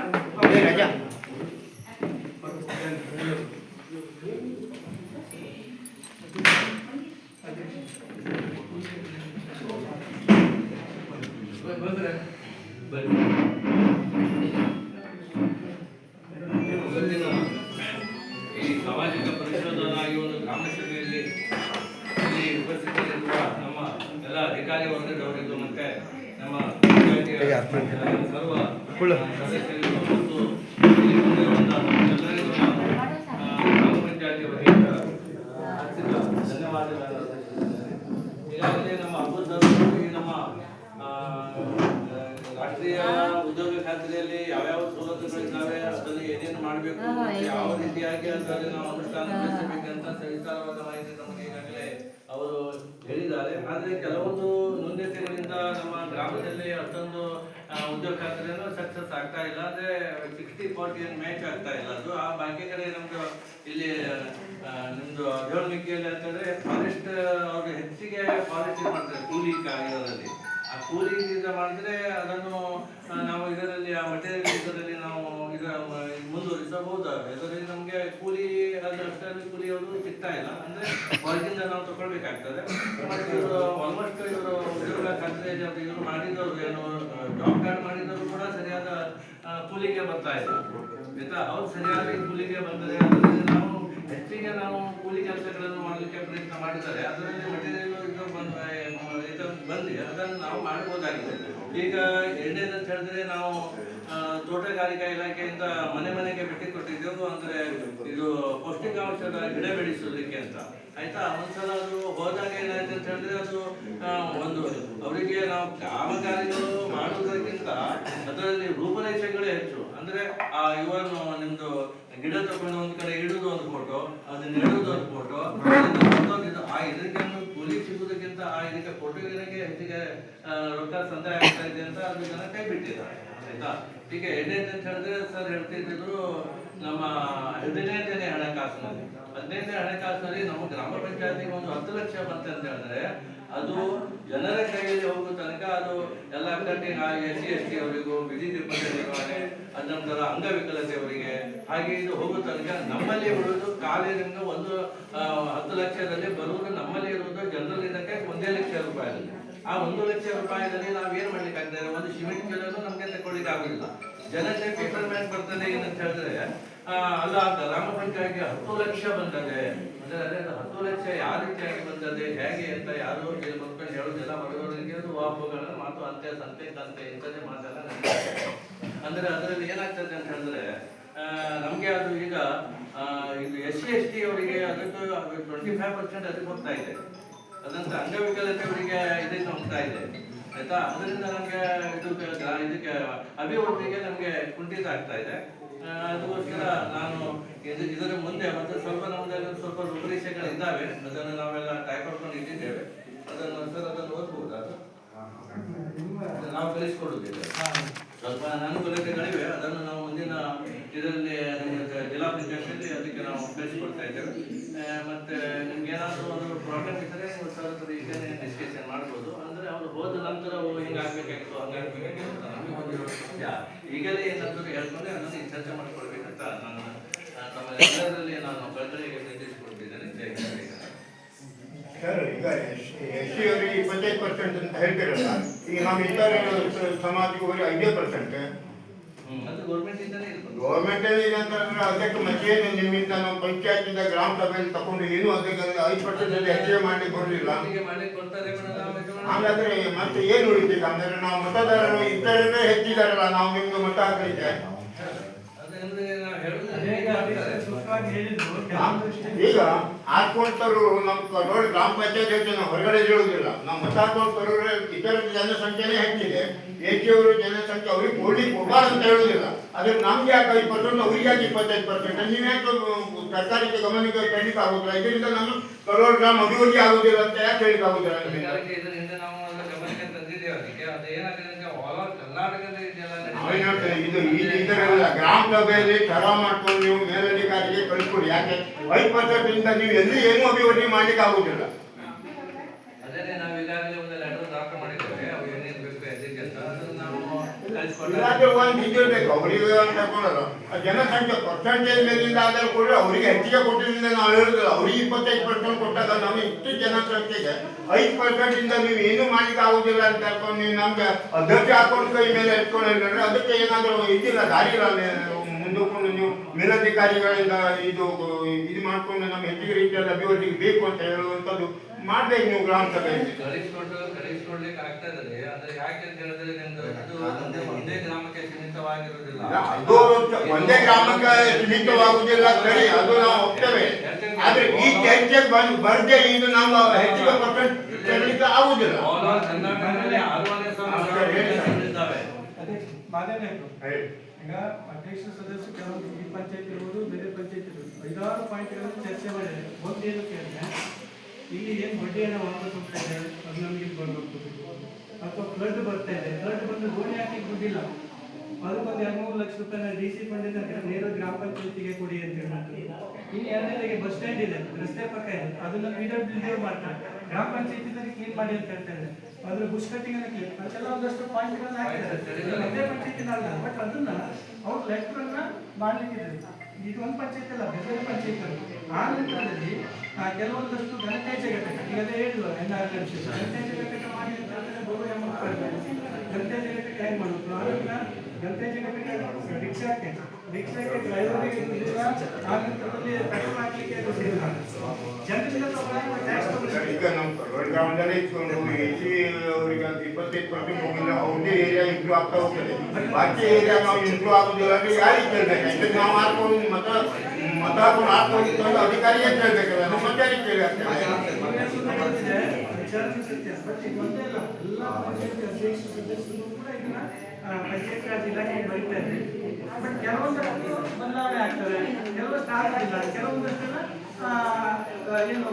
ಈ ಸಾಮಾಜಿಕ ಪರಿಶೋಧನಾಗಿ ಒಂದು ಗ್ರಾಮ ಸಭೆಯಲ್ಲಿ ಇಲ್ಲಿ ಉಪಸ್ಥಿತರಿರುವ ನಮ್ಮ ಎಲ್ಲ ಅಧಿಕಾರಿ ವರ್ಗದವರಿಗೂ ಮತ್ತೆ ನಮ್ಮ ಸರ್ವ ಸದಸ್ಯರಿಗೂ ಮತ್ತು ಇಲ್ಲಿ ಬಂದಿರುವಂತಹ ಎಲ್ಲರಿಗೂ ನಾನು ಗ್ರಾಮ ಪಂಚಾಯತಿ ವತಿಯಿಂದ ಧನ್ಯವಾದಗಳನ್ನು ಈಗಾಗಲೇ ನಮ್ಮ ಅಬ್ಬುಸರು ನಮ್ಮ ರಾಷ್ಟ್ರೀಯ ಉದ್ಯೋಗ ಖಾತ್ರಿಯಲ್ಲಿ ಯಾವ್ಯಾವ ಸವಲತ್ತುಗಳಿದ್ದಾವೆ, ಅದನ್ನು ಏನೇನು ಮಾಡಬೇಕು, ಯಾವ ರೀತಿಯಾಗಿ ಅದರಲ್ಲಿ ನಾವು ಅನುಷ್ಠಾನಗೊಳಿಸಬೇಕಂತ ಸವಿಸ್ತಾರವಾದ ಮಾಹಿತಿ ನಮಗೆ ಈಗಾಗಲೇ ಅವರು ಹೇಳಿದ್ದಾರೆ. ಆದರೆ ಕೆಲವೊಂದು ನ್ಯೂನತೆಗಳಿಂದ ನಮ್ಮ ಗ್ರಾಮದಲ್ಲಿ ಅಷ್ಟೊಂದು ಉದ್ಯೋಗ ಖಾತ್ರಿಯನ್ನು ಸಕ್ಸಸ್ ಆಗ್ತಾ ಇಲ್ಲ. ಅಂದ್ರೆ 60-40 ಮ್ಯಾಚ್ ಆಗ್ತಾ ಇಲ್ಲ. ಅದು ಆ ಬಾಕಿ ಕಡೆ ನಮ್ದು ಇಲ್ಲಿ ನಿಮ್ದು ದೇವಳಮಿಕ್ಕಿಯಲ್ಲಿ ಅಂತಂದ್ರೆ ಫಾರೆಸ್ಟ್ ಅವರು ಹೆಚ್ಚಿಗೆ ಫಾರೆಸ್ಟ್ ಮಾಡ್ತಾರೆ ಕೂಲಿ ಕಾರ್ಯದಲ್ಲಿ. ಆ ಕೂಲಿಯಿಂದ ಮಾಡಿದ್ರೆ ಅದನ್ನು ನಾವು ಇದರಲ್ಲಿ ಆ ಮಟೀರಿಯಲ್ ಇದರಲ್ಲಿ ನಾವು ಮುಂದುವರಿಸಬಹುದು. ಇದರಲ್ಲಿ ನಮಗೆ ಕೂಲಿ ಅಷ್ಟರಲ್ಲಿ ಕೂಲಿಯವರು ಸಿಗ್ತಾ ಇಲ್ಲ, ಅಂದ್ರೆ ಹೊರಗಿಂದ ನಾವು ತಗೊಳ್ಬೇಕಾಗ್ತದೆ. ಮತ್ತೆ ಇವರು ಆಲ್ಮೋಸ್ಟ್ ಇವರು ಉದ್ಯೋಗ ಖಾತ್ರಿ ಇವರು ಮಾಡಿದವರು ಏನು ಜಾಬ್ ಕಾರ್ಡ್ ಮಾಡಿದವರು ಕೂಡ ಸರಿಯಾದ ಕೂಲಿಗೆ ಬರ್ತಾ ಇಲ್ಲ ಆಯ್ತಾ. ಅವ್ರು ಸರಿಯಾಗಿ ಕೂಲಿಗೆ ಬಂದರೆ ಅದರಲ್ಲಿ ನಾವು ಹೆಚ್ಚಿಗೆ ನಾವು ಕೂಲಿ ಕೆಲಸಗಳನ್ನು ಮಾಡಲಿಕ್ಕೆ ಪ್ರಯತ್ನ ಮಾಡಿದ್ದಾರೆ. ಅದರಲ್ಲಿ ಮಟೀರಿಯಲ್ ಬಂದು ಅದನ್ನು ನಾವು ಮಾಡಬಹುದಾಗಿದೆ. ಈಗ ಎರಡನೇದು ಅಂತ ಹೇಳಿದ್ರೆ ನಾವು ತೋಟಗಾರಿಕಾ ಇಲಾಖೆಯಿಂದ ಮನೆ ಮನೆಗೆ ಭೇಟಿ ಕೊಟ್ಟಿದ್ದೆವು. ಅಂದ್ರೆ ಇದು ಪೌಷ್ಟಿಕಾಂಶದ ಗಿಡ ಬೆಳೆಸೋದಕ್ಕೆ ಅಂತ ಆಯ್ತಾ. ಒಂದ್ಸಲ ಅದು ಹೋದಾಗ ಏನಾಯ್ತು ಅಂತ ಹೇಳಿದ್ರೆ ಅದು ಒಂದು ಅವರಿಗೆ ನಾವು ಕಾಮಗಾರಿಗಳು ಮಾಡುವುದಕ್ಕಿಂತ ಅದರಲ್ಲಿ ರೂಪರೇಷೆಗಳೇ ಹೆಚ್ಚು. ಅಂದ್ರೆ ಇವನ್ನು ನಿಮ್ದು ಗಿಡ ತಗೊಂಡು ಒಂದ್ ಕಡೆ ಇಡುದು ಒಂದು ಫೋಟೋ, ಅದನ್ನ ನೆಡುವುದು ಒಂದು ಫೋಟೋ, ಇದಕ್ಕೆ ಕೂಲಿ ಸಿಗುವುದಕ್ಕಿಂತ ಇದಕ್ಕೆ ಫೋಟೋಗೆ ಹೆಚ್ಚಿಗೆ ರೊಕ್ಕ ಸಂದಾಯ ಆಗ್ತಾ ಇದೆ ಅಂತ ಅದು ಜನ ಕೈ ಬಿಟ್ಟಿದ್ದಾರೆ ಆಯ್ತಾ. ಈಗ ಎರಡನೇದು ಅಂತ ಹೇಳಿದ್ರೆ ಸರ್ ಹೇಳ್ತಿದ್ರು ನಮ್ಮ 15ನೇ ಹಣಕಾಸಿನಲ್ಲಿ 15ನೇ ಹಣಕಾಸಿನಲ್ಲಿ ನಮ್ಮ ಗ್ರಾಮ ಪಂಚಾಯತಿಗೆ ಒಂದು 10 ಲಕ್ಷ ಬಂತೆ ಅಂತ ಹೇಳಿದ್ರೆ ಅದು ಜನರ ಕೈಯಲ್ಲಿ ಹೋಗುವ ತನಕ ಅದು ಎಲ್ಲ ಕಟ್ಟಿ SC/ST ಅವರಿಗೂ, ಬಿಡಿ ನಿರ್ಬಂಧ ನಿರ್ವಹಣೆ, ಅನಂತರ ಅಂಗವಿಕಲತೆಯವರಿಗೆ ಹಾಗೆ ಇದು ಹೋಗುವ ತನಕ ನಮ್ಮಲ್ಲಿ ಇರುವುದು ಕಾಲೇಜಿಂದ ಒಂದು 10 ಲಕ್ಷದಲ್ಲಿ ಬರುವುದು ನಮ್ಮಲ್ಲಿ ಇರುವುದು ಜನರಲ್ ಇದಕ್ಕೆ 1 ಲಕ್ಷ ರೂಪಾಯಿದಲ್ಲಿ. ಆ 1 ಲಕ್ಷ ರೂಪಾಯಿದಲ್ಲಿ ನಾವು ಏನ್ ಮಾಡ್ಲಿಕ್ಕೆ ಆಗ್ತದೆ, ಒಂದು ಸಿಮೆಂಟ್ ಚೀಲನು ನಮ್ಗೆ ತಕೊಳ್ಳಿಕ್ಕೆ ಆಗುದಿಲ್ಲ. ಜನತೆ ಪೇಪರ್ ಮ್ಯಾನ್ ಬರ್ತದೆ ಏನಂತ ಹೇಳಿದ್ರೆ ಅಲ್ಲ ಗ್ರಾಮ ಪಂಚಾಯತ್ಗೆ 10 ಲಕ್ಷ ಬಂದದೆ. ಅಂದ್ರೆ ಅದೇ 10 ಲಕ್ಷ ಯಾವ ರೀತಿಯಾಗಿ ಬಂದದೆ ಹೇಗೆ ಅಂತ ಯಾರು ಬಂದ್ಕೊಂಡು ಹೇಳುದಿಲ್ಲ. ಬಡವರಿಗೆ ಅದು ವಾಪುಗಳ ಮಾತು ಅಂತೆ ಸಂತೆ ಕಂತೆ ಇಂಥದ್ದೇ ಮಾತೆಲ್ಲ ಅಂದ್ರೆ ಅದರಲ್ಲಿ ಏನಾಗ್ತದೆ ಅಂತ ಹೇಳಿದ್ರೆ ನಮ್ಗೆ ಅದು ಈಗ ಇದು SC/ST ಅವರಿಗೆ ಅದಕ್ಕೆ 25% ಅದಕ್ಕೆ ಹೋಗ್ತಾ ಇದೆ. ಅದಂತ ಅಂಗವಿಕಲತೆ ಅವರಿಗೆ ಇದಕ್ಕೆ ಹೋಗ್ತಾ ಇದೆ ಆಯ್ತಾ. ಅದರಿಂದ ನಮ್ಗೆ ಇದಕ್ಕೆ ಅಭಿವೃದ್ಧಿಗೆ ನಮ್ಗೆ ಕುಂಠಿತ ಆಗ್ತಾ ಇದೆ. ಅದಕ್ಕೋಸ್ಕರ ನಾನು ಇದರ ಮುಂದೆ ಮತ್ತೆ ಸ್ವಲ್ಪ ನಮ್ಮದಲ್ಲಿ ಸ್ವಲ್ಪ ರೂಪರೇಷೆಗಳಿದ್ದಾವೆ, ಅದನ್ನು ನಾವೆಲ್ಲ ಟೈಪ್ ಮಾಡ್ಕೊಂಡು ಇಟ್ಟಿದ್ದೇವೆ. ಅದನ್ನು ಓದ್ಬಹುದು, ಅದು ನಾವು ಕಲಿಸ್ಕೊಡುತ್ತೇವೆ. ಸ್ವಲ್ಪ ಅನುಕೂಲತೆಗಳಿವೆ, ಅದನ್ನು ನಾವು ಮುಂದಿನ ಇದರಲ್ಲಿ ಜಿಲ್ಲಾ ಪಂಚಾಯತಿಯಲ್ಲಿ ಅದಕ್ಕೆ ನಾವು ಕಲಿಸಿಕೊಡ್ತಾ ಇದ್ದೇವೆ. ಮತ್ತೆ ನಿಮ್ಗೆ ಏನಾದರೂ ಒಂದು ಪ್ರಾಬ್ಲಮ್ ಇದ್ದರೆ ನೀವು ಸರ್ ಈಗ ಡಿಸ್ಕಷನ್ ಮಾಡ್ಬೋದು. ಅಂದ್ರೆ ಅವ್ರು ಹೋದ ನಂತರ ಹಿಂಗಾಗ್ಬೇಕಾಗಿತ್ತು ಹಂಗಾಗ್ಬೇಕಾಗಿತ್ತು ಈಗಲೇ ಏನಾದರೂ ಹೇಳ್ಕೊಂಡ್ರೆ ಅದನ್ನು ಚರ್ಚೆ ಮಾಡ್ಕೊಳ್ಬೇಕಂತ ನಾನು ನಮ್ಮ ಎಲ್ಲರಲ್ಲಿ ನಾನು ಕಳಕಳಿಗೆ ನಿರ್ದೇಶಿಸಿಕೊಟ್ಟಿದ್ದೇನೆ. ಸರ್, ಈಗ SC ಅವರಿಗೆ 25% ಅಂತ ಹೇಳ್ತಿರಲ್ಲ, ಈಗ ನಾವು ಇತರ ಸಮಾಜಕ್ಕೆ ಹೋಗಿ 5%. ಅದು ಗೌರ್ಮೆಂಟ್ ಇಂದಾನೇ ಇರ್ಬೋದು. ಗೌರ್ಮೆಂಟ್ ಇದೆ ಅಂತಂದ್ರೆ ಅದಕ್ಕೆ ಮತ್ತೇನು ನಿಮ್ಮಿಂದ ನಾವು ಪಂಚಾಯತಿಂದ ಗ್ರಾಮ ಸಭೆಯಲ್ಲಿ ತಗೊಂಡು ಏನು ಅದಕ್ಕೆ 5% ಹೆಚ್ಚಿಗೆ ಮಾಡ್ಲಿಕ್ಕೆ ಬರಲಿಲ್ಲ. ಹಾಗಾದ್ರೆ ಮತ್ತೆ ಏನು ಉಳಿತೀಗ ಅಂದ್ರೆ ನಾವು ಮತದಾರರು ಇತರರೇ ಹೆಚ್ಚಿದಾರಲ್ಲ, ನಾವು ನಿಮ್ಗೆ ಮತ ಹಾಕಲಿಕ್ಕೆ ಅದಂದ್ರೆ ನಾವು ಹೇಳುದು ಹೇಗೆ ಆಗ್ತದೆ ಸ್ಪಷ್ಟವಾಗಿ ಹೇಳಿದ್ರು ಕೆಲವೊಂದು ಈಗ ಹಾಕೊಂತರು ನಮ್ಮ ಕರೋಡ್ ಗ್ರಾಮ ಪಂಚಾಯತ್ ಯೋಜನೆ ಹೊರಗಡೆ ಹೇಳುವುದಿಲ್ಲ. ನಮ್ಮ ಮತ ಹಾಕೊಂತರು ಇತರ ಜನಸಂಖ್ಯೆನೇ ಹೆಚ್ಚಿದೆ. ಹೆಚ್ಚಿಯವರು ಜನಸಂಖ್ಯೆ ಅವ್ರಿಗೆ ಕೊಡ್ಲಿಕ್ಕೆ ಕೊಡಬಾರ್ದು ಅಂತ ಹೇಳುವುದಿಲ್ಲ. ಅದ್ರ ನಮ್ಗೆ ಯಾಕೆ 20% ಅವ್ರಿಗೆ ಯಾಕೆ 25%? ನೀವ್ಯಾಕೆ ಸರ್ಕಾರಕ್ಕೆ ಗಮನಕ್ಕೆ ತರಲಿಕ್ಕೆ ಆಗುದಿಲ್ಲ? ಇದರಿಂದ ನಮ್ಮ ಕರೋಡ್ ಗ್ರಾಮ ಅಭಿವೃದ್ಧಿ ಆಗುದಿಲ್ಲ ಅಂತ ಯಾಕೆ ಹೇಳಿಕ್ ಆಗುದಿಲ್ಲ? ಇದರ ಹಿಂದೆ ನಾವು ಗಮನಕ್ಕೆ ತಂದಿದ್ದೇವೆ. ಅದಕ್ಕೆ ಅದು ಏನಾಗಿದೆ ಅಂದ್ರೆ ಆಲ್ ಓವರ್ ಕರ್ನಾಟಕದ ಇದೆಲ್ಲ ಇದರೆಲ್ಲ ಗ್ರಾಮ ಸಭೆಯಲ್ಲಿ ಠರಾವ್ ಮಾಡ್ಕೊಂಡು ನೀವು ಮೇಲಧಿಕಾರಿಗೆ ಕಳಿಸ್ಕೊಡಿ. ಯಾಕೆ 5% ಇಂದ ನೀವು ಎಲ್ಲಿ ಏನು ಅಭಿವೃದ್ಧಿ ಮಾಡ್ಲಿಕ್ಕೆ ಆಗುದಿಲ್ಲ. ಅದೇ ನಾವು ಈಗಾಗಲೇ ಒಂದು ಲೆಟರ್ ಡ್ರಾಫ್ಟ್ ಮಾಡಿದ್ದೇವೆ. ಅವು ಏನೇನು ಬೇಕು ಅದಕ್ಕೆ ಅಂತ ಅದನ್ನು ನಾವು ಇಲ್ಲಾಂದ್ರೆ ಒಂದು ಇದಿರ್ಬೇಕು ಅವರಿಗೆ ಅಂತ ಕೊಡೋದು. ಜನಸಂಖ್ಯೆ ಪರ್ಸೆಂಟೇಜ್ ಮೇಲಿಂದ ಆಧಾರ ಕೊಟ್ಟರೆ ಅವರಿಗೆ ಹೆಚ್ಚಿಗೆ ಕೊಟ್ಟಿದ್ದರಿಂದ ನಾವು ಹೇಳುದಿಲ್ಲ. ಅವ್ರಿಗೆ 25% ಕೊಟ್ಟಾಗ ನಾವು ಇಷ್ಟು ಜನಸಂಖ್ಯೆಗೆ 5% ಇಂದ ನೀವು ಏನು ಮಾಡ್ಲಿಕ್ಕೆ ಆಗುದಿಲ್ಲ ಅಂತ ಹೇಳ್ಕೊಂಡು ನೀವು ನಮ್ಗೆ ಅಧ್ಯಕ್ಷ ಹಾಕೊಂಡು ಕೈ ಮೇಲೆ ಇಟ್ಕೊಂಡಿದ್ರೆ ಅದಕ್ಕೆ ಏನಾದರೂ ಇದಿಲ್ಲ, ದಾರಿ ಇಲ್ಲ. ಮುಂದಕ್ಕೊಂಡು ನೀವು ಮೇಲಧಿಕಾರಿಗಳಿಂದ ಇದು ಮಾಡ್ಕೊಂಡು ನಮ್ಮ ಹೆಚ್ಚಿಗೆ ರೀತಿಯಲ್ಲಿ ಅಭಿವೃದ್ಧಿಗೆ ಬೇಕು ಅಂತ ಹೇಳುವಂಥದ್ದು ಮಾಡ್ಬೇಕು ನೀವು ಗ್ರಾಮ ಸಭೆಯಲ್ಲಿ. ಕಳಿಸ್ಕೊಡ್ಲಿಕ್ಕೆ ಆಗ್ತಾ ಇದ್ದಾರೆ. ಆದ್ರೆ ಯಾಕೆ ಅಂತ ಹೇಳಿದ್ರೆ ನಿಮ್ದು ಅದು ಒಂದೇ ಗ್ರಾಮಕ್ಕೆ ಸೀಮಿತವಾಗಿರುವುದಿಲ್ಲ. ಅದು ಒಂದೇ ಗ್ರಾಮಕ್ಕೆ ಸೀಮಿತವಾಗುವುದಿಲ್ಲ, ಸರಿ, ಅದು ನಾವು ಹೋಗ್ತೇವೆ. ಆದ್ರೆ ಈ ಚರ್ಚೆಗೆ ಬರ್ದೆ ಇದು ನಾವು ಹೆಚ್ಚಿಗೆ ಪರ್ಸೆಂಟ್ ತರಲಿಕ್ಕೆ ಆಗುದಿಲ್ಲ. ಕರ್ನಾಟಕದಲ್ಲಿ 6 ಇದ್ದಾವೆ. ಈಗ ಅಧ್ಯಕ್ಷ ಸದಸ್ಯರು ಕೆಲವೊಂದು ಈ ಪಂಚಾಯತ್ ಇರ್ಬೋದು, ಬೇರೆ ಪಂಚಾಯತ್ ಇರ್ಬೋದು, 5-6 ಪಾಯಿಂಟ್ಗಳನ್ನು ಚರ್ಚೆ ಮಾಡಿದ್ದಾರೆ. ಒಂದೇನು ಕೇಳಿದ್ರೆ ಇಲ್ಲಿ ಏನು ಬಡ್ಡಿಯನ್ನು ವಾಪಸ್ ಹೋಗ್ತಾ ಇದೆ ಅದು ನಮಗೆ ಬರಬೇಕು, ಅಥವಾ ಫ್ಲಡ್ ಬರ್ತಾ ಇದೆ, ಫ್ಲಡ್ ಬಂದು ಗೋಣಿ ಹಾಕಿ ದುಡ್ಡಿಲ್ಲ, ಅದಕ್ಕೊಂದು 2-3 ಲಕ್ಷ ರೂಪಾಯಿನ DC ಫಂಡಿಂದ ನೇರ ಗ್ರಾಮ ಪಂಚಾಯತಿಗೆ ಕೊಡಿ ಅಂತ ಹೇಳ್ತಾರೆ. ಇನ್ನು ಎರಡನೇದಾಗಿ ಬಸ್ ಸ್ಟ್ಯಾಂಡ್ ಇದೆ, ರಸ್ತೆ ಪಕ್ಕ ಇದೆ, ಅದನ್ನ PWD ಮಾಡ್ತಾರೆ, ಗ್ರಾಮ ಪಂಚಾಯತಿನಲ್ಲಿ ಕ್ಲೀನ್ ಮಾಡಿ ಅಂತ ಹೇಳ್ತಾರೆ. ಅದ್ರ ಬುಷ್ ಕಟ್ಟಿಂಗ್ ಅನ್ನ ಕ್ಲೀನ್ ಅದೆಲ್ಲ ಒಂದಷ್ಟು ಪಾಯಿಂಟ್ಗಳನ್ನ ಹಾಕಿದ್ದಾರೆ. ಒಂದೇ ಪಂಚಾಯತಿನ ಅಲ್ಲ, ಬಟ್ ಅದನ್ನ ಅವ್ರು ಲೆಟರ್ ಅನ್ನ ಮಾಡ್ಲಿಕ್ಕೆ ಇದು ಒಂದು ಪಂಚಾಯತ್ ಅಲ್ಲ, ಬೇರೆ ಪಂಚಾಯತ್ ಅಲ್ಲ. ಆ ನಂತರದಲ್ಲಿ ಕೆಲವೊಂದಷ್ಟು ಘನತ್ಯಾಜ್ಯ ಘಟಕ, ಈಗ ಅದೇ ಹೇಳಿದ್ವ ಘನತ್ಯಾಜ್ಯ ಘಟಕ ಮಾಡಿ ಅಂತ ಹೇಳಿದ್ರೆ ಬಹು ಅಮೌಂಟ್ ಕಡಿಮೆ. ಘನತ್ಯಾಜ್ಯ ಘಟಕ ಹೇಗೆ ಮಾಡಬೇಕು? ಅದನ್ನ ಘನತ್ಯಾಜ್ಯ ಘಟಕ ರಿಕ್ಷಾಕ್ಕೆ ಡ್ರೈವರಿಗೆ ಆ ನಂತರದಲ್ಲಿ ಪೆಟ್ರೋಲ್ ಹಾಕ್ಲಿಕ್ಕೆ ಅದು ಜನರಿಂದ ಈಗ ನಮ್ಮ ಕರೋಡ್ ಗ್ರಾಮದಲ್ಲಿ ಇಟ್ಕೊಂಡು ಅವರಿಗೆ 25% ಹೋಗಿಲ್ಲ, ಅವ್ರದೇ ಏರಿಯಾ ಇಂಪ್ರೂವ್ ಆಗ್ತಾ ಹೋಗ್ತದೆ. ಬಾಕಿ ಏರಿಯಾ ನಾವು ಇಂಪ್ರೂವ್ ಆಗುದಿಲ್ಲ ಅಂದ್ರೆ ಯಾರಿಗೆ ಕೇಳ್ಬೇಕು? ನಾವು ಹಾಕೊಂಡು ಮತ ಹಾಕೊಂಡು ಹಾಕೊಂಡು ಅಧಿಕಾರಿಯೇ ಕೇಳ್ಬೇಕಲ್ಲ, ನಮ್ಮ ಮತ್ತೆ ಯಾರಿಗೆ ಕೇಳಿ ಆಗ್ತದೆ? ಪಂಚಾಯತ್ ರಾಜ್ ಇಲಾಖೆಗೆ ಬರೀತಾ ಇದ್ದಾರೆ. ಬಟ್ ಕೆಲವೊಂದಷ್ಟು ಬದಲಾವಣೆ ಆಗ್ತದೆ, ಕೆಲವೊಂದಷ್ಟು ಆಗೋದಿಲ್ಲ, ಕೆಲವೊಂದಷ್ಟೆಲ್ಲ ಏನು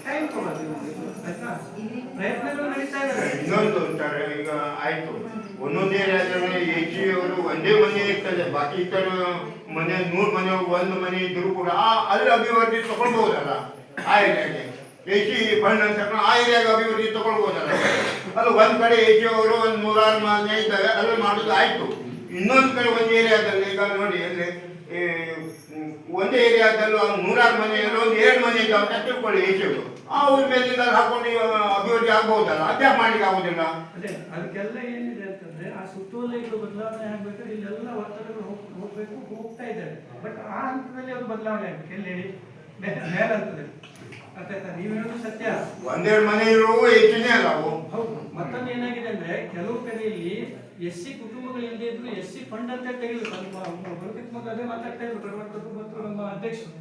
ಟೈಮ್ ತಗೊಳ್ತೀವಿ. ಆಯ್ತಾ, ಪ್ರಯತ್ನಗಳು ನಡೀತಾ ಇದ್ದಾರೆ. ಇನ್ನೊಂದು ಅಂತಾರೆ, ಈಗ ಆಯ್ತು ಒಂದೊಂದು ಏರಿಯಾದಲ್ಲಿ ಅವರು ಒಂದೇ ಮನೆ ಇರ್ತದೆ, ಬಾಕಿ ಇತರ ಮನೆ 100 ಮನೆ 1 ಮನೆ ಇದ್ರು ಕೂಡ ಅಲ್ಲಿ ಅಭಿವೃದ್ಧಿ ತಗೊಳ್ಬಹುದಲ್ಲ. ಆ ಏರಿಯಾಗೆ AC ಫಂಡ್ ಅಂತ ಆ ಏರಿಯಾಗೆ ಅಭಿವೃದ್ಧಿ ತಗೊಳ್ಬಹುದಲ್ಲ. ಅದು ಒಂದ್ ಕಡೆ AC ಅವರು ಒಂದು 100 ಮನೆ ಇದ್ದಾರೆ, ಅಲ್ಲಿ ಮಾಡೋದು ಆಯ್ತು. ಇನ್ನೊಂದು ಕಡೆ ಒಂದು ಏರಿಯಾದಲ್ಲಿ ಈಗ ನೋಡಿ, ಅಲ್ಲಿ ಒಂದೇ ಏರಿಯಾದಲ್ಲೂ 100 ಮನೆಯಲ್ಲೂ 2 ಮನೆ ಇದ್ದಾವೆ ಅಂತ ತಿಳ್ಕೊಳ್ಳಿ. AC ಅವರು ಅವ್ರ ಮೇಲಿಂದ ಹಾಕೊಂಡು ಅಭಿವೃದ್ಧಿ ಆಗ್ಬಹುದಲ್ಲ, ಅದೇ ಮಾಡ್ಲಿಕ್ಕೆ ಆಗುದಿಲ್ಲ. ಅದೇ ಅದಕ್ಕೆಲ್ಲ ಏನಿದೆ ಅಂತಂದ್ರೆ ಆ ಸುತ್ತೋಲೆಗಳು ಬದಲಾವಣೆ ಆಗ್ಬೇಕಾದ್ರೆ ಇಲ್ಲೆಲ್ಲ ಒತ್ತಡಗಳು ಹೋಗ್ತಾ ಇದ್ದಾರೆ. ಬಟ್ ಆ ಹಂತದಲ್ಲಿ ಅದು ಬದಲಾವಣೆ ಆಗ್ಬೇಕು. ಎಲ್ಲಿ ಹೇಳಿ, ಮೇಲಂತದಲ್ಲಿ ಅರ್ಥ ಆಯ್ತಾ? ನೀವು ಹೇಳೋದು ಸತ್ಯ. 1-2 ಮನೆ ಇರುವ ಹೆಚ್ಚಿನೇ ಅಲ್ಲ ಅವು. ಹೌದು. ಮತ್ತೊಂದು ಏನಾಗಿದೆ ಅಂದ್ರೆ ಕೆಲವು ಕಡೆಯಲ್ಲಿ SC ಕುಟುಂಬಗಳು ಇಲ್ಲದೆ ಇದ್ರು SC ಫಂಡ್ ಅಂತ ತೆಗೆದು ಬರೋದಕ್ಕೆ ಮೊದಲು ಅದೇ ಮಾತಾಡ್ತಾ ಇದ್ರು ಮತ್ತು ನಮ್ಮ ಅಧ್ಯಕ್ಷರು.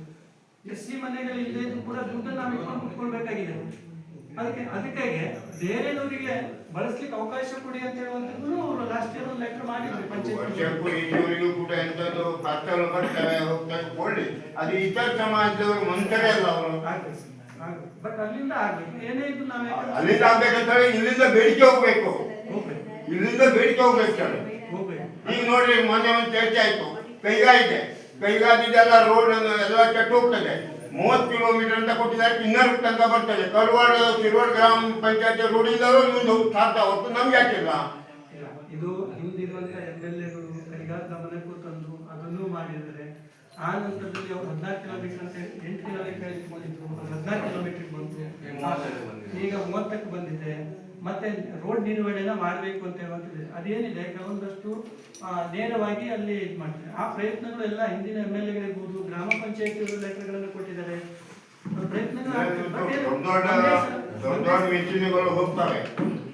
SC ಮನೆಗಳು ಇಲ್ಲದೆ ಇದ್ರು ಕೂಡ ದುಡ್ಡನ್ನು ನಾವು ಇಟ್ಕೊಂಡು ಕುತ್ಕೊಳ್ಬೇಕಾಗಿದೆ. ಅದಕ್ಕಾಗಿ ಬೇರೆಯವರಿಗೆ ಬಳಸ್ಲಿಕ್ಕೆ ಅವಕಾಶ ಕೊಡಿ ಅಂತ ಹೇಳುವಂಥದ್ದು ಅವರು ಲಾಸ್ಟ್ ಇಯರ್ ಒಂದು ಲೆಟರ್ ಮಾಡಿದ್ರು ಪಂಚಾಯತ್ ಕೂಡ ಎಂತದ್ದು ಪಾತ್ರ ಬರ್ತಾರೆ ಹೋಗ್ತಾರೆ ಕೊಡ್ಲಿ, ಅದು ಇತರ ಸಮಾಜದವರು ಮಂತ್ರೆ ಅಲ್ಲ ಅವರು. ಬಟ್ ಅಲ್ಲಿಂದ ಆಗ್ಬೇಕು, ಏನೇ ಇದ್ದು ನಾವೇ ಅಲ್ಲಿಂದ ಆಗ್ಬೇಕಂತಾರೆ, ಇಲ್ಲಿಂದ ಬೇಡಿಕೆ ಹೋಗ್ಬೇಕು, ಇಲ್ಲಿಂದ ಬೇಡಿಕೆ ಹೋಗ್ಬೇಕು. ಈಗ ನೋಡ್ರಿ, ಮೊನ್ನೆ ಒಂದು ಚರ್ಚೆ ಆಯ್ತು, ಕೈಗಾದಿದೆಲ್ಲ ರೋಡ್ ಎಲ್ಲ ಕೆಟ್ಟು ಹೋಗ್ತದೆ. 30 ಕಿಲೋಮೀಟರ್ ಅಂತ ಕೊಟ್ಟಿದ್ದಾರೆ, ಇನ್ನೂರು ತನಕ ಬರ್ತದೆ. ಶಿರ್ವಾಡ್ ಗ್ರಾಮ ಪಂಚಾಯತ್ ರೋಡಿಂದ ಮುಂದೆ ಸಾಧ್ಯ ಹೊತ್ತು ನಮ್ಗೆ ಯಾಕಿಲ್ಲ. ಇದು ಹಿಂದಿರುವಂತ MLAಗಳು ಕೈಗಾದ ಗಮನಕ್ಕೂ ತಂದು ಅದನ್ನು ಮಾಡಿದ್ದಾರೆ. ಆ ನಂತರದಲ್ಲಿ ಅವರು 14 ಕಿಲೋಮೀಟರ್ ಅಂತ 8 ಕಿಲೋಮೀಟರ್ ಇಟ್ಕೊಂಡಿದ್ರು, 14 ಕಿಲೋಮೀಟರ್ ಬಂತು, ಈಗ 30ಕ್ಕೆ ಬಂದಿದೆ. ಮತ್ತೆ ರೋಡ್ ನಿರ್ವಹಣೆನ ಮಾಡಬೇಕು ಅಂತ ಹೇಳುವಂಥದ್ದು ಅದೇನಿದೆ, ಕೆಲವೊಂದಷ್ಟು ನೇರವಾಗಿ ಅಲ್ಲಿ ಇದು ಮಾಡ್ತಾರೆ. ಆ ಪ್ರಯತ್ನಗಳು ಎಲ್ಲ ಹಿಂದಿನ MLAಗಳಿರ್ಬೋದು, ಗ್ರಾಮ ಪಂಚಾಯತಿ ಲೆಟರ್ಗಳನ್ನು ಕೊಟ್ಟಿದ್ದಾರೆ. ದೊಡ್ಡ ದೊಡ್ಡ ಮಿಷಿನ್ಗಳು ಹೋಗ್ತವೆ,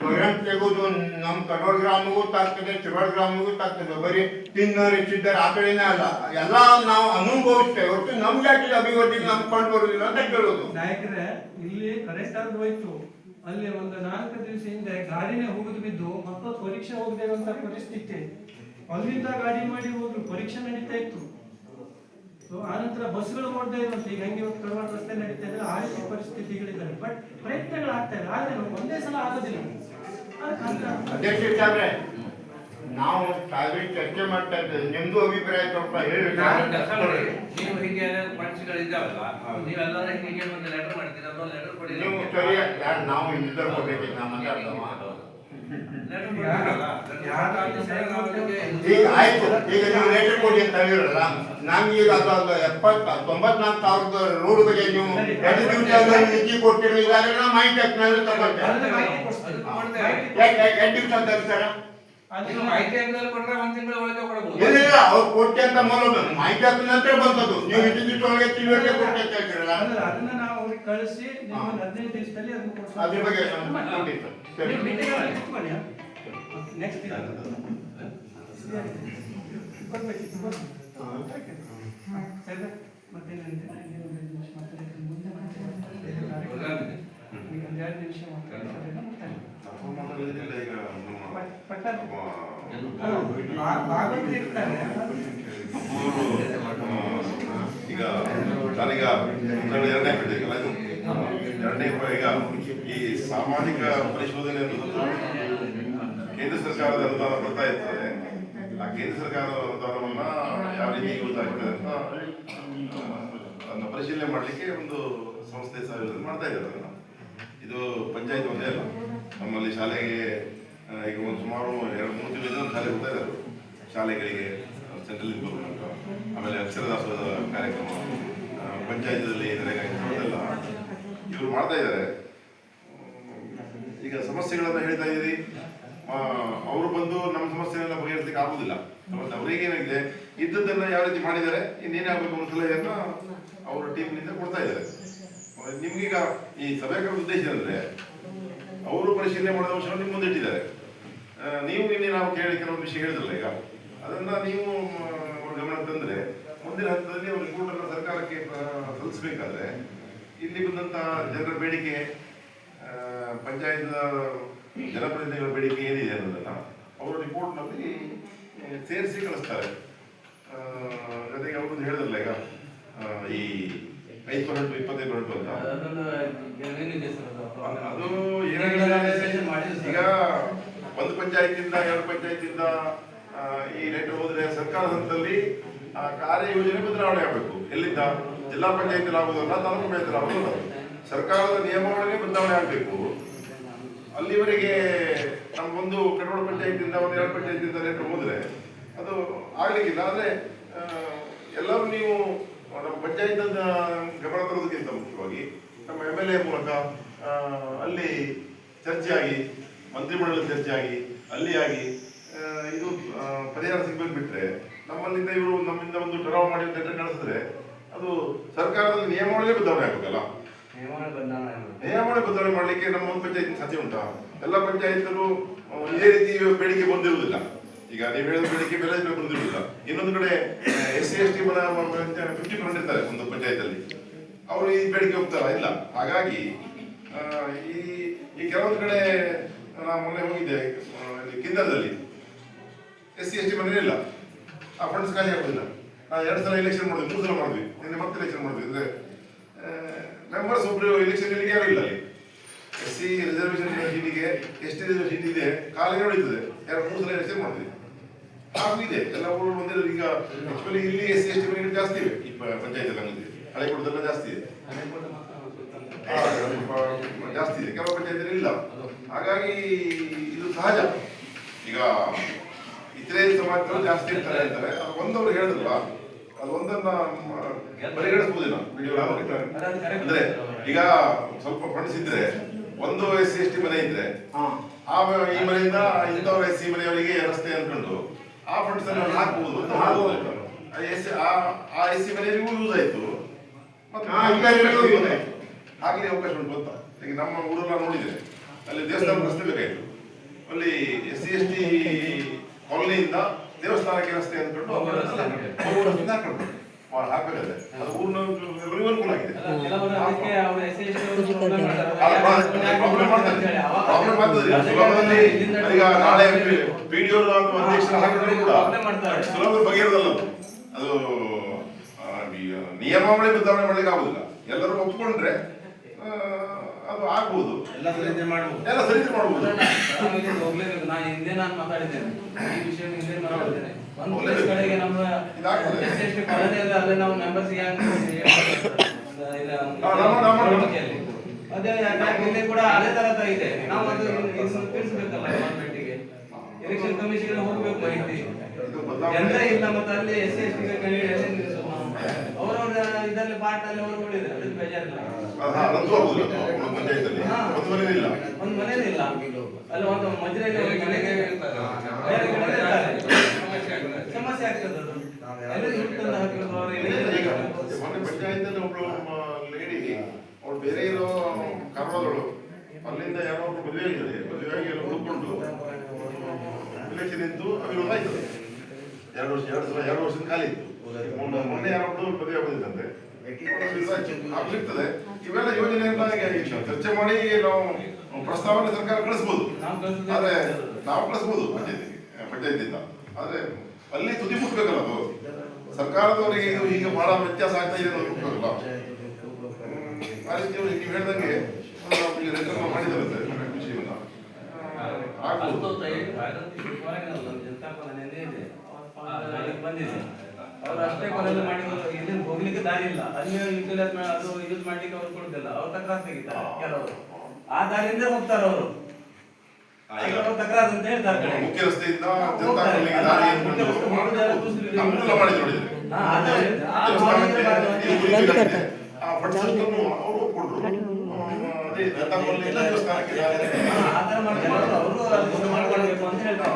ಸ್ವಯಂ ತೆಗೆದು ನಮ್ಮ ಕಡೋಡ್ ಗ್ರಾಮಗೂ ತಾಗ್ತದೆ, ಶಿರೋಡ್ ಗ್ರಾಮಗೂ ತಾಗ್ತದೆ. ಬರೀ ತಿನ್ನೋರು ಇಟ್ಟಿದ್ದಾರೆ ಆ ಕಡೆನೇ ಅಲ್ಲ, ಎಲ್ಲ ನಾವು ಅನುಭವಿಸ್ತೇವೆ ಹೊರತು ನಮ್ಗೆ ಯಾಕೆ ಅಭಿವೃದ್ಧಿ ನಮ್ಗೆ ಕೊಂಡು ಬರುದಿಲ್ಲ ಅಂತ ಕೇಳೋದು. ನಾಯಕರೇ, ಇಲ್ಲಿ ಕರೆಕ್ಟ್ ಆಗಿ ಹೋಯ್ತು. ಅಲ್ಲಿ ಒಂದು 4 ದಿವಸ ಹಿಂದೆ ಗಾಡಿನೇ ಹೋಗುದು ಬಿದ್ದು ಮತ್ತೊಂದು ಪರೀಕ್ಷೆ ಹೋಗದೇವಂತ ಪರಿಸ್ಥಿತಿ. ಅಲ್ಲಿಂದ ಗಾಡಿ ಮಾಡಿ ಹೋದ್ರು, ಪರೀಕ್ಷೆ ನಡೀತಾ ಇತ್ತು. ಆನಂತರ ಬಸ್ಗಳು ಓಡದೇ ಇರುವಂತ ಈಗ ಹಂಗೆ ಕಡವಾಡ ರಸ್ತೆ ನಡೀತಾ ಇದ್ರೆ ಆ ರೀತಿ ಪರಿಸ್ಥಿತಿಗಳಿದ್ದಾವೆ. ಬಟ್ ಪ್ರಯತ್ನಗಳು ಆಗ್ತಾ ಇದೆ, ಆದ್ರೆ ಒಂದೇ ಸಲ ಆಗೋದಿಲ್ಲ. ಅಧ್ಯಕ್ಷರೇ, ನಾವು ಸಾಹೇಬರಿಗೆ ಚರ್ಚೆ ಮಾಡ್ತಾ ಇದ್ದೇವೆ, ನಿಮ್ದು ಅಭಿಪ್ರಾಯ ಸ್ವಲ್ಪ ಹೇಳಿ. ನೀವು ಹೀಗೆ ಪಾಲಿಸಿಗಳಿದ್ದಾವಲ್ಲ, ನೀವೆಲ್ಲರೂ ಹೀಗೆ ಒಂದು ಲೆಟರ್ ಮಾಡ್ತೀರಾ, ಅದೊಂದು ಲೆಟರ್ ಕೊಡಿ. ನೀವು ಸರಿ, ನಾವು ಇಂಜಿನಿಯರ್ ಹೋಗ್ಬೇಕಿತ್ತು ನಮ್ಮ ಈಗ ಆಯ್ತು. ಈಗ ನೀವು ಲೇಟರ್ ಕೊಡಿ ಅಂತ ಹೇಳಿರಲ್ಲ, ನಮ್ಗೀಗ ಅದು 94,000 ರೋಡ್ ಬಗ್ಗೆ ನೀವು 2 ದಿವಸ ನಿಧಿ ಕೊಟ್ಟಿರಲಿಲ್ಲ ಅಂದ್ರೆ ನಾವು ಮಾಹಿತಿ ಹಾಕ್ಮೇಲೆ ತಗೊಳ್ತೇವೆ. 2 ದಿವಸ ಅಂತ ಸರ್ ಮಾಹಿತಿ ಹಾಕಿದ್ರೆ ಕೊಟ್ಟರೆ 1 ತಿಂಗಳ ಒಳಗೆ ಕೊಡಬಹುದು. ಇಲ್ಲ, ಅವ್ರು ಕೊಟ್ಟೆ ಅಂತ ಮೊದಲು ಮಾಹಿತಿ ಹಾಕಿದ ನಂತರ ಬಂದದ್ದು. ನೀವು 2 ದಿವಸ ಒಳಗೆ ತಿಳುವಳಿಕೆ ಕೊಟ್ಟೆ ಅಂತ ಹೇಳ್ತೀರಲ್ಲ, ಅದನ್ನ ನಾವು ಅವ್ರಿಗೆ ಕಳಿಸಿ 15 ದಿವಸದಲ್ಲಿ ಅದನ್ನ ಕೊಡ್ತೀವಿ. ಅದ್ರ ಬಗ್ಗೆ ನೆಕ್ಸ್ಟ್ ಈಗ ನಾನೀಗ 2ನೇ ಪೀಳಿಗೆಲ್ಲ ಇದು 2ನೇ ಈಗ ಈ ಸಾಮಾಜಿಕ ಪರಿಶೋಧನೆ ಅನ್ನೋದು ಕೇಂದ್ರ ಸರ್ಕಾರದ ಅನುದಾನ ಬರ್ತಾ ಇರ್ತದೆ. ಆ ಕೇಂದ್ರ ಸರ್ಕಾರದ ಅನುದಾನವನ್ನ ಯಾವ ರೀತಿ ಯೂಸ್ ಆಗ್ತದೆ ಅಂತ ಅದನ್ನ ಪರಿಶೀಲನೆ ಮಾಡಲಿಕ್ಕೆ ಒಂದು ಸಂಸ್ಥೆ ಸಹಯೋಗದಲ್ಲಿ ಮಾಡ್ತಾ ಇದ್ದಾರೆ. ಅದನ್ನ ಇದು ಪಂಚಾಯತ್ ಒಂದೇ ಅಲ್ಲ, ನಮ್ಮಲ್ಲಿ ಶಾಲೆಗೆ ಈಗ ಒಂದು ಸುಮಾರು 2-3 ತಿಂಗಳಿಂದ ಶಾಲೆ ಹೋಗ್ತಾ ಇದ್ದಾರೆ. ಶಾಲೆಗಳಿಗೆ ಸೆಂಟ್ರಲ್ ಇಂಪ್ರೂವ್ಮೆಂಟ್, ಆಮೇಲೆ ಅಕ್ಷರದಾಸೋಹದ ಕಾರ್ಯಕ್ರಮ, ಪಂಚಾಯತದಲ್ಲಿ ಇದೆಲ್ಲ ಇವರು ಮಾಡ್ತಾ ಇದ್ದಾರೆ. ಈಗ ಸಮಸ್ಯೆಗಳನ್ನ ಹೇಳ್ತಾ ಇದ್ದೀರಿ, ಅವರು ಬಂದು ನಮ್ಮ ಸಮಸ್ಯೆಗಳನ್ನ ಬಗೆಹರಿಸಲಿಕ್ಕೆ ಆಗುದಿಲ್ಲ. ಮತ್ತೆ ಅವರಿಗೇನಾಗಿದೆ, ಇದ್ದದ್ದನ್ನ ಯಾವ ರೀತಿ ಮಾಡಿದ್ದಾರೆ, ಇನ್ನೇನಾಗಬೇಕು ಅನ್ನೋ ಸಲಹೆಯನ್ನ ಅವರ ಟೀಮ್ನಿಂದ ಕೊಡ್ತಾ ಇದ್ದಾರೆ. ನಿಮ್ಗೀಗ ಈ ಸಭೆಗಳ ಉದ್ದೇಶ ಅಂದ್ರೆ ಅವರು ಪರಿಶೀಲನೆ ಮಾಡಿದ ಅಂಶವನ್ನು ನಿಮ್ಮ ಮುಂದೆ ಇಟ್ಟಿದ್ದಾರೆ. ನೀವು ನಿನ್ನೆ ನಾವು ಕೇಳಿ ಕೆಲವೊಂದು ವಿಷಯ ಹೇಳಿದ್ರಲ್ಲ, ಈಗ ಅದನ್ನ ನೀವು ಗಮನ ತಂದ್ರೆ ಮುಂದಿನ ಹಂತದಲ್ಲಿ ಅವ್ರ ರಿಪೋರ್ಟ್ ಅನ್ನು ಸರ್ಕಾರಕ್ಕೆ ಸಲ್ಲಿಸಬೇಕಾದ್ರೆ ಇಲ್ಲಿ ಬಂದಂತ ಜನರ ಬೇಡಿಕೆ, ಪಂಚಾಯತ್ ಜನಪ್ರತಿನಿಧಿಗಳ ಬೇಡಿಕೆ ಏನಿದೆ ಅನ್ನೋದನ್ನ ಅವರು ರಿಪೋರ್ಟ್ ನಲ್ಲಿ ಸೇರಿಸಿ ಕಳಿಸ್ತಾರೆ. ಜೊತೆಗೆ ಅವ್ರದ್ದು ಹೇಳಿದ್ರಲ್ಲ, ಈಗ ಈ 5% 25% ಅಂತ ಅದು ಏನಾಗಿದೆ, ಈಗ 1 ಪಂಚಾಯತಿಂದ 2 ಪಂಚಾಯತಿಂದ ಈ ರೇಟ್ ಹೋದ್ರೆ ಸರ್ಕಾರದ ಹಂತದಲ್ಲಿ ಆ ಕಾರ್ಯಯೋಜನೆ ಬದಲಾವಣೆ ಆಗಬೇಕು. ಎಲ್ಲಿಂದ? ಜಿಲ್ಲಾ ಪಂಚಾಯತ್ ಆಗುವುದಲ್ಲ, ತಾಲೂಕು ಪಂಚಾಯತ್ ಆಗುವುದಲ್ಲ, ಸರ್ಕಾರದ ನಿಯಮಾವಳಿಗೆ ಬದಲಾವಣೆ ಆಗಬೇಕು. ಅಲ್ಲಿವರೆಗೆ ನಮ್ಗೊಂದು ಕಡೋಳ ಪಂಚಾಯತಿಂದ 1-2 ಪಂಚಾಯತಿಂದ ರೇಟ್ ಹೋದ್ರೆ ಅದು ಆಗ್ಲಿಕ್ಕಿಲ್ಲ. ಆದ್ರೆ ಎಲ್ಲರೂ ನೀವು ನಮ್ಮ ಪಂಚಾಯತ್ ಗಮನ ತರೋದಕ್ಕಿಂತ ಮುಖ್ಯವಾಗಿ ನಮ್ಮ MLA ಮೂಲಕ ಅಲ್ಲಿ ಚರ್ಚೆ ಆಗಿ, ಮಂತ್ರಿಮಂಡಲದ ಚರ್ಚೆ ಆಗಿ, ಅಲ್ಲಿ ಆಗಿ ಇದು ಪರಿಹಾರ ಸಿಗ್ಬೇಕು. ಬಿಟ್ರೆ ನಮ್ಮಲ್ಲಿಂದ ಇವರು ನಮ್ಮಿಂದ ಒಂದು ಠರಾವ್ ಮಾಡಿ ಲೆಟರ್ ಕಳಿಸಿದ್ರೆ ಅದು ಸರ್ಕಾರದ ನಿಯಮಾವಳಿಗೆ ಬದಲಾವಣೆ ಆಗಬೇಕಲ್ಲ. ನಿಯಮಾವಳಿ ಬದಲಾವಣೆ ಮಾಡಲಿಕ್ಕೆ ನಮ್ಮ ಒಂದು ಪಂಚಾಯತ್ ಸಾಧ್ಯ ಉಂಟಾ? ಎಲ್ಲ ಪಂಚಾಯತರು ಇದೇ ರೀತಿ ಬೇಡಿಕೆ ಬಂದಿರುವುದಿಲ್ಲ. ಈಗ ನೀವು ಹೇಳಿದ ಬೇಡಿಕೆ ಬೆಲೆ ಬಂದಿರುವುದಿಲ್ಲ. ಇನ್ನೊಂದು ಕಡೆ SC ST 50% ಇರ್ತಾರೆ ಒಂದು ಪಂಚಾಯತಲ್ಲಿ, ಅವರು ಈ ಬೇಡಿಕೆ ಹೋಗ್ತಾರ ಇಲ್ಲ. ಹಾಗಾಗಿ ಈ ಕೆಲವೊಂದು ಕಡೆ ನಾನು ಮೊನ್ನೆ ಹೋಗಿದ್ದೆ ಕಿಂದದಲ್ಲಿ, SC ST ಮನೆ ಇಲ್ಲ, ಆ ಫಂಡ್ಸ್ ಖಾಲಿ ಆಗೋದಿಲ್ಲ. ನಾವು 2 ಸಲ ಎಲೆಕ್ಷನ್ ಮಾಡಿದ್ವಿ, 3 ಸಲ ಮಾಡಿದ್ವಿ, ನಿನ್ನೆ ಮತ್ತೆ ಎಲೆಕ್ಷನ್ ಮಾಡಿದ್ವಿ. ಅಂದ್ರೆ ಮೆಂಬರ್ಸ್ ಒಬ್ರು ಎಲೆಕ್ಷನ್ ಯಾರು ಇಲ್ಲ ಅಲ್ಲಿ. SC ರಿಸರ್ವೇಶನ್ ಸೀಟಿಗೆ ST ರಿಸರ್ವೇಶನ್ ಇದೆ, ಖಾಲಿ ನಡೀತದೆ. 2-3 ಸಲ ಎಲೆಕ್ಷನ್ ಮಾಡಿದ್ವಿ. ಹಾಗೂ ಇದೆ ಎಲ್ಲ ಊರು ಬಂದಿರೋದು. ಈಗ ಆಕ್ಚುಲಿ ಇಲ್ಲಿ SC ST ಮನೆಗಳು ಜಾಸ್ತಿ ಇವೆ ಈ ಪಂಚಾಯತ್ ಎಲ್ಲ ಮುಂದೆ, ಹಳೆಕೊಡದೆಲ್ಲ ಜಾಸ್ತಿ ಇದೆ, ಜಾಸ್ತಿ ಇದೆ, ಕೆಲವು ಪಂಚಾಯತ್ ಇಲ್ಲ. ಹಾಗಾಗಿ ಇದು ಸಹಜ. ಈಗ ಇತರೆ ಸಮಾಜಗಳು ಜಾಸ್ತಿ ಇರ್ತಾರೆ ಅಂತಾರೆ, ಅದು ಒಂದವರು ಹೇಳಿದ್ರಲ್ಲ, ಅದು ಒಂದನ್ನ ಪರಿಗಣಿಸಬಹುದಿಲ್ಲ. ಅಂದ್ರೆ ಈಗ ಸ್ವಲ್ಪ ಫಂಡ್ಸ್ ಇದ್ರೆ, ಒಂದು SC ST ಮನೆ ಇದ್ರೆ ಈ ಮನೆಯಿಂದ ಇಂಥವ್ರ SC ಮನೆಯವರಿಗೆ ರಸ್ತೆ ಅನ್ಕೊಂಡು ಆ ಫಂಡ್ಸ್ ಅನ್ನು ಹಾಕಬಹುದು ಅಂತ ಮಾಡಬಹುದು. ಆ SC ಮನೆಯವರಿಗೂ ಯೂಸ್ ಆಯ್ತು, ಹಾಗೆ ಅವಕಾಶ ಉಂಟು ಗೊತ್ತಾ. ಈಗ ನಮ್ಮ ಊರೆಲ್ಲ ನೋಡಿದ್ರೆ ಅಲ್ಲಿ ದೇವಸ್ಥಾನ ರಸ್ತೆ ಬೇಕಾಯ್ತು, ಅಲ್ಲಿ SC/ST ಕಾಲೋನಿಯಿಂದ ದೇವಸ್ಥಾನಕ್ಕೆ ರಸ್ತೆ ಅಂದ್ಬಿಟ್ಟು ಹಾಕಬೇಕಾದ್ರೆ ಅದು ಊರಿನ ಎಲ್ಲರಿಗೂ ಅನುಕೂಲ ಆಗಿದೆ. ಪ್ರಾಬ್ಲಮ್ ಆಗ್ತದೆ ಸುಲಭದಲ್ಲಿ. ಈಗ ನಾಳೆ PDO ಅಥವಾ ಅಧ್ಯಕ್ಷರ ಹಾಕಿದ್ರು ಕೂಡ ಸುಲಭ ಬಗೆಹರದಲ್ಲ ಅದು. ನಿಯಮಾವಳಿ ಬದಲಾವಣೆ ಮಾಡ್ಲಿಕ್ಕೆ ಆಗುದಿಲ್ಲ. ಎಲ್ಲರೂ ಒಪ್ಕೊಂಡ್ರೆ ಅದು ಆಗ್ಬಹುದು, ಎಲ್ಲ ಸರಿತೆ ಮಾಡಬಹುದು. ನಾನು ಹಿಂದೆ ಮಾತಾಡಿದ್ದೇನೆ ಈ ವಿಷಯ ಹಿಂದೆ ಮಾತಾಡಿದ್ದೇನೆ. ಒಂದು ಕಡೆಗೆ ನಮ್ಮ SC/ST ಕಾಲೋನಿ ಅಲ್ಲೇ ನಾವು ಮೆಂಬರ್ಸ್ ಅದೇ ಇಲ್ಲಿ ಕೂಡ ಅದೇ ತರದ ಇದೆ. ನಾವು ಅದು ತಿಳಿಸ್ಬೇಕಲ್ಲ ಗವರ್ಮೆಂಟ್ಗೆ, ಎಲೆಕ್ಷನ್ ಕಮಿಷನ್ ಹೋಗ್ಬೇಕು ಮಾಹಿತಿ ಜನರೇ ಇಲ್ಲ. ಮತ್ತೆ ಅಲ್ಲಿ SC/ST ಅವರವ್ರ ಇದರಲ್ಲಿ ಪಾರ್ಟ್ ಅಲ್ಲಿ ಅವರು ಕೊಟ್ಟಿದ್ದಾರೆ, ಅದಕ್ಕೆ ಬೇಜಾರಿಲ್ಲ. ಒಂದು ಮನೇಲಿ ಇಲ್ಲ, ಅಲ್ಲಿ ಒಂದು ಮಜ್ರೆಯಲ್ಲಿ ಸಮಸ್ಯೆ ಆಗ್ತದೆ. ಪಂಚಾಯತ್ ಒಬ್ಳು ಲೇಡಿ ಅವಳು ಬೇರೆ ಇರೋ ಕಾರಣಗಳು ಅಲ್ಲಿಂದ ಯಾರೋ ಒಬ್ರು ಮದುವೆ ಆಗ್ತದೆ, ಮದುವೆಯಾಗಿ ಎಲ್ಲ ಉಳ್ಕೊಂಡು ಇಲೆಕ್ಷನ್ ಇತ್ತು, ಅವಿರೋಧ ಆಯ್ತದೆ. 2 ವರ್ಷದ ಖಾಲಿ ಇತ್ತು. ಮೊನ್ನೆ ಯಾರೊಬ್ರು ಮದುವೆ ಆಗೋದಿತ್ತಂತೆ, ಆಗ್ಲಿರ್ತದೆ. ಇವೆಲ್ಲ ಯೋಜನೆಯನ್ನ ಚರ್ಚೆ ಮಾಡಿ ನಾವು ಪ್ರಸ್ತಾವನೆ ಸರ್ಕಾರ ಕಳಿಸ್ಬೋದು, ಆದ್ರೆ ನಾವು ಕಳಿಸ್ಬೋದು ಪಂಚಾಯತಿಂದ. ಆದ್ರೆ ಅಲ್ಲಿ ತುದಿ ಮುಟ್ಬೇಕಲ್ಲ, ಅದು ಸರ್ಕಾರದವರಿಗೆ ಇದು ಈಗ ಬಹಳ ವ್ಯತ್ಯಾಸ ಆಗ್ತಾ ಇದೆ ಅನ್ನೋದು ಮುಟ್ಬೇಕಲ್ಲ. ಆ ರೀತಿ ನೀವು ಹೇಳ್ದಂಗೆ ಮಾಡಿದಾರಂತೆ ವಿಷಯವನ್ನ ಬಂದಿದೆ. ಅವ್ರು ಅಷ್ಟೇ ಕೊನೆಯಲ್ಲಿ ಮಾಡಿ ಇಲ್ಲಿ ಹೋಗ್ಲಿಕ್ಕೆ ದಾರಿ ಇಲ್ಲ, ಅಲ್ಲಿ ಯೂಟಿಲೈಸ್ ಅದು ಯೂಸ್ ಮಾಡ್ಲಿಕ್ಕೆ ಅವ್ರು ಕೊಡುದಿಲ್ಲ. ಅವ್ರು ತಕರಾರು ತೆಗಿತಾರೆ ಕೆಲವರು, ಆ ದಾರಿಯಿಂದ ಹೋಗ್ತಾರೆ ಅವರು. ತಕರಾರು ಅಂತ ಹೇಳ್ತಾರೆ ಮುಖ್ಯ ರಸ್ತೆಯಿಂದ ಅನುಕೂಲ ಮಾಡಿ ನೋಡಿದ್ರೆ ಅವರು ಒಪ್ಕೊಂಡ್ರು. ಅದೇ ದೇವಸ್ಥಾನಕ್ಕೆ ಮಾಡ್ಕೊಳ್ಬೇಕು ಅಂತ ಹೇಳ್ತಾರೆ.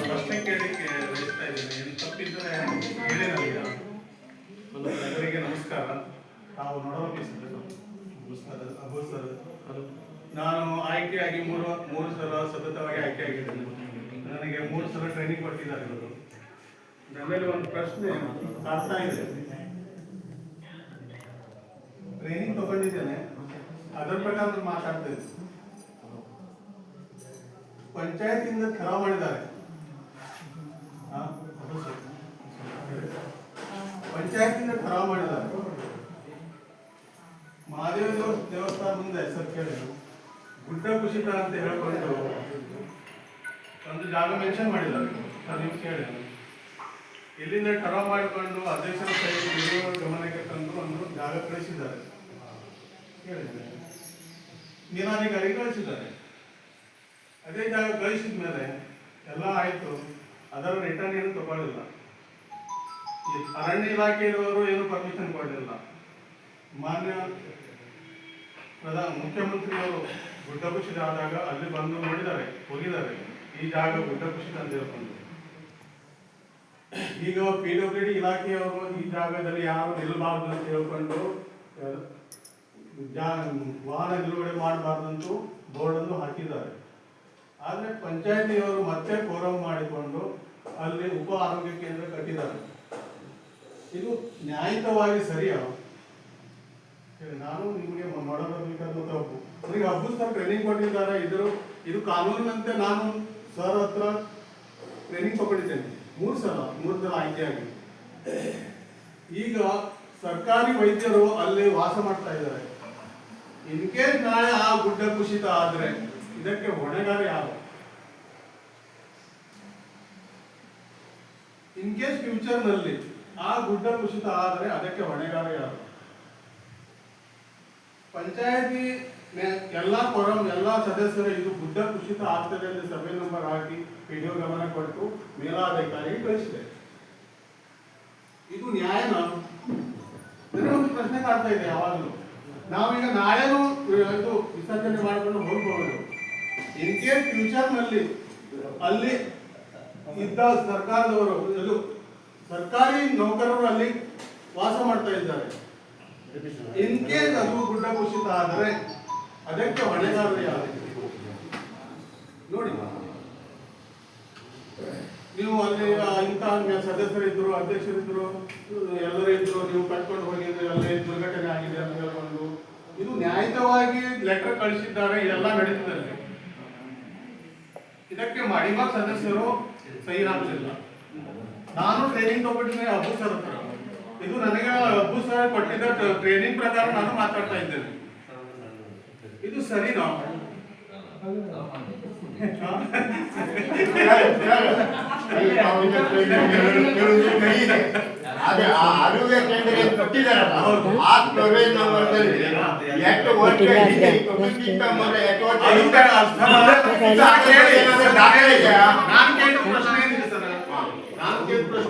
ಪ್ರಶ್ನೆ ಕೇಳಲಿಕ್ಕೆ ಬಯಸ್ತಾ ಇದ್ದೇನೆ, ಏನು ತಪ್ಪಿದ್ರೆ ಹೇಳಿ ನನಗೆ. ಎಲ್ಲರಿಗೆ ನಮಸ್ಕಾರ. ನಾವು ನಾನು ಆಯ್ಕೆಯಾಗಿ ಮೂರು ಸಲ ಸತತವಾಗಿ ಆಯ್ಕೆಯಾಗಿದ್ದೇನೆ. ನನಗೆ 3 ಸಲ ಟ್ರೈನಿಂಗ್ ಕೊಟ್ಟಿದ್ದಾರೆ ಇವರು. ನನ್ನಲ್ಲಿ ಒಂದು ಪ್ರಶ್ನೆ ಕಾಡ್ತಾ ಇದೆ. ಟ್ರೈನಿಂಗ್ ತಗೊಂಡಿದ್ದೇನೆ, ಅದರ ಪ್ರಕಾರ ಮಾತಾಡ್ತಾ ಇದ್ದೆ. ಪಂಚಾಯತಿಂದ ಖರಾಬ್ ಮಾಡಿದ್ದಾರೆ. ಪಂಚಾಯತಿಂದ ಖರಾಬ್ ಮಾಡಿದ್ದಾರೆ. ಮಹಾದೇವ ದೇವಸ್ಥಾನ ಮುಂದೆ ಹೆಸರು ಕೇಳಿ ಗುಡ್ಡ ಕುಸಿತ ಅಂತ ಹೇಳ್ಕೊಂಡು ಒಂದು ಜಾಗ ಮೆನ್ಷನ್ ಮಾಡಿದ್ದಾರೆ. ನೀವು ಕೇಳಿ, ಇಲ್ಲಿಂದ ಖರಾಬ್ ಮಾಡಿಕೊಂಡು ಅಧ್ಯಕ್ಷರ ಸಹಿತ ಗಮನಕ್ಕೆ ತಂದು ಒಂದು ಜಾಗ ಕಳಿಸಿದ್ದಾರೆ. ಕೇಳಿದ್ದಾರೆ, ನೀರಾಧಿಕಾರಿ ಕಳಿಸಿದ್ದಾರೆ. ಅದೇ ಜಾಗ ಕಳಿಸಿದ ಮೇಲೆ ಎಲ್ಲ ಆಯಿತು, ಅದರ ರಿಟರ್ನ್ ಏನು ತಗೊಳ್ಳಿಲ್ಲ. ಅರಣ್ಯ ಇಲಾಖೆಯವರು ಏನು ಪರ್ಮಿಷನ್ ಕೊಡಲಿಲ್ಲ. ಮಾನ್ಯ ಮುಖ್ಯಮಂತ್ರಿಯವರು ಗುಡ್ಡ ಕುಸಿತ ಆದಾಗ ಅಲ್ಲಿ ಬಂದು ನೋಡಿದ್ದಾರೆ, ಹೋಗಿದ್ದಾರೆ, ಈ ಜಾಗ ಗುಡ್ಡ ಕುಸಿತ ಅಂತ ಹೇಳ್ಕೊಂಡು. ಈಗ PWD ಇಲಾಖೆಯವರು ಈ ಜಾಗದಲ್ಲಿ ಯಾರು ನಿಲ್ಲಬಾರ್ದು ಅಂತ ಹೇಳ್ಕೊಂಡು ವಾಹನ ನಿಲುಗಡೆ ಮಾಡಬಾರ್ದಂತೂ ಬೋರ್ಡನ್ನು ಹಾಕಿದ್ದಾರೆ. ಆದರೆ ಪಂಚಾಯತಿಯವರು ಮತ್ತೆ ಫೋರಂ ಮಾಡಿಕೊಂಡು ಅಲ್ಲಿ ಉಪ ಆರೋಗ್ಯ ಕೇಂದ್ರ ಕಟ್ಟಿದ್ದಾರೆ. ಇದು ನ್ಯಾಯಯುತವಾಗಿ ಸರಿಯಾ? ನಾನು ನಿಮಗೆ ಮಾಡಬೇಕಾದ ತಪ್ಪು. ನನಗೆ ಹಬ್ಬದ ಸರ್ ಟ್ರೈನಿಂಗ್ ಕೊಟ್ಟಿದ್ದಾರೆ. ಇದು ಕಾನೂನಿನಂತೆ ನಾನು ಸರ್ ಹತ್ರ ಟ್ರೈನಿಂಗ್ ತಗೊಂಡಿದ್ದೇನೆ 3 ಸಲ ಆಯ್ಕೆಯಾಗಿ. ಈಗ ಸರ್ಕಾರಿ ವೈದ್ಯರು ಅಲ್ಲಿ ವಾಸ ಮಾಡ್ತಾ ಇದ್ದಾರೆ. ಇನ್ ಕೇಸ್ ನಾಳೆ ಆ ಗುಡ್ಡ ಕುಸಿತ ಆದ್ರೆ ಇದಕ್ಕೆ ಹೊಣೆಗಾರ ಯಾರು? ಇನ್ ಕೇಸ್ ಫ್ಯೂಚರ್ ನಲ್ಲಿ ಆ ಗುಡ್ಡ ಕುಸಿತ ಆದ್ರೆ ಅದಕ್ಕೆ ಹೊಣೆಗಾರ ಯಾರು? ಪಂಚಾಯತಿ ಎಲ್ಲಾ ಫೋರಂ ಎಲ್ಲಾ ಸದಸ್ಯರು ಇದು ಗುಡ್ಡ ಕುಸಿತ ಆಗ್ತದೆ ಅಂತ ಸಭೆ ನಂಬರ್ ಹಾಕಿ PDO ಗಮನ ಕೊಟ್ಟು ಮೇಲಾಧಿಕಾರಿಗೆ ಕಳಿಸಿದೆ. ಇದು ನ್ಯಾಯನ? ಒಂದು ಪ್ರಶ್ನೆ ಕಾಡ್ತಾ ಇದೆ ಯಾವಾಗಲೂ. ನಾವೀಗ ನಾಳೆನೂ ಇದು ವಿಸರ್ಜನೆ ಮಾಡಿಕೊಂಡು ಹೋಗ್ಬೋದು. ಇನ್ ಕೇಸ್ ಫ್ಯೂಚರ್ ನಲ್ಲಿ ಅಲ್ಲಿ ಇದ್ದ ಸರ್ಕಾರದವರು ಸರ್ಕಾರಿ ನೌಕರರು ಅಲ್ಲಿ ವಾಸ ಮಾಡ್ತಾ ಇದ್ದಾರೆ. ಇನ್ ಕೇಸ್ ಅದು ಗುಡ್ಡ ಕುಸಿತ ಆದರೆ ಅದಕ್ಕೆ ಹೊಣೆಗಾರರು ಯಾರು? ನೋಡಿ, ನೀವು ಅಲ್ಲಿ ಇಂಥ ಸದಸ್ಯರಿದ್ರು, ಅಧ್ಯಕ್ಷರಿದ್ರು, ಎಲ್ಲರೂ ಇದ್ರು, ನೀವು ಕಟ್ಕೊಂಡು ಹೋಗಿದ್ರು, ಎಲ್ಲ ದುರ್ಘಟನೆ ಆಗಿದೆ ಅಂತ ಹೇಳ್ಕೊಂಡು ಇದು ನ್ಯಾಯಯುತವಾಗಿ ಲೆಟರ್ ಕಳಿಸಿದ್ದಾರೆ, ಇದೆಲ್ಲ ನಡೀತಿದೆ. ಇದಕ್ಕೆ ಮಡಿಮಾಗ ಸದಸ್ಯರು ಸಹಿ ಹಾಕಲಿಲ್ಲ. ನಾನು ಟ್ರೈನಿಂಗ್ ತಗೊಂಡಿದ್ದೇನೆ ಅಬ್ಬು ಸರ್ ಹತ್ರ. ಇದು ನನಗೆ ಅಬ್ಬು ಸರ್ ಕೊಟ್ಟಿದ್ದ ಟ್ರೈನಿಂಗ್ ಪ್ರಕಾರ ನಾನು ಮಾತಾಡ್ತಾ ಇದ್ದೇನೆ. ಇದು ಸರಿನಾ? ಅದೇ ಆ ಆರೋಗ್ಯ ಕೇಂದ್ರ ಕೊಟ್ಟಿದ್ದಾರಲ್ಲ, ಆ ಸರ್ವೆ ನಂಬರ್ದಲ್ಲಿ ಎಷ್ಟು ವರ್ಷ ಹಿಂದೆ ಕೊಟ್ಟಿದ್ದ ಮೊದಲು ಎಷ್ಟು ವರ್ಷ ನಾನು ಕೇಳಿದ ಪ್ರಶ್ನೆ ಏನಿದೆ ಸರ್? ನಾನು ಕೇಳಿದ ಪ್ರಶ್ನೆ